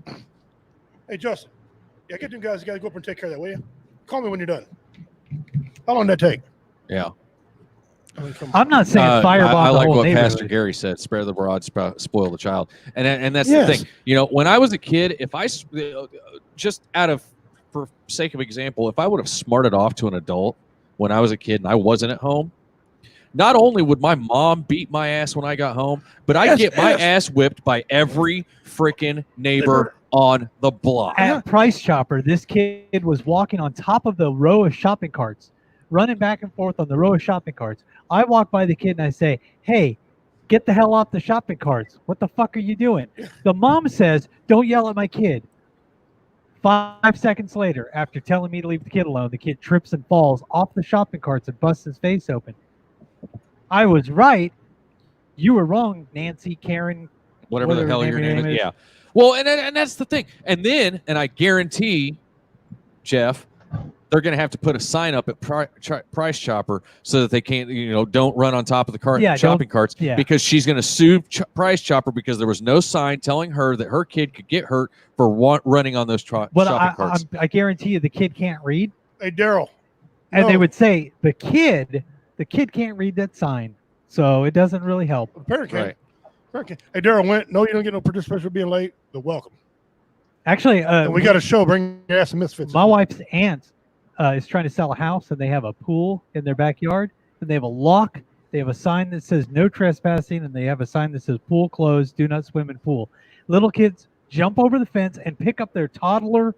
Hey, Justin. Yeah, get them guys. You got to go up and take care of that, will you? Call me when you're done. How long did that take? Yeah. I'm not saying fireball. I like what neighborhood. Pastor Gary said: "Spare the rod, spoil the child." And that's the thing. When I was a kid, if I just for sake of example, if I would have smarted off to an adult when I was a kid and I wasn't at home, not only would my mom beat my ass when I got home, but I'd get my ass whipped by every freaking neighbor on the block. At Price Chopper, this kid was walking on top of the row of shopping carts, running back and forth on the row of shopping carts. I walk by the kid and I say, hey, get the hell off the shopping carts. What the fuck are you doing? The mom says, don't yell at my kid. 5 seconds later, after telling me to leave the kid alone, the kid trips and falls off the shopping carts and busts his face open. I was right. You were wrong, Nancy, Karen, whatever the hell your name is. Yeah. Well, and that's the thing. And I guarantee, Jeff, they're going to have to put a sign up at Price Chopper so that they can't, don't run on top of the shopping carts because she's going to sue Price Chopper because there was no sign telling her that her kid could get hurt for running on those shopping carts. I guarantee you the kid can't read. Hey, Daryl. And they would say the kid can't read that sign, so it doesn't really help. The parent can't. Right. Hey, Daryl, no, you don't get no participation for being late. They're welcome. Actually, we got a show. Bring your ass and misfits. My wife's aunt is trying to sell a house, and they have a pool in their backyard, and they have a lock. They have a sign that says no trespassing, and they have a sign that says pool closed, do not swim in pool. Little kids jump over the fence and pick up their toddler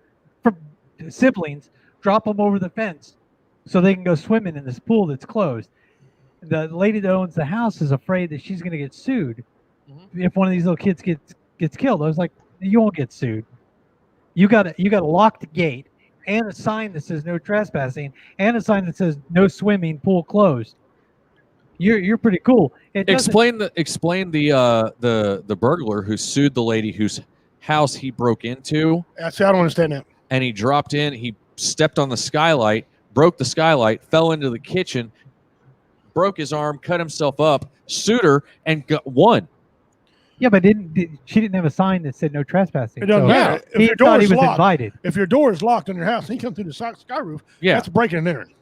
siblings, drop them over the fence so they can go swimming in this pool that's closed. The lady that owns the house is afraid that she's going to get sued if one of these little kids gets killed. I was like, you won't get sued. You got a locked gate and a sign that says no trespassing and a sign that says no swimming, pool closed. You're pretty cool. Explain the burglar who sued the lady whose house he broke into, See, I don't understand that. and he dropped in. He stepped on the skylight, broke the skylight, fell into the kitchen, broke his arm, cut himself up, sued her, and won. Yeah, but she didn't have a sign that said no trespassing. It doesn't so matter. If he your door thought he is was locked, invited. if your door is locked on your house and he comes through the sky roof, that's breaking and entering.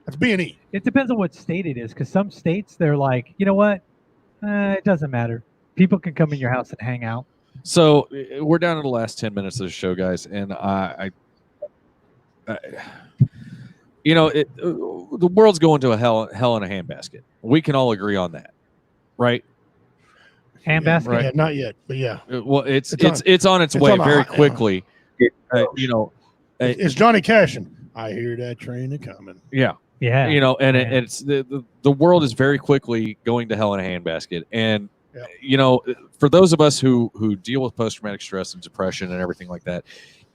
That's B&E. It depends on what state it is, because some states they're like, you know what, it doesn't matter. People can come in your house and hang out. So we're down to the last 10 minutes of the show, guys, and I you know, the world's going to a hell in a handbasket. We can all agree on that, right? Handbasket? Right. Yeah, not yet, but yeah. Well, it's on its way very quickly. You know, it's Johnny Cashin. I hear that train coming. Yeah. Yeah. You know, and it's the world is very quickly going to hell in a handbasket. And you know, for those of us who deal with post-traumatic stress and depression and everything like that,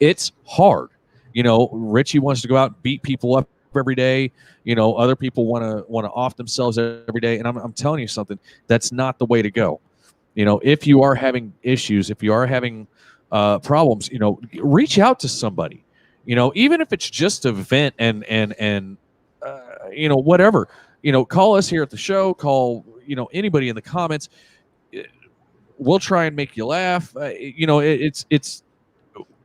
it's hard. You know, Richie wants to go out and beat people up every day. You know, other people want to off themselves every day. And I'm telling you something, that's not the way to go. You know, if you are having issues, if you are having problems, you know, reach out to somebody. You know, even if it's just a vent and you know, whatever. You know, call us here at the show. Call, you know, anybody in the comments. We'll try and make you laugh. You know, it's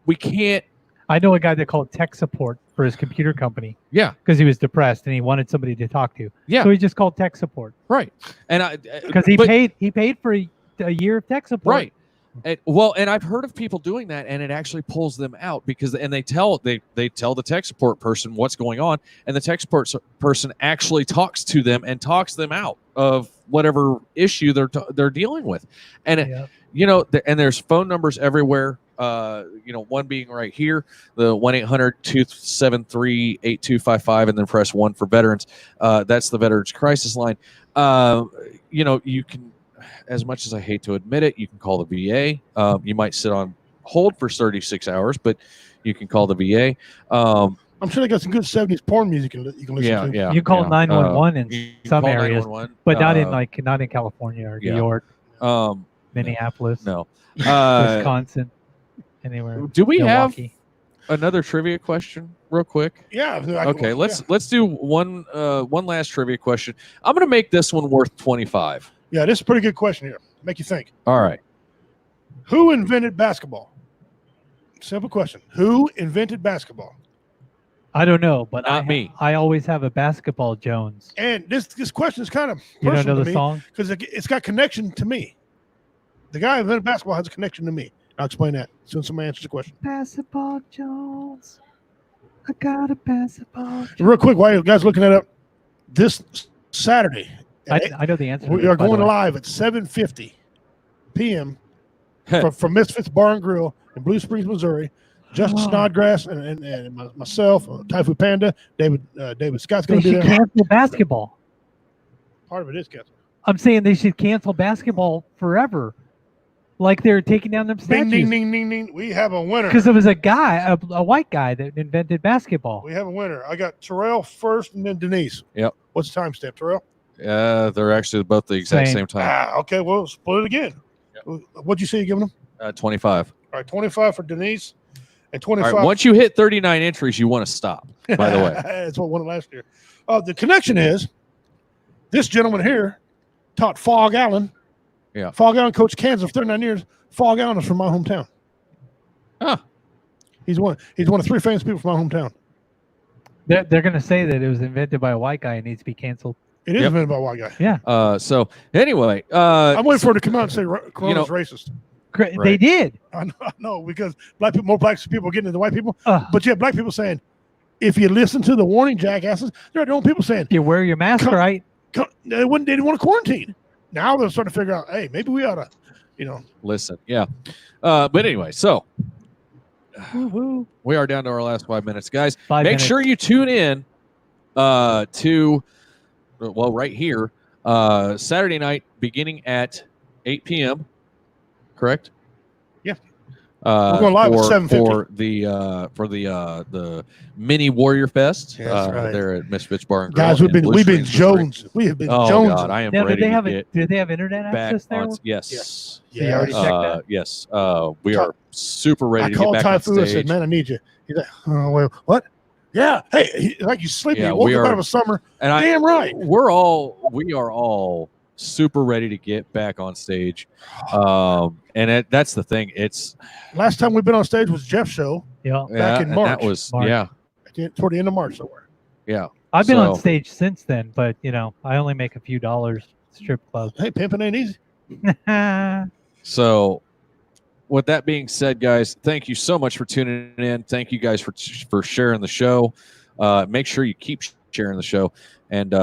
we can't. I know a guy that called tech support for his computer company. Yeah, because he was depressed and he wanted somebody to talk to. Yeah, so he just called tech support. Right, and because he paid for a year of tech support. Right. And I've heard of people doing that, and it actually pulls them out because they tell the tech support person what's going on, and the tech support person actually talks to them and talks them out of whatever issue they're dealing with, and you know, and there's phone numbers everywhere. You know, one being right here, the 1-800-273-8255, and then press 1 for veterans. That's the Veterans Crisis Line. You know, you can. As much as I hate to admit it, you can call the VA. You might sit on hold for 36 hours, but you can call the VA. I'm sure they got some good 70s porn music you can listen to. Yeah. You call 911 in some areas, but not in California or New York, Minneapolis, no, Wisconsin, anywhere. Do we have another trivia question, real quick? Yeah. Okay. Let's do one last trivia question. I'm going to make this one worth 25. Yeah, this is a pretty good question here. Make you think. All right. Who invented basketball? Simple question. Who invented basketball? I don't know, but not me. I always have a basketball Jones. And this question is kind of personal. You don't know the song? Because it's got connection to me. The guy who invented basketball has a connection to me. I'll explain that as soon as somebody answers the question. Basketball Jones. I got a basketball Jones. Real quick, while you guys looking that up, this Saturday, I know the answer. We are going live at 7:50 p.m. from Misfits Bar and Grill in Blue Springs, Missouri. Justin Snodgrass and myself, Typhoon Panda, David Scott's going to be there. They should cancel basketball. Part of it is canceled. I'm saying they should cancel basketball forever, like they're taking down them statues. Ding, ding, ding, ding, ding. We have a winner. Because it was a white guy that invented basketball. We have a winner. I got Terrell first and then Denise. Yep. What's the timestamp, Terrell? They're actually both the exact same time. Okay, well, split it again. Yep. What'd you say you're giving them? 25. All right, 25 for Denise and 25. All right, once you hit 39 entries, you want to stop, by the way. That's what won it last year. The connection is this gentleman here taught Fog Allen. Yeah. Fog Allen coached Kansas for 39 years. Fog Allen is from my hometown. Huh. He's one of 3 famous people from my hometown. They're going to say that it was invented by a white guy and needs to be canceled. It is invented by a white guy. Yeah. So anyway, I'm waiting for it to come out and say Corona's racist. Right. They did. I know because more black people are getting into white people. But you have black people saying, if you listen to the warning, jackasses, there are no people saying, you wear your mask right. They didn't want to quarantine. Now they're starting to figure out, hey, maybe we ought to, listen. Yeah. But anyway, so we are down to our last 5 minutes, guys. Make sure you tune in to, right here, Saturday night, beginning at 8 p.m. Correct? Yeah. We're going live at 7:50 for the mini Warrior Fest. That's right. There at Misfits Bar and Grill. Guys, we've been Jones. We have been Jones. God, I am Now, ready to get do they have internet back access there? on. Yes. Yes. So you already checked that? Yes. We are super ready I to get called back on Typhoon and stage. said, "Man, I need you." He's like, "Oh, well, what?" Yeah. Hey, like you sleeping. Yeah, you woke we up are- out of a summer. And Damn right. we are all super ready to get back on stage. And that's the thing. It's Last time we've been on stage was Jeff's show Yeah. back in and March. that was March. Toward the end of March somewhere. I've been on So- stage since then, but I only make a few dollars. Strip club. Hey, pimping ain't easy. So, with that being said, guys, thank you so much for tuning in. Thank you guys for sharing the show. Make sure you keep sharing the show. And,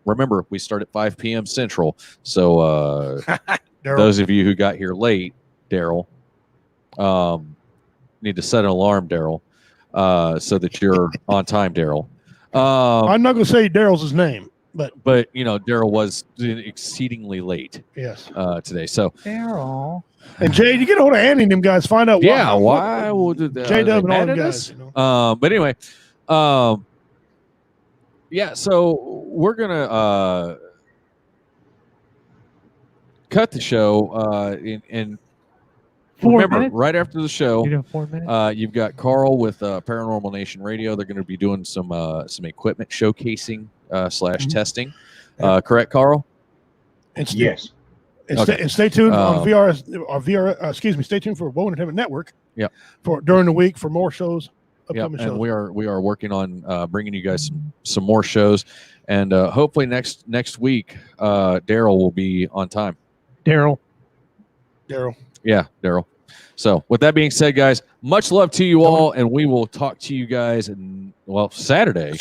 remember, we start at 5 p.m. Central. So, Daryl. those of you who got here late, Daryl, need to set an alarm, Daryl, so that you're on time, Daryl. I'm not going to say Daryl's his name, but Daryl was exceedingly late yes. today. So, Daryl. And Jay, you get a hold of Andy and them guys, find out why would J-Dub and all them guys. But anyway, so we're gonna cut the show and 4 remember, minutes? right after the show, You doing 4 minutes? you've got Carl with Paranormal Nation Radio. They're going to be doing some equipment showcasing / testing. Correct, Carl? Yes. And stay tuned on VR. Stay tuned for Woe Entertainment Network. Yep. For during the week for more shows. Yeah, Upcoming and shows. we are working on bringing you guys some more shows, and hopefully next week Daryl will be on time. Daryl. Yeah, Daryl. So with that being said, guys, much love to you all, and we will talk to you guys Saturday.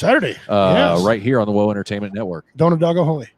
Yes. Right here on the Woe Entertainment Network. Donut Dog Ahoy.